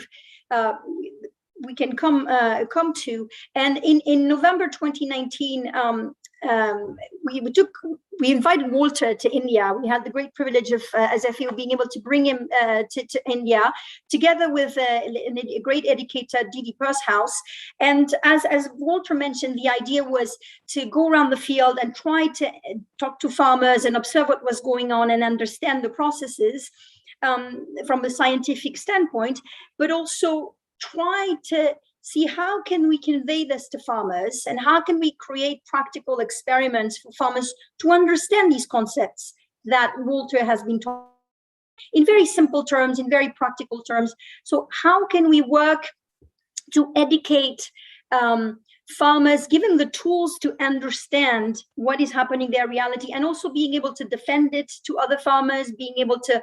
can come to. And in November 2019, we invited Walter to India. We had the great privilege of, as I feel, being able to bring him to India, together with a great educator, Didi Pershouse. And as Walter mentioned, the idea was to go around the field and try to talk to farmers and observe what was going on and understand the processes from a scientific standpoint, but also try to see how can we convey this to farmers and how can we create practical experiments for farmers to understand these concepts that Walter has been talking in very simple terms, in very practical terms. So how can we work to educate farmers, giving the tools to understand what is happening in their reality, and also being able to defend it to other farmers, being able to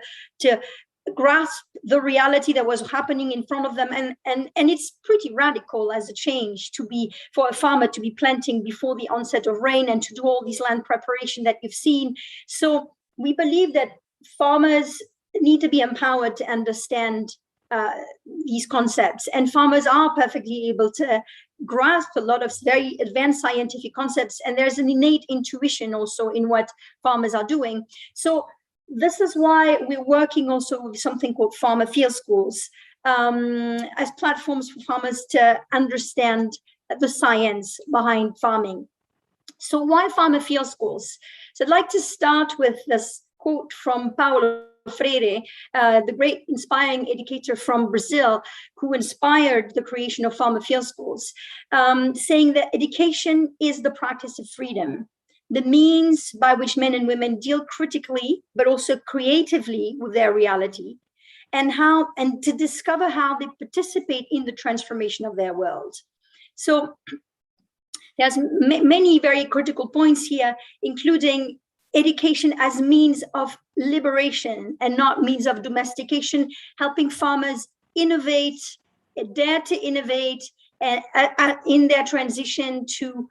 grasp the reality that was happening in front of them. And it's pretty radical as a change for a farmer to be planting before the onset of rain and to do all this land preparation that you've seen. So we believe that farmers need to be empowered to understand these concepts, and farmers are perfectly able to grasp a lot of very advanced scientific concepts, and there's an innate intuition also in what farmers are doing. So this is why we're working also with something called farmer field schools as platforms for farmers to understand the science behind farming. So why farmer field schools? So I'd like to start with this quote from Paulo Freire, the great inspiring educator from Brazil, who inspired the creation of farmer field schools, saying that education is the practice of freedom, the means by which men and women deal critically, but also creatively with their reality, and to discover how they participate in the transformation of their world. So there's many very critical points here, including education as means of liberation and not means of domestication, helping farmers innovate, dare to innovate, in their transition to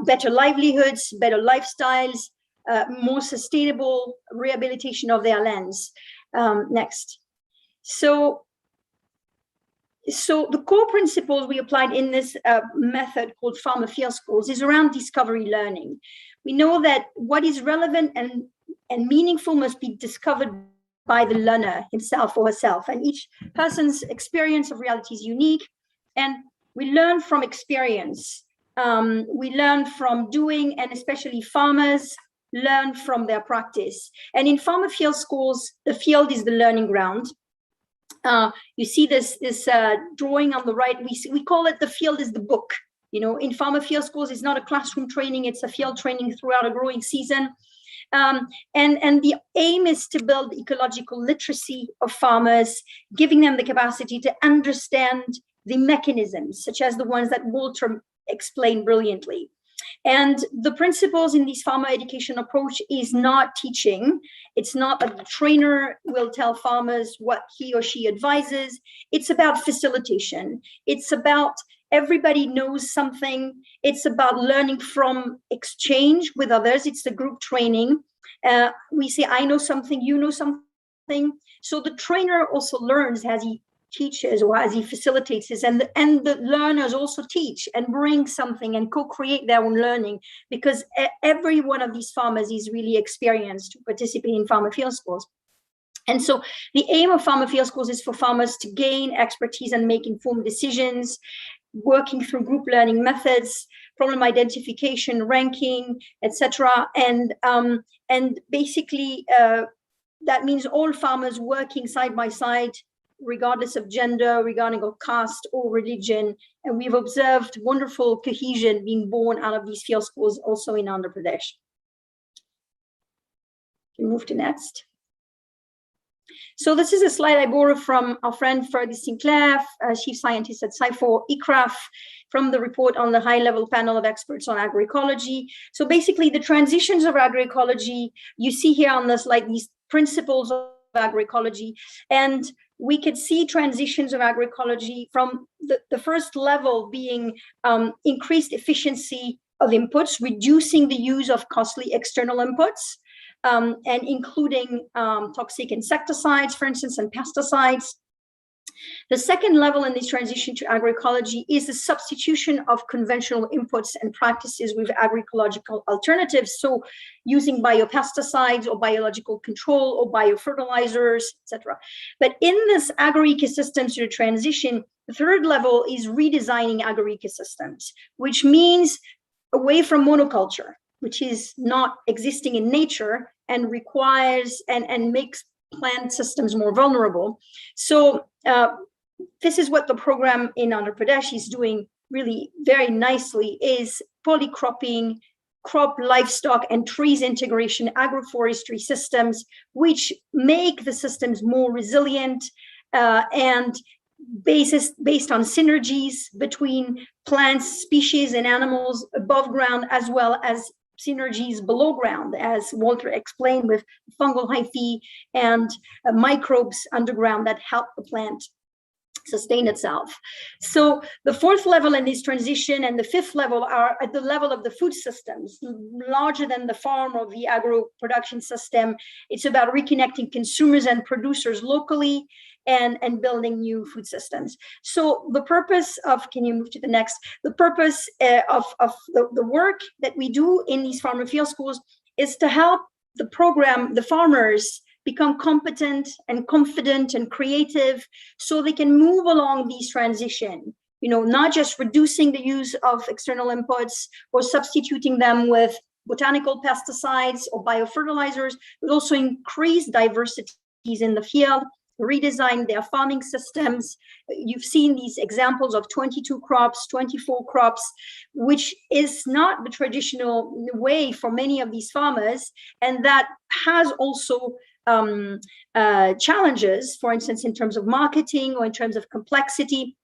better livelihoods, better lifestyles, more sustainable rehabilitation of their lands. Next. So the core principles we applied in this method called farmer field schools is around discovery learning. We know that what is relevant and meaningful must be discovered by the learner himself or herself, and each person's experience of reality is unique, and we learn from experience. We learn from doing, and especially farmers learn from their practice. And in farmer field schools, the field is the learning ground. You see this drawing on the right. We call it the field is the book. You know, in farmer field schools, it's not a classroom training, it's a field training throughout a growing season. And the aim is to build ecological literacy of farmers, giving them the capacity to understand the mechanisms, such as the ones that Walter explained brilliantly. And the principles in this farmer education approach is not teaching. It's not that the trainer will tell farmers what he or she advises. It's about facilitation. It's about everybody knows something. It's about learning from exchange with others. It's the group training. We say, I know something, you know something. So the trainer also learns as he teaches or as he facilitates this, and the learners also teach and bring something and co-create their own learning, because every one of these farmers is really experienced to participate in farmer field schools. And so the aim of farmer field schools is for farmers to gain expertise and make informed decisions, working through group learning methods, problem identification, ranking, etc. And basically, that means all farmers working side by side, regardless of gender, regarding of caste or religion. And we've observed wonderful cohesion being born out of these field schools also in Andhra Pradesh. Can you move to next? So this is a slide I borrowed from our friend Fergie Sinclair, chief scientist at Sci4 ICRAF, from the report on the high-level panel of experts on agroecology. So basically the transitions of agroecology, you see here on this, like these principles of agroecology, and we could see transitions of agroecology from the first level being increased efficiency of inputs, reducing the use of costly external inputs, and including toxic insecticides, for instance, and pesticides. The second level in this transition to agroecology is the substitution of conventional inputs and practices with agroecological alternatives. So using biopesticides or biological control or biofertilizers, etc. But in this agroecosystem sort of transition, the third level is redesigning agroecosystems, which means away from monoculture, which is not existing in nature and requires and makes plant systems more vulnerable. So this is what the program in Andhra Pradesh is doing really very nicely, is polycropping, crop, livestock, and trees integration, agroforestry systems, which make the systems more resilient and based on synergies between plants, species, and animals above ground, as well as synergies below ground, as Walter explained, with fungal hyphae and microbes underground that help the plant sustain itself. So the fourth level in this transition and the fifth level are at the level of the food systems, larger than the farm or the agro production system. It's about reconnecting consumers and producers locally and building new food systems. So the purpose of, can you move to the next? The purpose of the work that we do in these farmer field schools is to help the program, the farmers, become competent and confident and creative so they can move along these transition, you know, not just reducing the use of external inputs or substituting them with botanical pesticides or biofertilizers, but also increase diversities in the field, redesign their farming systems. You've seen these examples of 22 crops, 24 crops, which is not the traditional way for many of these farmers, and that has also challenges, for instance, in terms of marketing or in terms of complexity.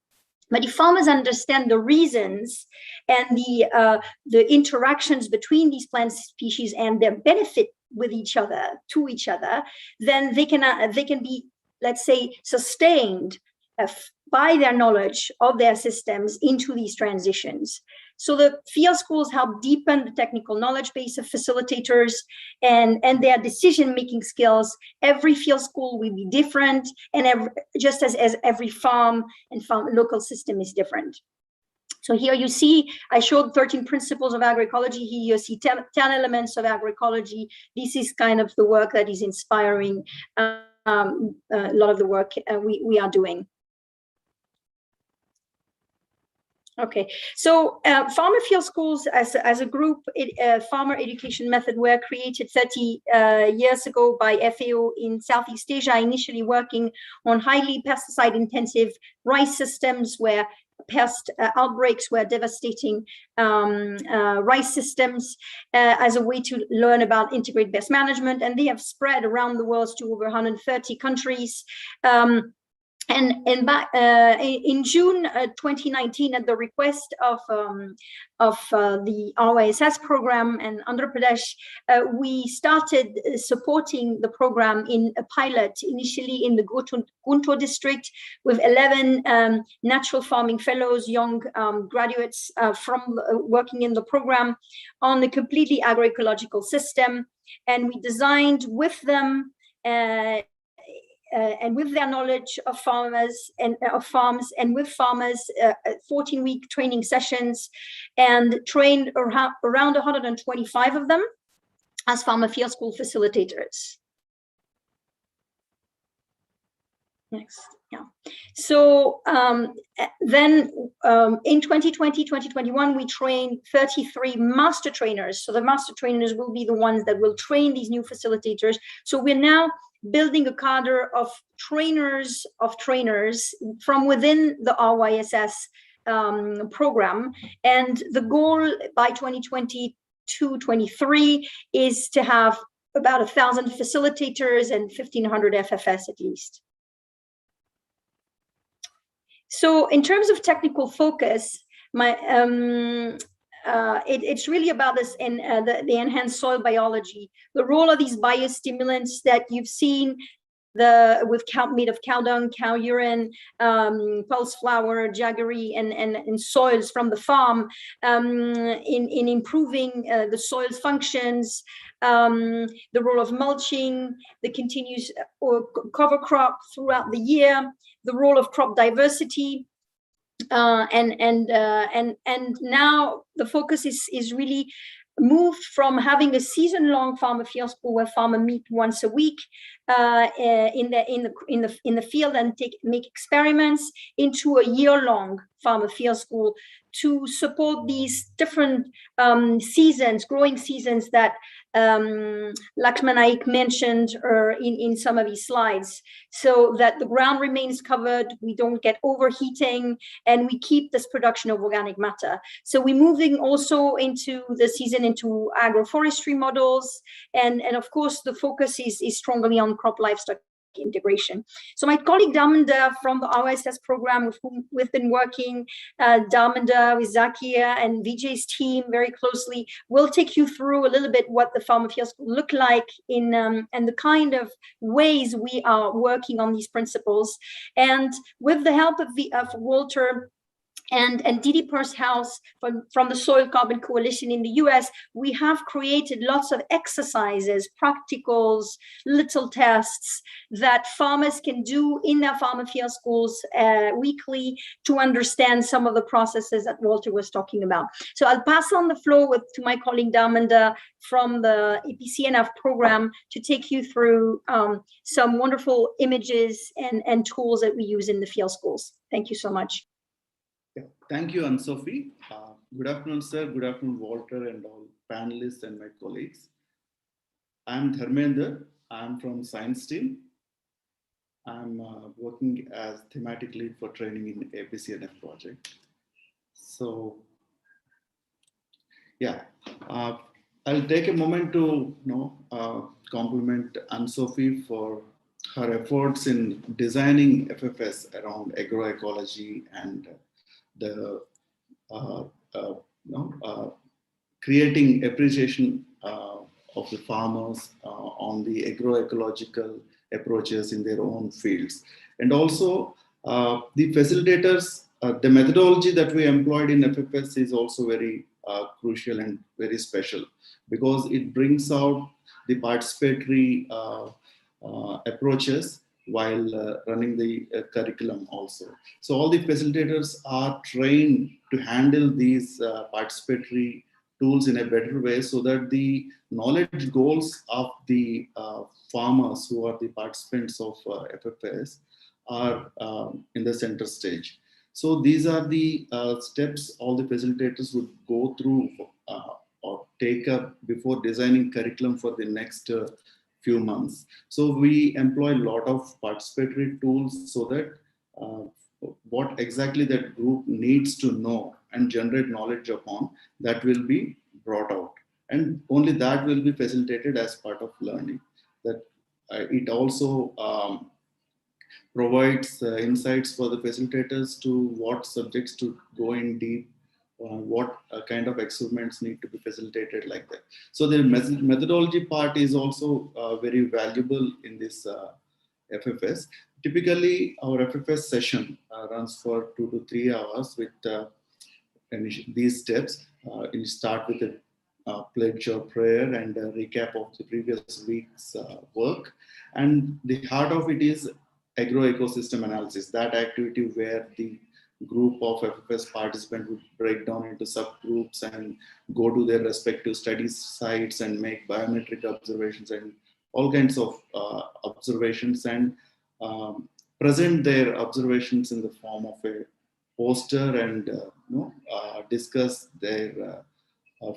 But if farmers understand the reasons and the interactions between these plant species and their benefit with each other, to each other, then they can be, let's say, sustained by their knowledge of their systems into these transitions. So the field schools help deepen the technical knowledge base of facilitators and their decision-making skills. Every field school will be different, and just as every farm and local system is different. So here you see, I showed 13 principles of agroecology. Here you see 10 elements of agroecology. This is kind of the work that is inspiring a lot of the work we are doing. Okay, so farmer field schools as a group, farmer education method were created 30 years ago by FAO in Southeast Asia, initially working on highly pesticide intensive rice systems where pest outbreaks were devastating rice systems as a way to learn about integrated pest management, and they have spread around the world to over 130 countries. And back in June 2019, at the request of the RYSS program and Andhra Pradesh, we started supporting the program in a pilot, initially in the Guntur district, with 11 natural farming fellows, young graduates from working in the program on a completely agroecological system. And we designed with them and with their knowledge of farmers and of farms, and with farmers, 14-week training sessions, and trained around 125 of them as farmer field school facilitators. Next, yeah. So then in 2020, 2021, we trained 33 master trainers. So the master trainers will be the ones that will train these new facilitators. So we're now building a cadre of trainers from within the RYSS program. And the goal by 2022-23 is to have about 1,000 facilitators and 1,500 FFS at least. So in terms of technical focus, it's really about this in the enhanced soil biology, the role of these biostimulants that you've seen, made of cow dung, cow urine, pulse flower, jaggery, and soils from the farm in improving the soil's functions, the role of mulching, the continuous or cover crop throughout the year, the role of crop diversity, and now the focus is really moved from having a season-long farmer field school where farmers meet once a week in the field and make experiments into a year-long farmer field school to support these different growing seasons that Lakshman Naik mentioned in some of his slides, so that the ground remains covered, we don't get overheating, and we keep this production of organic matter. So we're moving also into the season into agroforestry models, and of course the focus is strongly on crop livestock integration. So my colleague Dharmender from the RYSS program, with whom we've been working, Dharmender with Zakia and Vijay's team very closely, will take you through a little bit what the farmer fields look like in and the kind of ways we are working on these principles. And with the help of Walter and Didi Pursehouse from the Soil Carbon Coalition in the US, we have created lots of exercises, practicals, little tests that farmers can do in their farmer field schools weekly to understand some of the processes that Walter was talking about. So I'll pass on the floor to my colleague Dharmender from the APCNF program to take you through some wonderful images and tools that we use in the field schools. Thank you so much. Yeah. Thank you, Anne-Sophie. Good afternoon, sir. Good afternoon, Walter, and all panelists and my colleagues. I'm Dharmender. I'm from Science team. I'm working as thematic lead for training in APCNF project. So, yeah, I'll take a moment to compliment Anne-Sophie for her efforts in designing FFS around agroecology and the creating appreciation of the farmers on the agroecological approaches in their own fields. And also the facilitators, the methodology that we employed in FFS is also very crucial and very special, because it brings out the participatory approaches while running the curriculum also. So all the facilitators are trained to handle these participatory tools in a better way, so that the knowledge goals of the farmers who are the participants of FFS are in the center stage. So these are the steps all the facilitators would go through or take up before designing curriculum for the next few months. So we employ a lot of participatory tools so that what exactly that group needs to know and generate knowledge upon, that will be brought out. And only that will be facilitated as part of learning. That it also provides insights for the facilitators to what subjects to go in deep, what kind of experiments need to be facilitated like that. So the methodology part is also very valuable in this FFS. Typically, our FFS session runs for 2 to 3 hours with these steps. You start with a pledge or prayer and a recap of the previous week's work. And the heart of it is agro-ecosystem analysis, that activity where the group of FFS participants would break down into subgroups and go to their respective study sites and make biometric observations and all kinds of observations and present their observations in the form of a poster and discuss their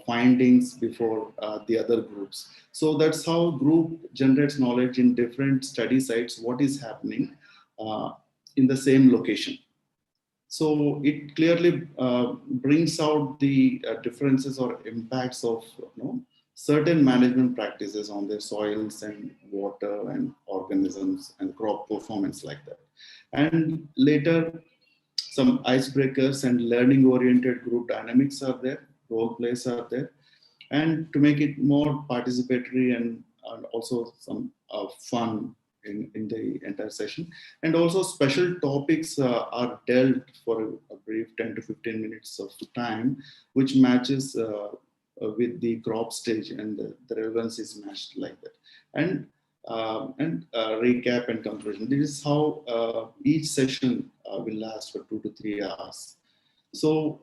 findings before the other groups. So that's how group generates knowledge in different study sites, what is happening in the same location. So it clearly brings out the differences or impacts of certain management practices on their soils and water and organisms and crop performance like that. And later, some icebreakers and learning-oriented group dynamics are there, role plays are there, and to make it more participatory and also some fun in the entire session. And also special topics are dealt for a brief 10 to 15 minutes of time, which matches with the crop stage, and the relevance is matched like that. And recap and conclusion. This is how each session will last for 2 to 3 hours. So,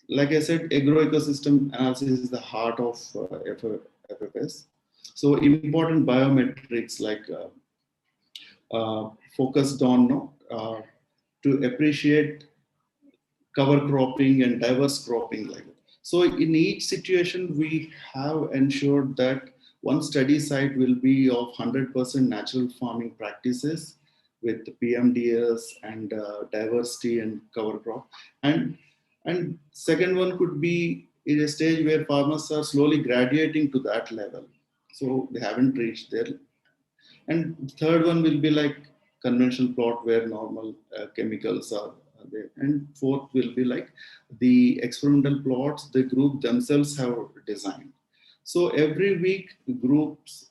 like I said, agroecosystem analysis is the heart of FFS. So, important biometrics like focused on to appreciate cover cropping and diverse cropping like that. So, in each situation, we have ensured that one study site will be of 100% natural farming practices with PMDS and diversity and cover crop. And second one could be in a stage where farmers are slowly graduating to that level. So they haven't reached there. And third one will be like conventional plot where normal chemicals are there. And fourth will be like the experimental plots the group themselves have designed. So every week, groups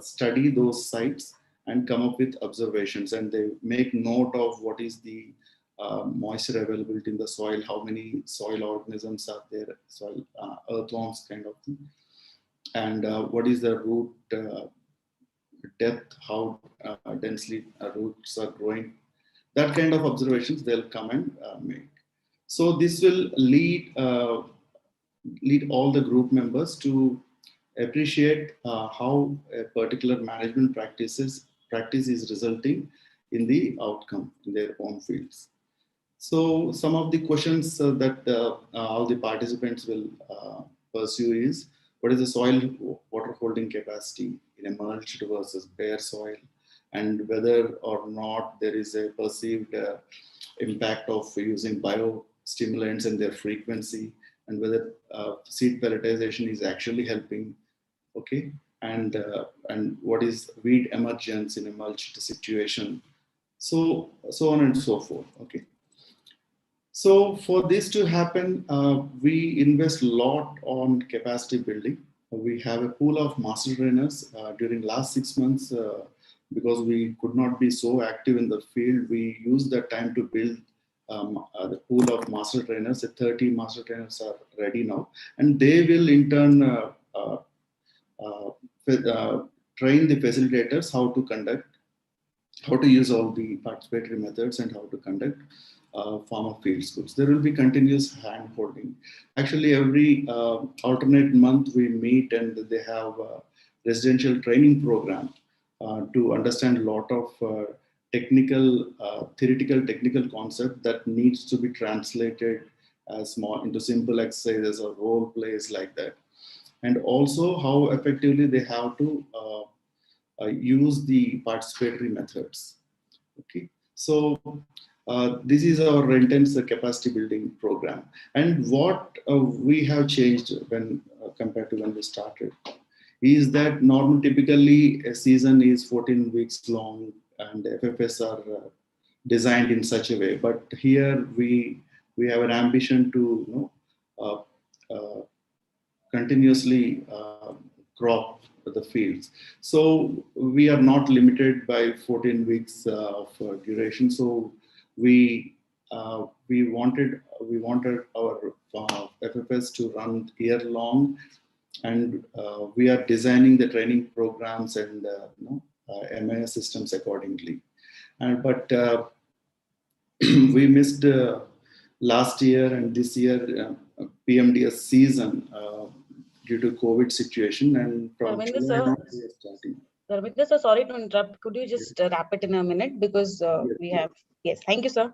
study those sites and come up with observations, and they make note of what is the moisture availability in the soil, how many soil organisms are there, soil earthworms kind of thing, and what is the root depth, how densely roots are growing. That kind of observations they'll come and make. So this will lead all the group members to appreciate how a particular management practice is resulting in the outcome in their own fields. So some of the questions that all the participants will pursue is, what is the soil water holding capacity in a mulched versus bare soil, and whether or not there is a perceived impact of using biostimulants and their frequency, and whether seed pelletization is actually helping, okay, and what is weed emergence in a mulched situation, so on and so forth, okay. So for this to happen, we invest a lot on capacity building. We have a pool of master trainers during last 6 months because we could not be so active in the field. We used that time to build the pool of master trainers. 30 master trainers are ready now, and they will in turn train the facilitators how to conduct, how to use all the participatory methods and how to conduct farmer field schools. There will be continuous hand holding. Actually, every alternate month we meet and they have a residential training program to understand a lot of theoretical technical concept that needs to be translated as more into simple exercises or role plays like that. And also how effectively they have to use the participatory methods. Okay, so this is our intense capacity building program. And what we have changed when compared to when we started is that typically a season is 14 weeks long and FFS are designed in such a way. But here we have an ambition to continuously crop the fields. So we are not limited by 14 weeks of duration. So we wanted our FFS to run year long, and we are designing the training programs and MIS systems accordingly. But we missed last year and this year PMDS season due to COVID situation, and from July we are starting. Dharmendra sir, sorry to interrupt. Could you just wrap it in a minute because we have, yes, thank you, sir.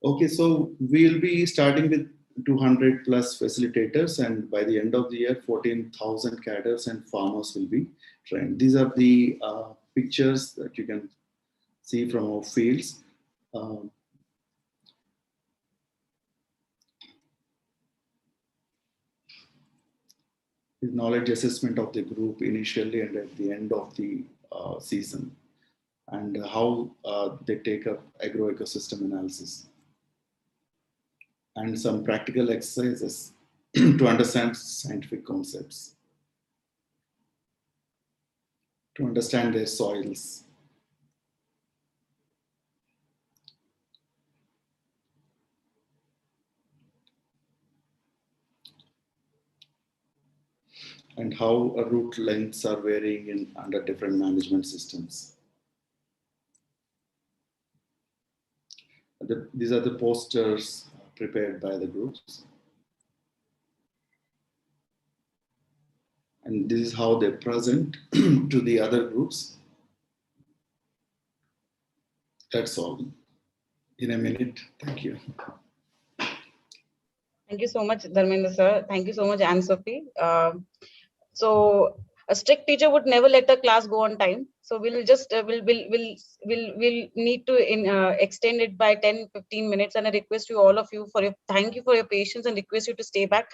Okay, so we'll be starting with 200 plus facilitators, and by the end of the year, 14,000 cadres and farmers will be trained. These are the pictures that you can see from our fields. The knowledge assessment of the group initially and at the end of the season, and how they take up agroecosystem analysis, and some practical exercises to understand scientific concepts, to understand their soils. And how root lengths are varying under different management systems. These are the posters prepared by the groups. And this is how they present to the other groups. That's all. In a minute. Thank you. Thank you so much, Dharmendra sir. Thank you so much, Anne-Sophie. So a strict teacher would never let a class go on time. So we'll just we'll need to extend it by 10-15 minutes, and I request you, all of you, for your thank you for your patience and request you to stay back.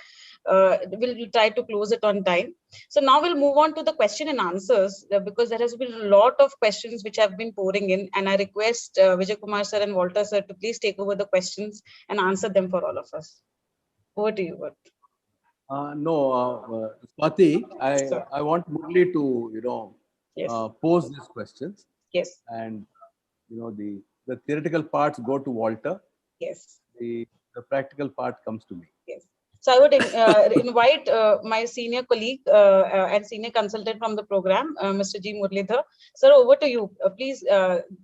We'll try to close it on time. So now we'll move on to the question and answers, because there has been a lot of questions which have been pouring in, and I request Vijay Kumar sir and Walter sir to please take over the questions and answer them for all of us. Over to you, Walter. No, Swati, I want Murli to, yes, pose these questions. Yes. And, the theoretical parts go to Walter. Yes. The practical part comes to me. Yes. So I would invite my senior colleague and senior consultant from the program, Mr. G. Murlidhar. Sir, over to you. Please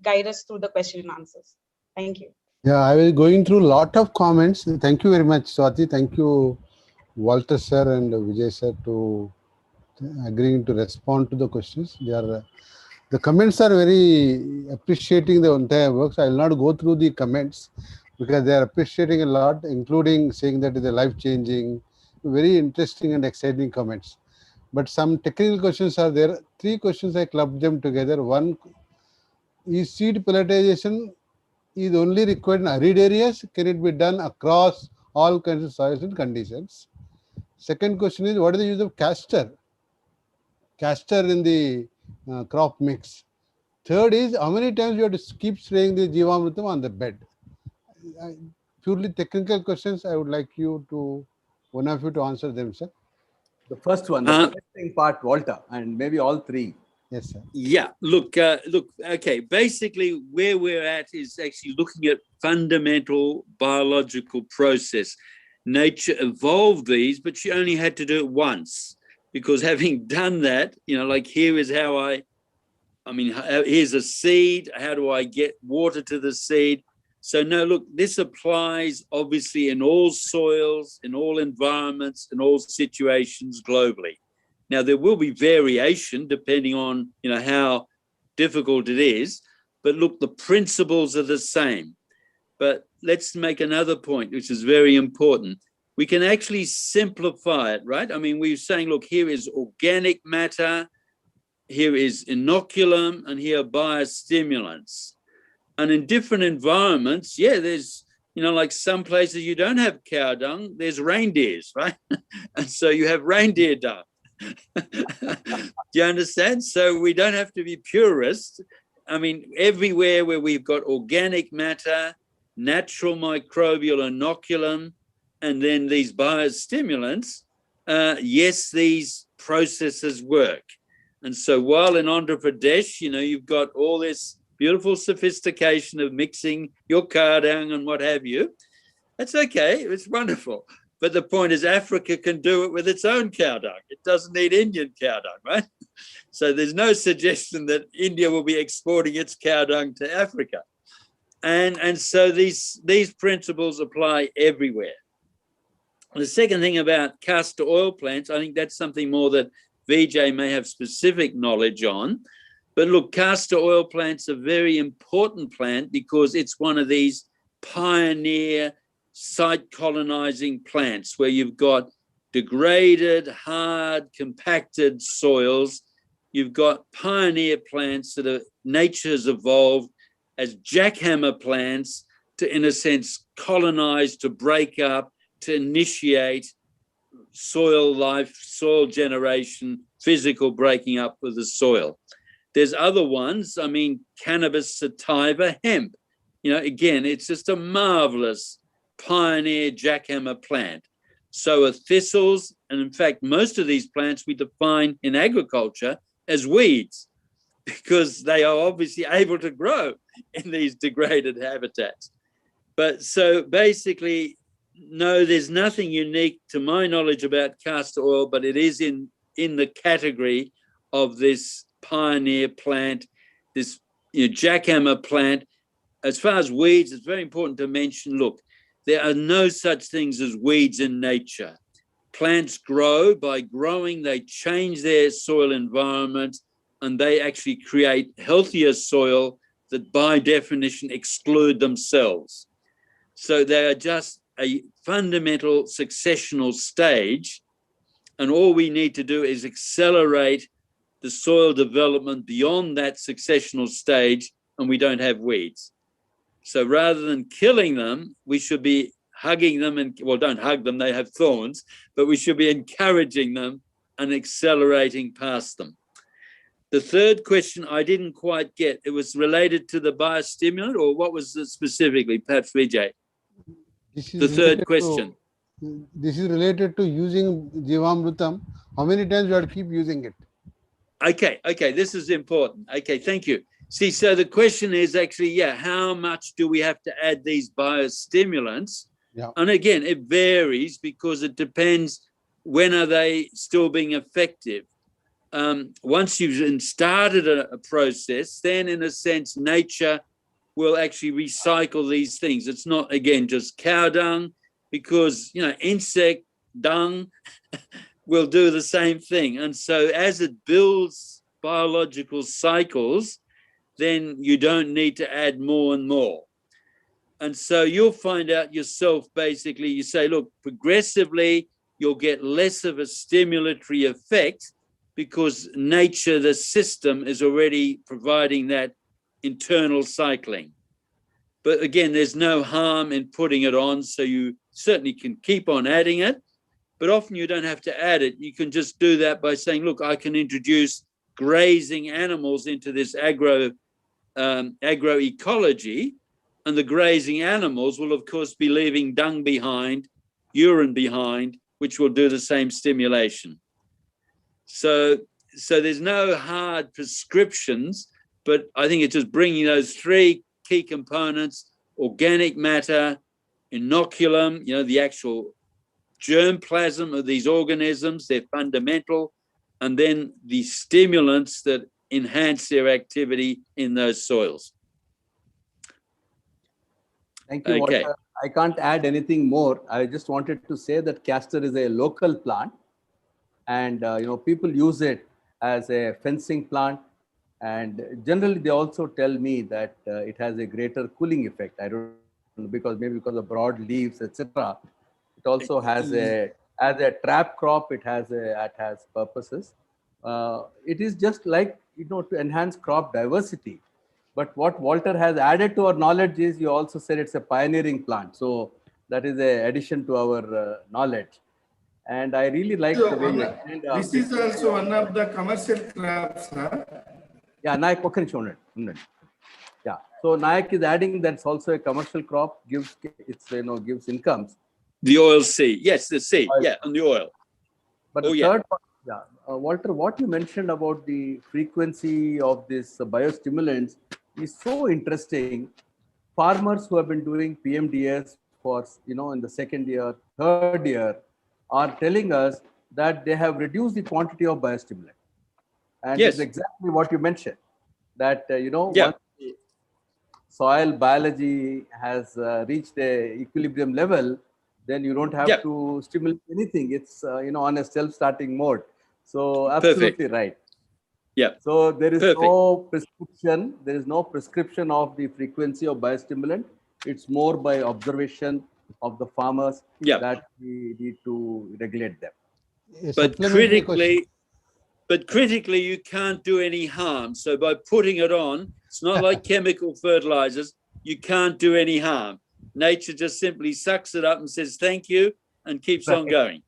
guide us through the question and answers. Thank you. Yeah, I was going through a lot of comments. Thank you very much, Swati. Thank you, Walter sir and Vijay sir, to agreeing to respond to the questions. The comments are very appreciating the entire works. I will not go through the comments because they are appreciating a lot, including saying that it is life-changing, very interesting and exciting comments. But some technical questions are there. 3 questions I clubbed them together. One is seed pelletization is only required in arid areas. Can it be done across all kinds of soils and conditions? Second question is, what is the use of castor in the crop mix? Third is, how many times you have to keep spraying the Jivamritam on the bed? Purely technical questions. I would like one of you to answer them, sir. The first one, the testing part, Walter, and maybe all 3. Yes, sir. Yeah, look, okay, basically where we're at is actually looking at fundamental biological process. Nature evolved these, but she only had to do it once, because having done that, like here is how here's a seed. How do I get water to the seed? So no, look, this applies obviously in all soils, in all environments, in all situations globally. Now, there will be variation depending on, how difficult it is. But look, the principles are the same. But let's make another point, which is very important. We can actually simplify it, right? We're saying, look, here is organic matter, here is inoculum, and here are biostimulants. And in different environments, there's, like some places you don't have cow dung, there's reindeers, right? And so you have reindeer dung. Do you understand? So we don't have to be purists. Everywhere where we've got organic matter, natural microbial inoculum, and then these biostimulants, yes, these processes work. And so while in Andhra Pradesh, you've got all this beautiful sophistication of mixing your cow dung and what have you, that's okay, it's wonderful. But the point is, Africa can do it with its own cow dung. It doesn't need Indian cow dung, right? So there's no suggestion that India will be exporting its cow dung to Africa. And so these principles apply everywhere. The second thing about castor oil plants, I think that's something more that Vijay may have specific knowledge on. But look, castor oil plant's a very important plant because it's one of these pioneer site colonizing plants where you've got degraded, hard, compacted soils. You've got pioneer plants that nature has evolved as jackhammer plants to, in a sense, colonize, to break up, to initiate soil life, soil generation, physical breaking up of the soil. There's other ones, I mean, cannabis sativa, hemp. You know, again, it's just a marvelous pioneer jackhammer plant. So are thistles, and in fact, most of these plants we define in agriculture as weeds because they are obviously able to grow in these degraded habitats. But so basically, no, there's nothing unique to my knowledge about castor oil, but it is in the category of this pioneer plant, this jackhammer plant. As far as weeds, it's very important to mention, look, there are no such things as weeds in nature. Plants grow. By growing, they change their soil environment and they actually create healthier soil that by definition exclude themselves. So they are just a fundamental successional stage, and all we need to do is accelerate the soil development beyond that successional stage, and we don't have weeds. So rather than killing them, we should be hugging them, and well, don't hug them, they have thorns, but we should be encouraging them and accelerating past them. The third question I didn't quite get. It was related to the biostimulant, or what was it specifically, perhaps Vijay? The third question. This is related to using Jivamrutam. How many times you have to keep using it? Okay, this is important. Okay, thank you. See, so the question is actually, how much do we have to add these biostimulants? Yeah. And again, it varies because it depends when are they still being effective. Once you've started a process, then in a sense, nature will actually recycle these things. It's not, again, just cow dung, because, insect dung will do the same thing. And so as it builds biological cycles, then you don't need to add more and more. And so you'll find out yourself, basically, you say, look, progressively, you'll get less of a stimulatory effect because nature, the system, is already providing that internal cycling. But again, there's no harm in putting it on, so you certainly can keep on adding it, but often you don't have to add it. You can just do that by saying, look, I can introduce grazing animals into this agroecology, and the grazing animals will, of course, be leaving dung behind, urine behind, which will do the same stimulation. So there's no hard prescriptions, but I think it's just bringing those three key components: organic matter, inoculum, the actual germplasm of these organisms, they're fundamental, and then the stimulants that enhance their activity in those soils. Thank you, Okay. Walter. I can't add anything more. I just wanted to say that castor is a local plant, and people use it as a fencing plant, and generally they also tell me that it has a greater cooling effect. I don't know, because of broad leaves, etc. It also has as a trap crop. It has purposes. It is just like to enhance crop diversity. But what Walter has added to our knowledge is, you also said it's a pioneering plant. So that is an addition to our knowledge. And I really like the way you explained. This is also one of the commercial crops, huh? Yeah, Nayak, what can you show it? Yeah. So Nayak is adding that's also a commercial crop, gives incomes. The oil seed, yes, the seed, and the oil. But the third one, Walter, what you mentioned about the frequency of this biostimulants is so interesting. Farmers who have been doing PMDS for, in the second year, third year, are telling us that they have reduced the quantity of biostimulant. And it's exactly what you mentioned, that, once the soil biology has reached a equilibrium level, then you don't have to stimulate anything. It's, on a self-starting mode. So absolutely right. Yeah. So there is Perfect. no prescription. There is no prescription of the frequency of biostimulant. It's more by observation of the farmers that we need to regulate them. But critically, you can't do any harm. So by putting it on, it's not like chemical fertilizers. You can't do any harm. Nature just simply sucks it up and says thank you and keeps on going.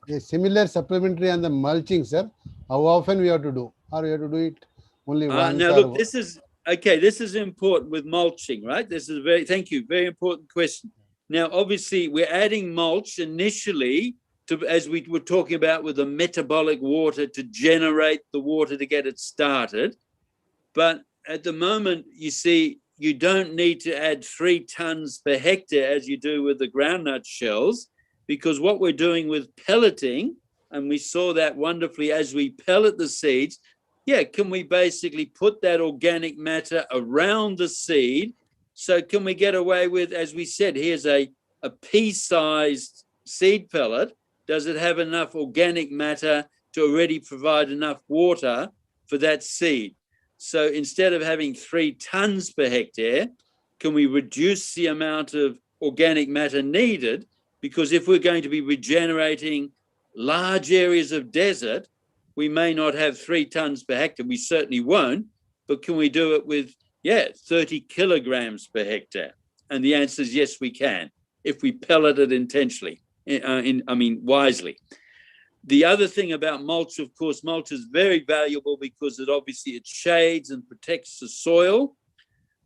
A similar supplementary on the mulching, sir. How often we have to do, or we have to do it only once? Now look, this is okay. This is important with mulching, right? This is thank you, very important question. Now, obviously, we're adding mulch initially to, as we were talking about, with the metabolic water to generate the water to get it started. But at the moment, you see, you don't need to add 3 tons per hectare as you do with the groundnut shells, because what we're doing with pelleting, and we saw that wonderfully as we pellet the seeds, can we basically put that organic matter around the seed? So can we get away with, as we said, here's a pea-sized seed pellet. Does it have enough organic matter to already provide enough water for that seed? So instead of having 3 tons per hectare, can we reduce the amount of organic matter needed? Because if we're going to be regenerating large areas of desert, we may not have 3 tons per hectare. We certainly won't. But can we do it with, 30 kilograms per hectare? And the answer is yes, we can, if we pellet it intentionally, wisely. The other thing about mulch, of course, mulch is very valuable because it shades and protects the soil,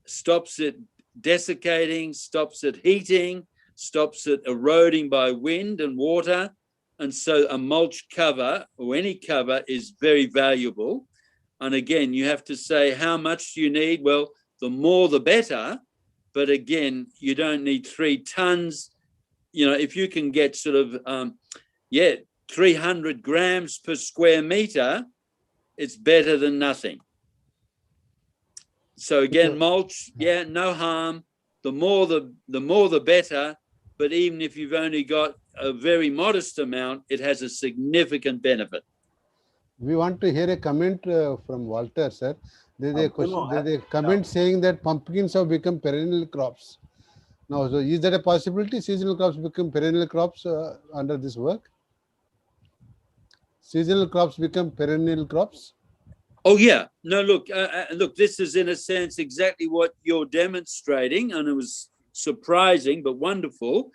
stops it desiccating, stops it heating, stops it eroding by wind and water. And so a mulch cover or any cover is very valuable. And again, you have to say, how much do you need? Well, the more the better. But again, you don't need 3 tons. If you can get sort of, 300 grams per square meter, it's better than nothing. So again, mulch, no harm. The more the better. But even if you've only got a very modest amount, it has a significant benefit. We want to hear a comment from Walter, sir. There's a question. There's a comment saying that pumpkins have become perennial crops. Now, so is that a possibility? Seasonal crops become perennial crops under this work? Seasonal crops become perennial crops? Oh, yeah. No, look, this is in a sense exactly what you're demonstrating, and it was surprising but wonderful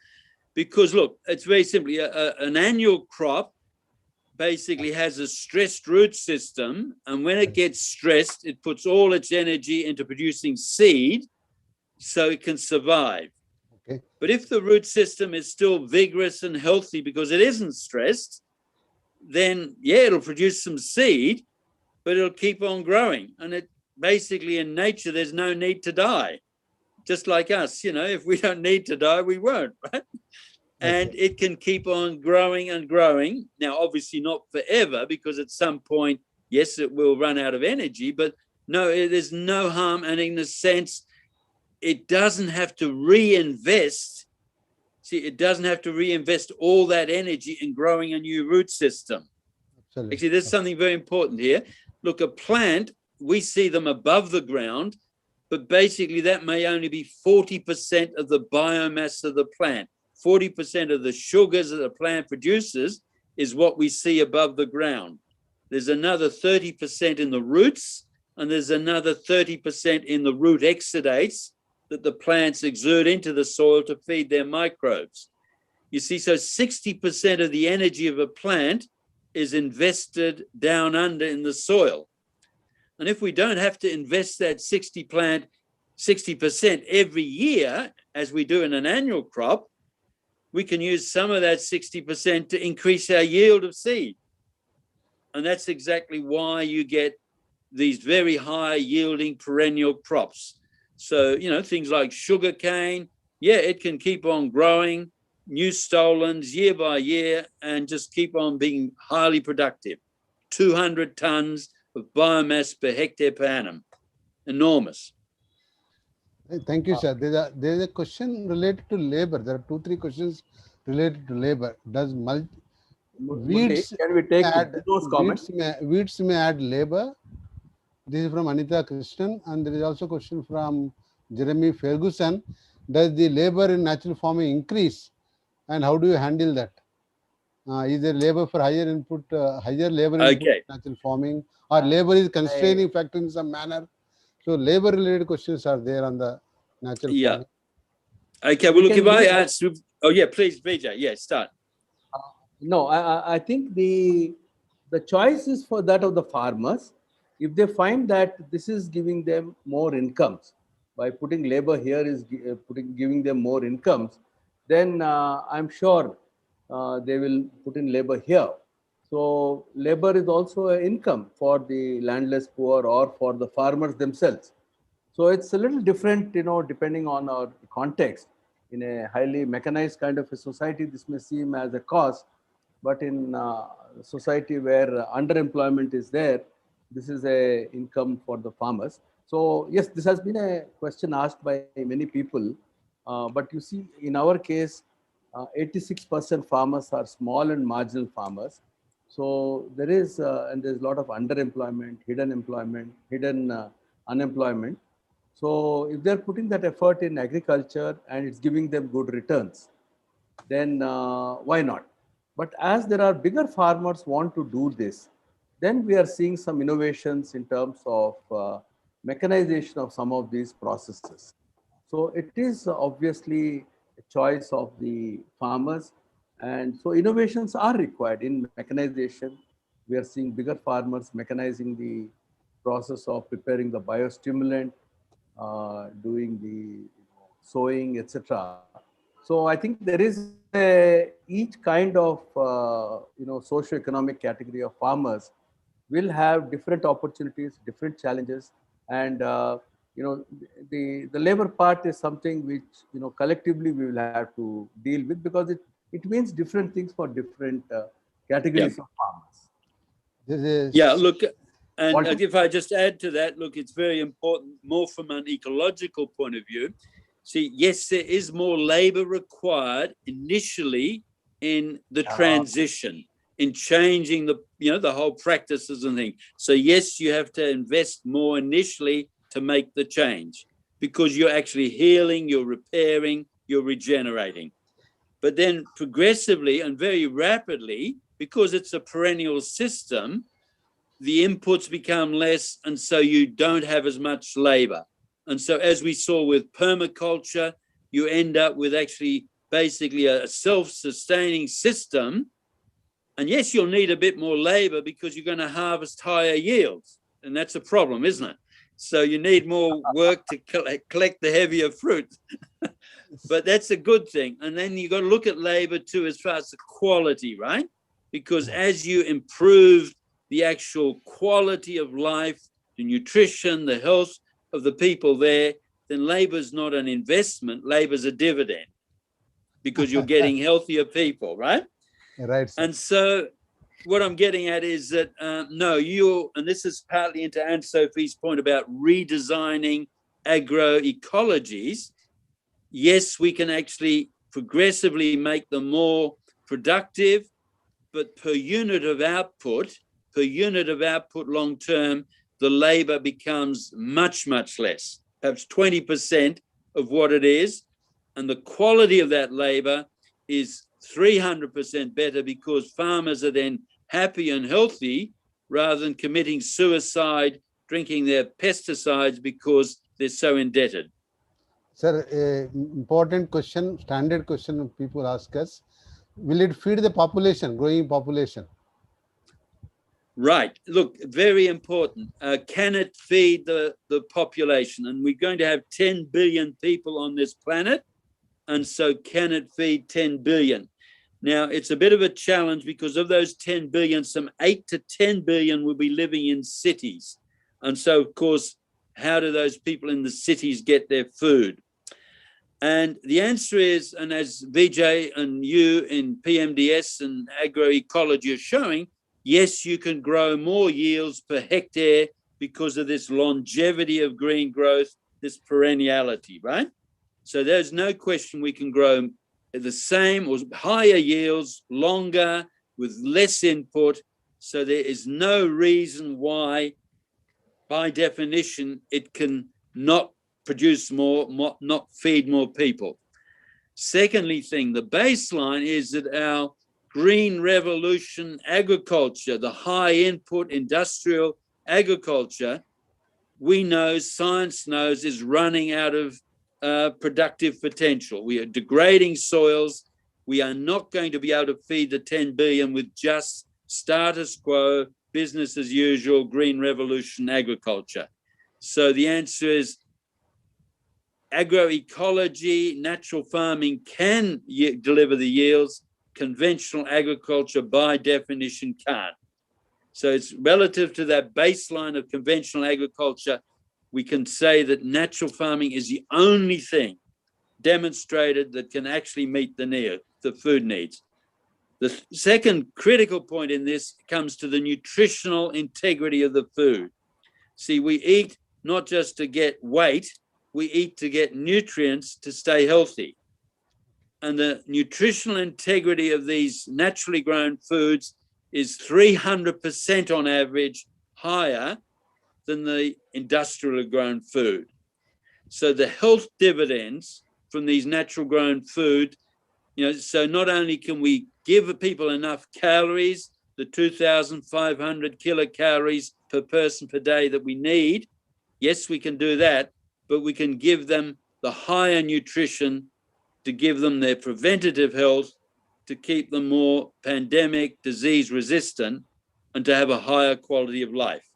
because, look, it's very simply an annual crop basically has a stressed root system, and when it gets stressed, it puts all its energy into producing seed so it can survive. Okay. But if the root system is still vigorous and healthy because it isn't stressed, then it'll produce some seed, but it'll keep on growing. And it basically in nature, there's no need to die. Just like us, if we don't need to die, we won't, right? And it can keep on growing and growing. Now, obviously not forever, because at some point, yes, it will run out of energy, but no, there's no harm. And in a sense, it doesn't have to reinvest. See, it doesn't have to reinvest all that energy in growing a new root system. Absolutely. Actually, there's something very important here. Look, a plant, we see them above the ground, but basically that may only be 40% of the biomass of the plant. 40% of the sugars that the plant produces is what we see above the ground. There's another 30% in the roots, and there's another 30% in the root exudates that the plants exert into the soil to feed their microbes. You see, so 60% of the energy of a plant is invested down under in the soil. And if we don't have to invest that 60% every year, as we do in an annual crop, we can use some of that 60% to increase our yield of seed. And that's exactly why you get these very high yielding perennial crops. So, things like sugarcane, it can keep on growing, new stolons year by year, and just keep on being highly productive. 200 tons of biomass per hectare per annum. Enormous. Thank you, sir. There is a question related to labor. There are 2-3 questions related to labor. weeds can we take those comments? Weeds may add labor. This is from Anita Krishnan, and there is also a question from Jeremy Ferguson. Does the labor in natural farming increase, and how do you handle that? Is there labor for higher input, higher labor input in natural farming, or labor is constraining factor in some manner? So labor-related questions are there on the natural farming. Okay. Well, look, if I answer, please, Vijay. Yeah, start. No, I think the choice is for that of the farmers. If they find that this is giving them more incomes, by putting labor here is giving them more incomes, then I'm sure they will put in labor here. So labor is also an income for the landless poor or for the farmers themselves. So it's a little different, depending on our context. In a highly mechanized kind of a society, this may seem as a cost, but in a society where underemployment is there, this is a income for the farmers. So yes, this has been a question asked by many people, but you see, in our case, 86% farmers are small and marginal farmers. So there is, and there's a lot of underemployment, hidden employment, hidden unemployment. So if they're putting that effort in agriculture and it's giving them good returns, then why not? But as there are bigger farmers want to do this, then we are seeing some innovations in terms of mechanization of some of these processes. So it is obviously a choice of the farmers. And so innovations are required in mechanization. We are seeing bigger farmers mechanizing the process of preparing the biostimulant, doing the sowing, etc. So I think there is each kind of socio-economic category of farmers will have different opportunities, different challenges, and the labor part is something which collectively we will have to deal with, because it means different things for different categories of farmers. Look, and if I just add to that, look, it's very important, more from an ecological point of view. See, yes, there is more labor required initially in the transition, in changing the whole practices and things. So yes, you have to invest more initially to make the change, because you're actually healing, you're repairing, you're regenerating. But then progressively and very rapidly, because it's a perennial system, the inputs become less, and so you don't have as much labor. And so as we saw with permaculture, you end up with actually basically a self-sustaining system. And yes, you'll need a bit more labor because you're going to harvest higher yields. And that's a problem, isn't it? So you need more work to collect the heavier fruit. But that's a good thing. And then you've got to look at labor too as far as the quality, right? Because as you improve the actual quality of life, the nutrition, the health of the people there, then labor is not an investment, labor is a dividend, because you're getting healthier people, right? Right. Sir. And so what I'm getting at is that, and this is partly into Anne-Sophie's point about redesigning agroecologies. Yes, we can actually progressively make them more productive, but per unit of output long term, the labor becomes much, much less, perhaps 20% of what it is. And the quality of that labor is 300% better, because farmers are then happy and healthy rather than committing suicide, drinking their pesticides because they're so indebted. Sir, important question, standard question people ask us, will it feed the population, growing population? Right. Look, very important. Can it feed the population? And we're going to have 10 billion people on this planet. And so can it feed 10 billion? Now, it's a bit of a challenge, because of those 10 billion, some 8 to 10 billion will be living in cities. And so, of course, how do those people in the cities get their food? And the answer is, and as Vijay and you in PMDS and agroecology are showing, yes, you can grow more yields per hectare because of this longevity of green growth, this perenniality, right? So there's no question we can grow the same or higher yields longer with less input. So there is no reason why, by definition, it can not produce more, not feed more people. Secondly the baseline is that our green revolution agriculture, the high input industrial agriculture, we know, science knows, is running out of productive potential. We are degrading soils. We are not going to be able to feed the 10 billion with just status quo, business as usual, green revolution agriculture. So the answer is agroecology, natural farming can deliver the yields. Conventional agriculture by definition can't. So it's relative to that baseline of conventional agriculture, we can say that natural farming is the only thing demonstrated that can actually meet the food needs. The second critical point in this comes to the nutritional integrity of the food. See, we eat not just to get weight, we eat to get nutrients to stay healthy. And the nutritional integrity of these naturally grown foods is 300% on average higher than the industrially grown food. So the health dividends from these natural grown food, so not only can we give people enough calories, the 2,500 kilocalories per person per day that we need, yes, we can do that, but we can give them the higher nutrition to give them their preventative health, to keep them more pandemic, disease resistant, and to have a higher quality of life.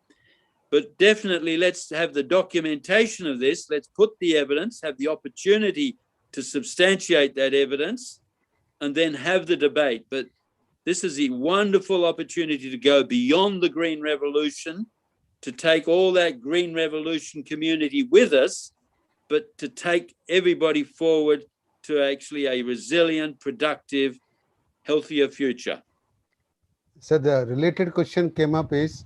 But definitely let's have the documentation of this. Let's put the evidence, have the opportunity to substantiate that evidence, and then have the debate. But this is a wonderful opportunity to go beyond the Green Revolution, to take all that Green Revolution community with us, but to take everybody forward to actually a resilient, productive, healthier future. So the related question came up is,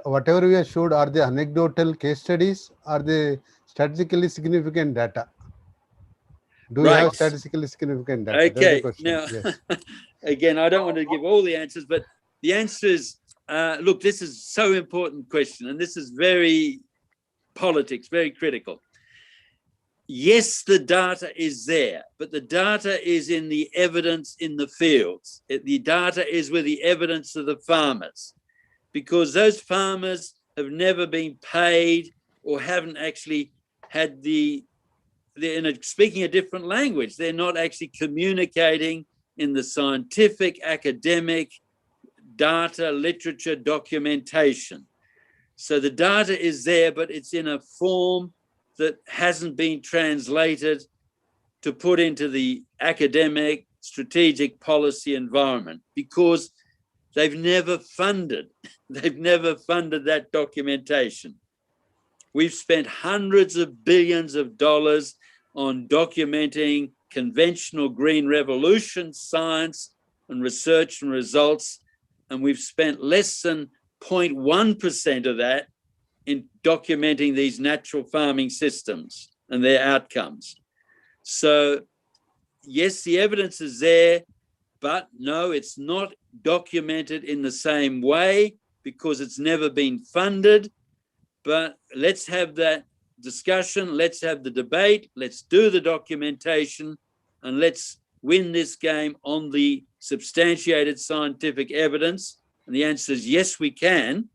whatever we have showed, are they anecdotal case studies? Are they statistically significant data? Do we have statistically significant data? Okay, now, yes. Again, I don't want to give all the answers, but the answer is, look, this is so important question, and this is very politics, very critical. Yes, the data is there, but the data is in the evidence in the fields. The data is with the evidence of the farmers, because those farmers have never been paid or haven't actually had they're speaking a different language. They're not actually communicating in the scientific, academic, data, literature, documentation. So the data is there, but it's in a form that hasn't been translated to put into the academic, strategic policy environment, because they've never funded that documentation. We've spent hundreds of billions of dollars on documenting conventional green revolution science and research and results, and we've spent less than 0.1% of that in documenting these natural farming systems and their outcomes. So yes, the evidence is there, but no, it's not documented in the same way because it's never been funded. But let's have that discussion, let's have the debate, let's do the documentation, and let's win this game on the substantiated scientific evidence. And the answer is yes, we can.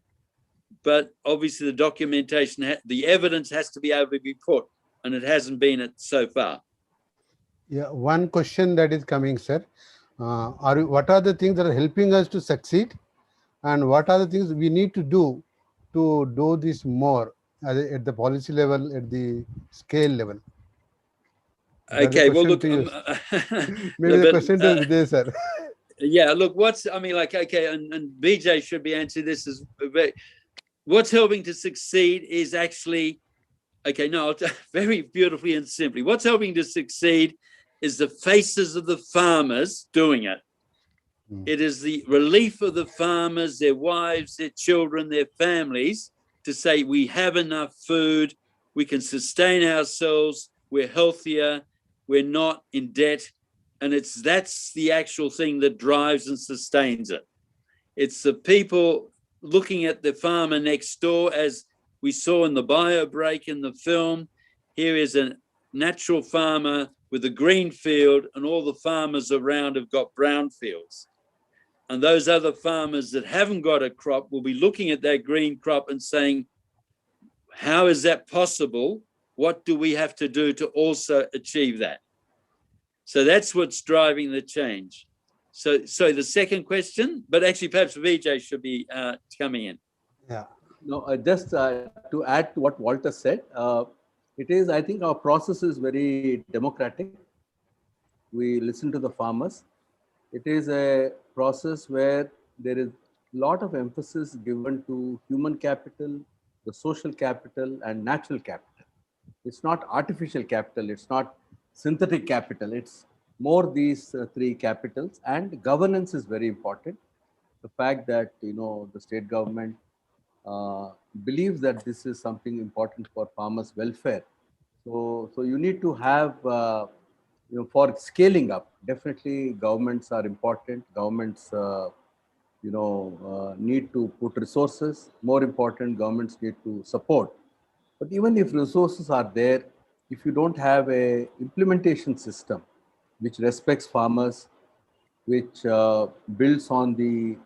But obviously the documentation, the evidence has to be able to be put, and it hasn't been it so far. Yeah, one question that is coming, sir. What are the things that are helping us to succeed, and what are the things we need to do this more at the policy level, at the scale level? Okay, well, look, maybe the question to Vijay, sir. Yeah, look, and BJ should be answering this as what's helping to succeed is actually, very beautifully and simply, what's helping to succeed is the faces of the farmers doing it. It is the relief of the farmers, their wives, their children, their families, to say we have enough food, we can sustain ourselves, we're healthier, we're not in debt, And that's the actual thing that drives and sustains it. It's the people looking at the farmer next door, as we saw in the bio break in the film. Here is a natural farmer with a green field, and all the farmers around have got brown fields. And those other farmers that haven't got a crop will be looking at that green crop and saying, how is that possible? What do we have to do to also achieve that? So that's what's driving the change. So the second question, but actually perhaps Vijay should be coming in. Yeah. No, just to add to what Walter said, it is, I think our process is very democratic. We listen to the farmers. It is a process where there is a lot of emphasis given to human capital, the social capital, and natural capital. It's not artificial capital. It's not synthetic capital. It's more these three capitals, and governance is very important. The fact that, you know, the state government believes that this is something important for farmers' welfare. So you need to have, you know, for scaling up, definitely governments are important. Governments, you know, need to put resources. More important, governments need to support. But even if resources are there, if you don't have a implementation system which respects farmers, which builds on the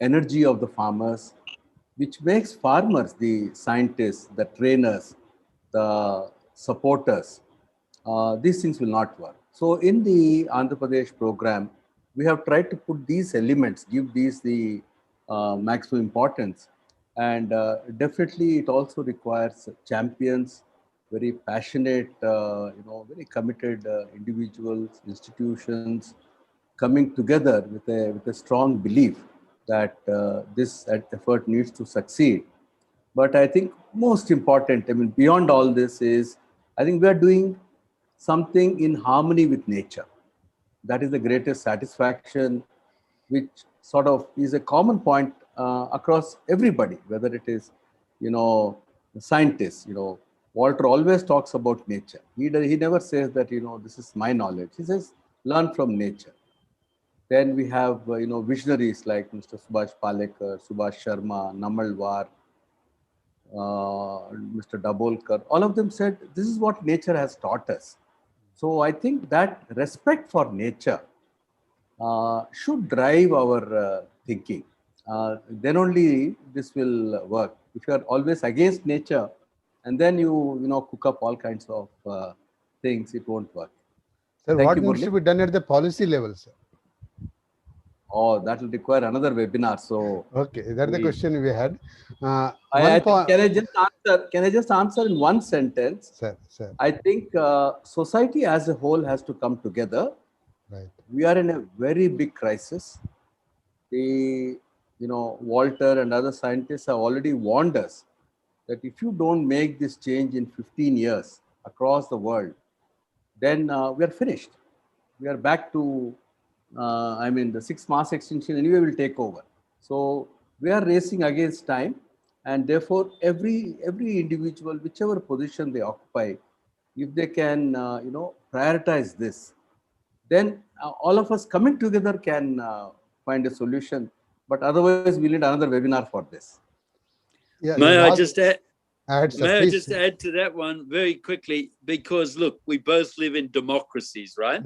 energy of the farmers, which makes farmers the scientists, the trainers, the supporters, these things will not work. So in the Andhra Pradesh program, we have tried to put these elements, give these the maximum importance. And definitely it also requires champions, very passionate, you know, very committed individuals, institutions coming together with a strong belief that this effort needs to succeed. But I think most important, I mean, beyond all this is, I think we are doing something in harmony with nature. That is the greatest satisfaction, which sort of is a common point across everybody, whether it is, you know, scientists. You know, Walter always talks about nature. He never says that, you know, this is my knowledge. He says, learn from nature. Then we have, you know, visionaries like Mr. Subhash Palekar, Subhash Sharma, Namalwar, Mr. Dabolkar. All of them said, this is what nature has taught us. So I think that respect for nature should drive our thinking. Then only this will work. If you are always against nature, and then you know, cook up all kinds of things, it won't work. Sir, Thank what you, needs to Murli. be done at the policy level, sir? Oh, that will require another webinar. So okay, that's the question we had. I think, can I just answer in one sentence? Sir. I think society as a whole has to come together. Right. We are in a very big crisis. You know, Walter and other scientists have already warned us that if you don't make this change in 15 years across the world, then we are finished. We are back to, I mean, the sixth mass extinction anyway will take over. So we are racing against time, and therefore every individual, whichever position they occupy, if they can, you know, prioritize this, then all of us coming together can find a solution. But otherwise, we need another webinar for this. Yeah, May I just add? sir, May I please. just add to that one very quickly? Because look, we both live in democracies, right?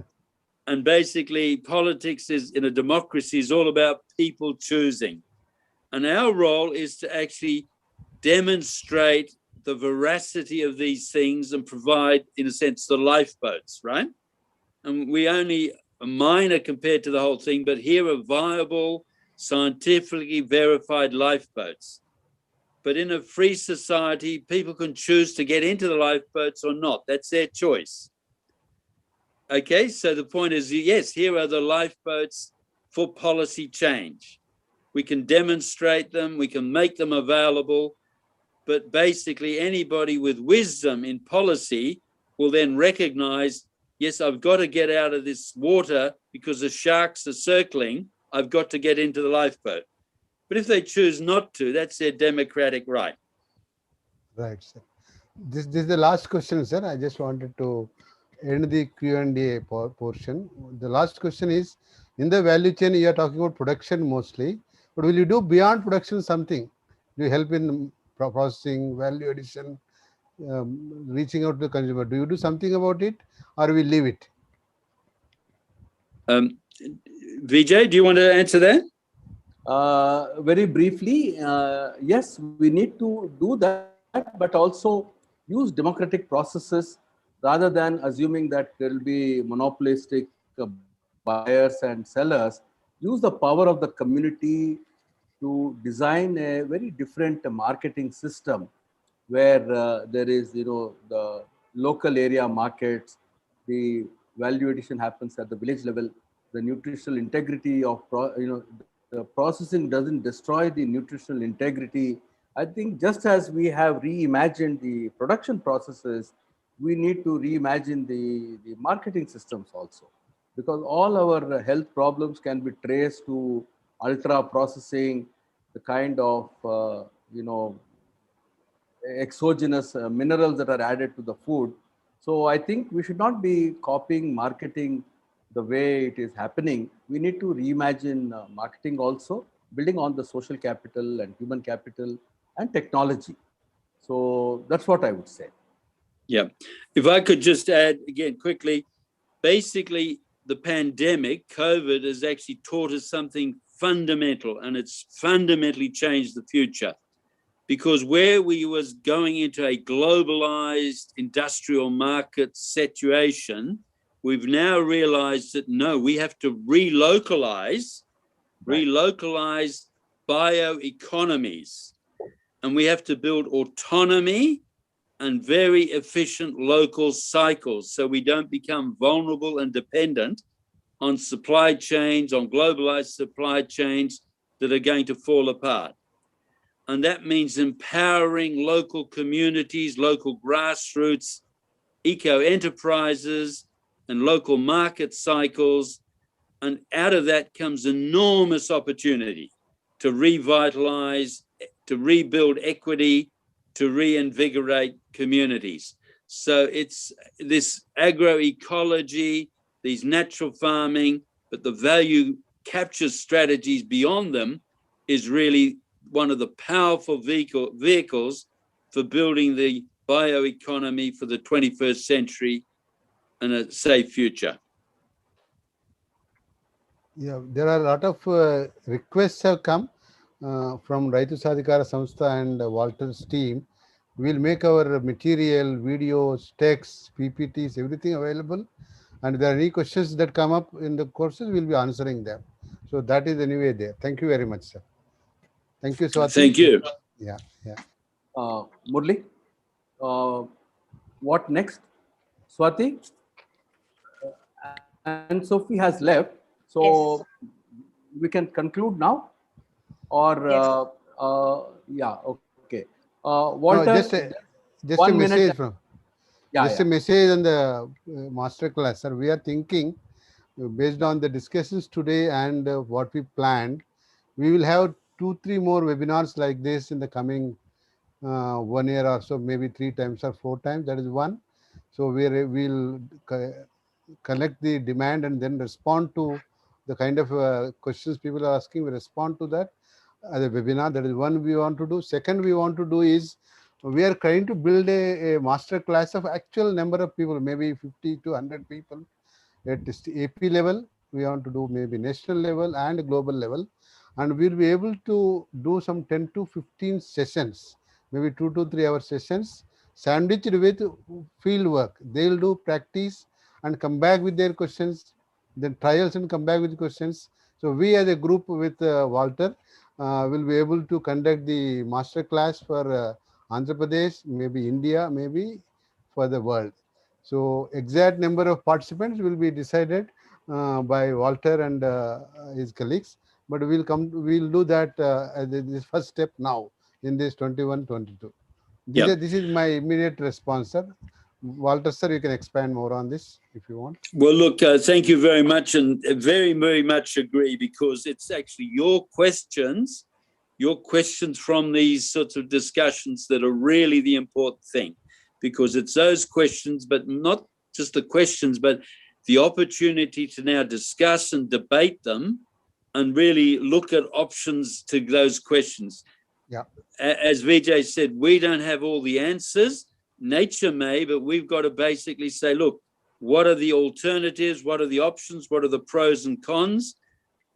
And basically, politics is, in a democracy, is all about people choosing. And our role is to actually demonstrate the veracity of these things and provide, in a sense, the lifeboats, right? And we only a minor compared to the whole thing, but here are viable, scientifically verified lifeboats. But in a free society, people can choose to get into the lifeboats or not. That's their choice. Okay, so the point is, yes, here are the lifeboats for policy change. We can demonstrate them, we can make them available, but basically anybody with wisdom in policy will then recognize, yes, I've got to get out of this water because the sharks are circling, I've got to get into the lifeboat. But if they choose not to, that's their democratic right. Right, sir. This is the last question, sir. I just wanted to end the Q&A portion. The last question is, in the value chain, you are talking about production mostly, but will you do beyond production something? Do you help in processing, value addition, reaching out to the consumer? Do you do something about it, or we leave it? Vijay, do you want to answer that? Very briefly, yes, we need to do that, but also use democratic processes rather than assuming that there will be monopolistic buyers and sellers. Use the power of the community to design a very different marketing system where there is, the local area markets, the value addition happens at the village level, the nutritional integrity of, the processing doesn't destroy the nutritional integrity. I think just as we have reimagined the production processes, we need to reimagine the marketing systems also, because all our health problems can be traced to ultra processing, the kind of, exogenous minerals that are added to the food. So I think we should not be copying marketing the way it is happening. We need to reimagine marketing also, building on the social capital and human capital and technology. So that's what I would say. Yeah. If I could just add again quickly, basically the pandemic, COVID, has actually taught us something fundamental, and it's fundamentally changed the future. Because where we was going into a globalized industrial market situation, we've now realized that no, we have to relocalize bioeconomies, and we have to build autonomy and very efficient local cycles so we don't become vulnerable and dependent on supply chains, on globalized supply chains that are going to fall apart. And that means empowering local communities, local grassroots, eco-enterprises, and local market cycles. And out of that comes enormous opportunity to revitalize, to rebuild equity, to reinvigorate communities. So it's this agroecology, these natural farming, but the value capture strategies beyond them is really one of the powerful vehicles for building the bioeconomy for the 21st century and a safe future. Yeah, there are a lot of requests have come from Raitu Sadhikara Samstha and Walter's team. We'll make our material, videos, texts, PPTs, everything available. And if there are any questions that come up in the courses, we'll be answering them. So that is anyway there. Thank you very much, sir. Thank you, Swati. Thank you. Yeah. Murli, what next? Swati? And Sophie has left. So Yes. we can conclude now? Or, yeah, okay. Walter, no, just a message from, a message on the master class, sir. We are thinking, based on the discussions today and what we planned, we will have 2-3 more webinars like this in the coming 1 year or so, maybe 3 times or 4 times. That is one. So we'll collect the demand and then respond to the kind of questions people are asking. We respond to that as a webinar. That is one we want to do. Second, we want to do is we are trying to build a master class of actual number of people, maybe 50 to 100 people at AP level. We want to do maybe national level and global level, and we'll be able to do some 10 to 15 sessions, maybe 2 to 3 hour sessions, sandwiched with field work. They'll do practice and come back with their questions, then trials and come back with questions. So we as a group with Walter will be able to conduct the master class for Andhra Pradesh, maybe India, maybe for the world. So exact number of participants will be decided by Walter and his colleagues, but we'll do that as this first step now in this 21-22. This is my immediate response, sir. Walter, sir, you can expand more on this if you want. Well, look, thank you very much, and very, very much agree, because it's actually your questions from these sorts of discussions that are really the important thing, because it's those questions, but not just the questions, but the opportunity to now discuss and debate them and really look at options to those questions. Yeah. As Vijay said, we don't have all the answers. Nature may, but we've got to basically say, look, what are the alternatives? What are the options? What are the pros and cons?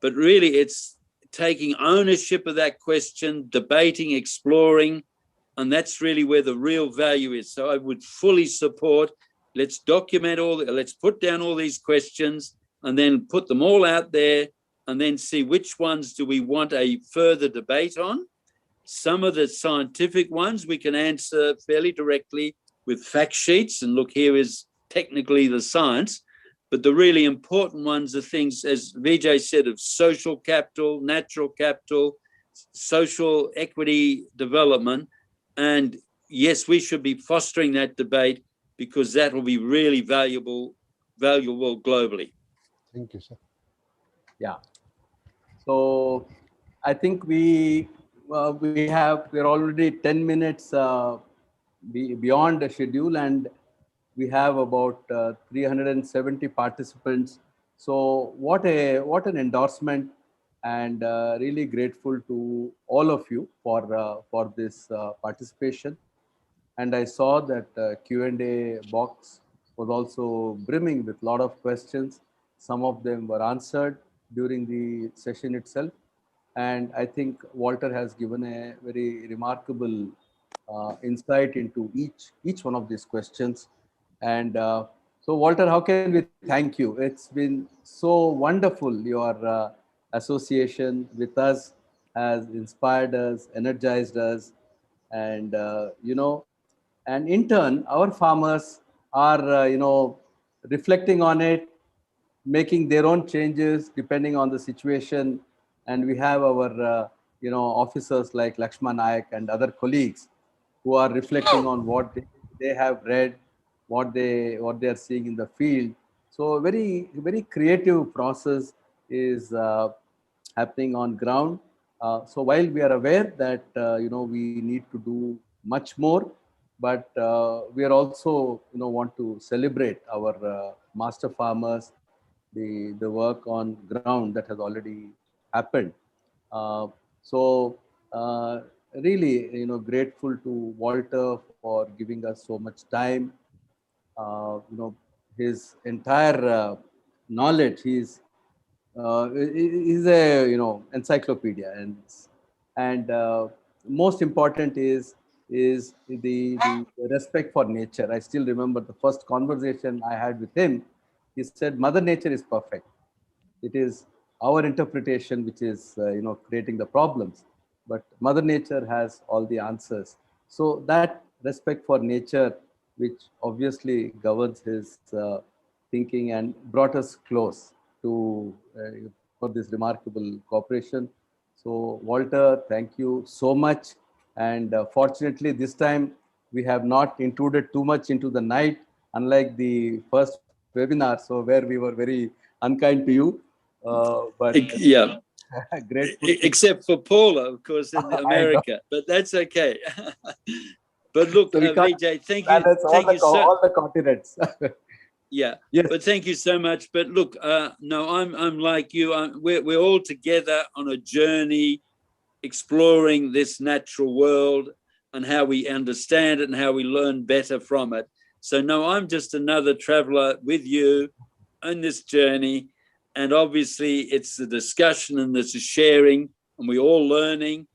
But really, it's taking ownership of that question, debating, exploring, and that's really where the real value is. So I would fully support, let's document let's put down all these questions and then put them all out there and then see which ones do we want a further debate on. Some of the scientific ones we can answer fairly directly with fact sheets and look, here is technically the science. But the really important ones are things, as Vijay said, of social capital, natural capital, social equity development. And yes, we should be fostering that debate because that will be really valuable globally. Thank you, sir. Yeah. So I think we're already 10 minutes beyond the schedule, and we have about 370 participants. So what an endorsement, and really grateful to all of you for this participation. And I saw that Q&A box was also brimming with a lot of questions. Some of them were answered during the session itself. And I think Walter has given a very remarkable insight into each one of these questions. And so, Walter, how can we thank you? It's been so wonderful. Your association with us has inspired us, energized us, and and in turn, our farmers are reflecting on it, making their own changes depending on the situation. And we have our officers like Lakshman Nayak and other colleagues who are reflecting on what they have read, what they are seeing in the field. So a very creative process is happening on ground. So while we are aware that we need to do much more, but we are also want to celebrate our master farmers, the work on ground that has already happened. So really grateful to Walter for giving us so much time. His entire knowledge, he's a encyclopedia, and most important is the respect for nature. I still remember the first conversation I had with him. He said, Mother Nature is perfect. It is our interpretation which is creating the problems, but Mother Nature has all the answers. So that respect for nature, which obviously governs his thinking and brought us close to for this remarkable cooperation. So Walter, thank you so much. And fortunately, this time we have not intruded too much into the night, unlike the first webinar, so where we were very unkind to you. But yeah, grateful. Except for Paula, of course, in America, but that's okay. But look, so Vijay, thank you all the continents. Yeah, yes. But thank you so much. But look, no, I'm like you. We're all together on a journey, exploring this natural world and how we understand it and how we learn better from it. So no, I'm just another traveler with you on this journey. And obviously it's the discussion and there's the sharing and we're all learning.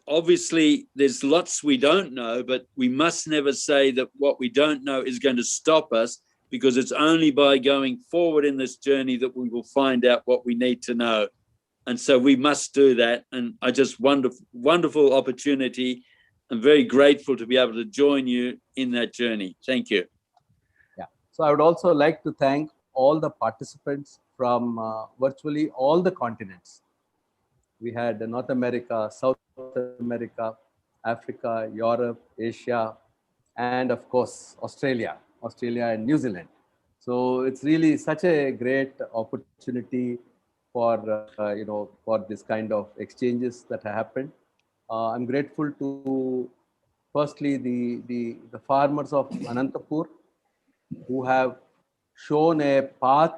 Obviously there's lots we don't know, but we must never say that what we don't know is going to stop us, because it's only by going forward in this journey that we will find out what we need to know. And so we must do that. And I just wonderful opportunity. I'm very grateful to be able to join you in that journey. Thank you. Yeah. So I would also like to thank all the participants from virtually all the continents. We had North America, South America, Africa, Europe, Asia, and of course, Australia and New Zealand. So it's really such a great opportunity for for this kind of exchanges that have happened. I'm grateful to firstly the farmers of Anantapur, who have shown a path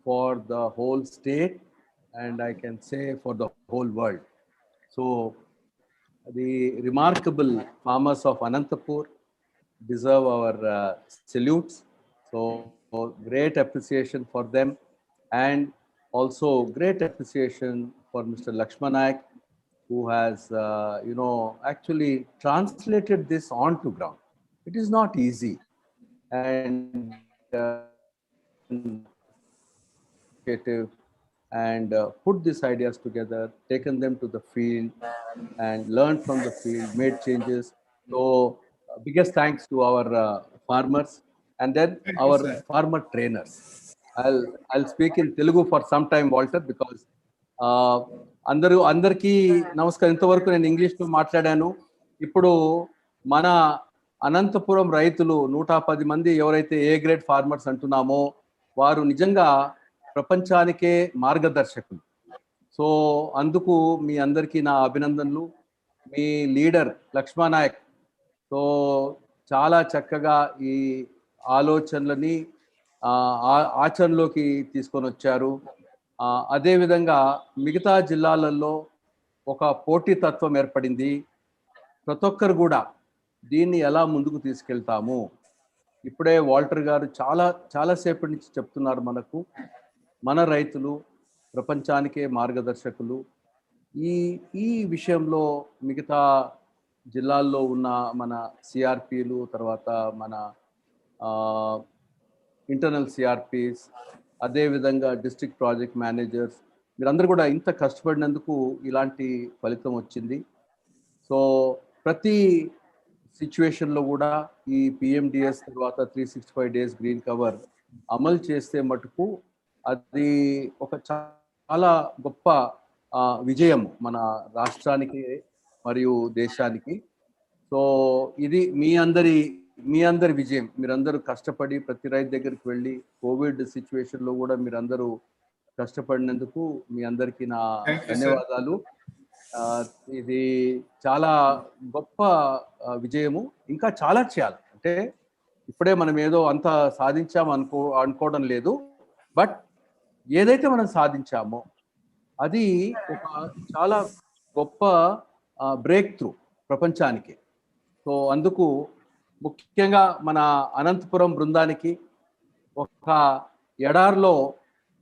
for the whole state, and I can say for the whole world. So the remarkable farmers of Anantapur deserve our salutes. So great appreciation for them, and also great appreciation for Mr. Lakshman Naik, who has, actually translated this onto ground. It is not easy, and initiative and put these ideas together, taken them to the field and learned from the field, made changes. So biggest thanks to our farmers and then Thank you, our sir. farmer trainers. I'll speak in Telugu for some time, Walter, because అందరికీ నమస్కారం. ఇంతవరకు నేను ఇంగ్లీష్లో మాట్లాడాను. ఇప్పుడు మన అనంతపురం రైతులు 110 మంది ఎవరైతే ఏ గ్రేడ్ ఫార్మర్స్ అంటున్నామో వారు నిజంగా ప్రపంచానికే మార్గదర్శకులు. సో అందుకు మీ అందరికీ నా అభినందనలు. మీ లీడర్ లక్ష్మణ్ నాయక్ సో చాలా చక్కగా ఈ ఆలోచనలని ఆచరణలోకి తీసుకొని వచ్చారు. అదేవిధంగా మిగతా జిల్లాలలో ఒక పోటీతత్వం ఏర్పడింది. ప్రతి ఒక్కరు కూడా దీన్ని ఎలా ముందుకు తీసుకెళ్తాము. ఇప్పుడే వాల్టర్ గారు చాలాసేపటి నుంచి చెప్తున్నారు మనకు, మన రైతులు ప్రపంచానికే మార్గదర్శకులు. ఈ విషయంలో మిగతా జిల్లాల్లో ఉన్న మన సిఆర్పిలు, తర్వాత మన ఇంటర్నల్ సిఆర్పిస్, అదేవిధంగా డిస్ట్రిక్ట్ ప్రాజెక్ట్ మేనేజర్స్, మీరందరూ కూడా ఇంత కష్టపడినందుకు ఇలాంటి ఫలితం వచ్చింది. సో ప్రతి సిచ్యువేషన్లో కూడా ఈ పిఎండిఎస్ తర్వాత 365 డేస్ గ్రీన్ కవర్ అమలు చేస్తే మటుకు అది ఒక చాలా గొప్ప విజయం మన రాష్ట్రానికి మరియు దేశానికి. సో ఇది మీ అందరి విజయం. మీరందరూ కష్టపడి ప్రతి రైతు దగ్గరికి వెళ్ళి కోవిడ్ సిచ్యువేషన్లో కూడా మీరందరూ కష్టపడినందుకు మీ అందరికీ నా ధన్యవాదాలు. ఇది చాలా గొప్ప విజయము. ఇంకా చాలా చేయాలి. అంటే ఇప్పుడే మనం ఏదో అంత సాధించాము అనుకోవడం లేదు. బట్ ఏదైతే మనం సాధించామో అది ఒక చాలా గొప్ప బ్రేక్ త్రూ ప్రపంచానికి. సో అందుకు ముఖ్యంగా మన అనంతపురం బృందానికి ఒక ఎడార్లో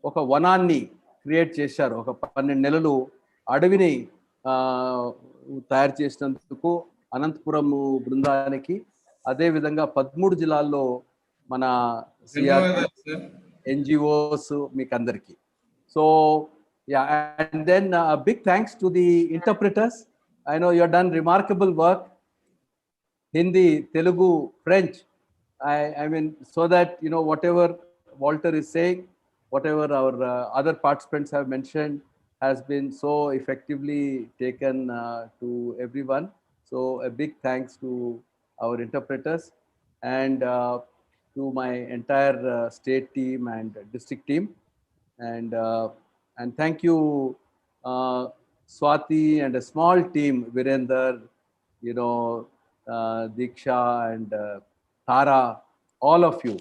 ఒక వనాన్ని క్రియేట్ చేశారు. ఒక 12 నెలలు అడవిని తయారు చేసినందుకు అనంతపురం బృందానికి, అదేవిధంగా 13 జిల్లాల్లో మన ఎన్జిఓస్ మీకు అందరికీ. So and then a big thanks to the interpreters. I know you have done remarkable work. Hindi, Telugu, French. I mean, so that whatever Walter is saying, whatever our other participants have mentioned, has been so effectively taken to everyone. So a big thanks to our interpreters and to my entire state team and district team. And thank you, Swati and a small team, Virender, Diksha and Tara, all of you.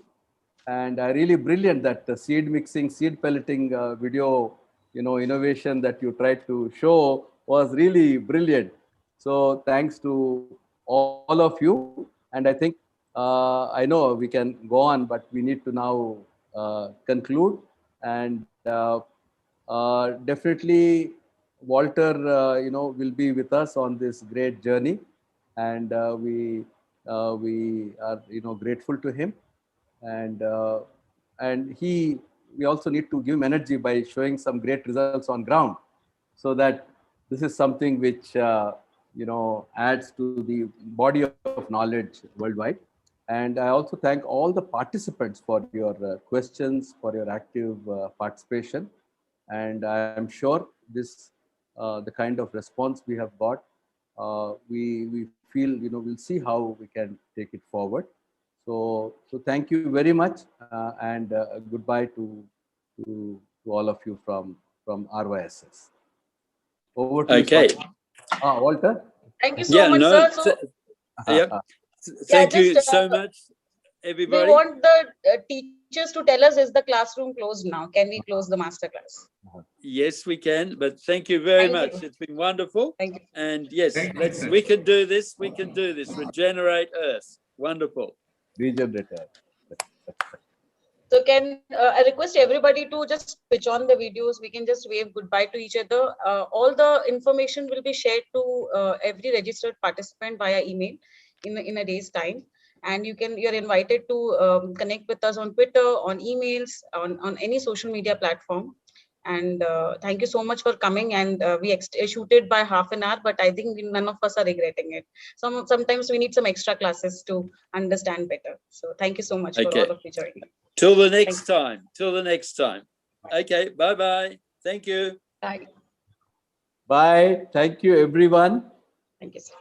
And really brilliant that seed mixing, seed pelleting video, innovation that you tried to show was really brilliant. So thanks to all of you. And I think, I know we can go on, but we need to now conclude. And definitely Walter, will be with us on this great journey. And we are, grateful to him. And we also need to give him energy by showing some great results on ground, so that this is something which adds to the body of knowledge worldwide. And I also thank all the participants for your questions, for your active participation. And I am sure this the kind of response we have got, we feel we'll see how we can take it forward. So thank you very much, and goodbye to all of you from RYSS. Over to okay. you, Walter. Thank you so much, sir. Thank you so much. everybody? We want the teachers to tell us, is the classroom closed now? Can we close the masterclass? Yes, we can. But thank you very Thank much. you. It's been wonderful. Thank you. And yes, Thank you, let's. sir. We can do this. We can do this. Regenerate Earth. Wonderful. Regenerator. So can I request everybody to just switch on the videos? We can just wave goodbye to each other. All the information will be shared to every registered participant via email in a day's time. And you're invited to connect with us on Twitter, on emails, on any social media platform. And thank you so much for coming. And we shooted by half an hour, but I think none of us are regretting it. Sometimes we need some extra classes to understand better. So thank you so much for all of you joining. Till the next time. Till the next time. Okay. Bye-bye. Thank you. Bye. Bye. Thank you, everyone. Thank you, sir.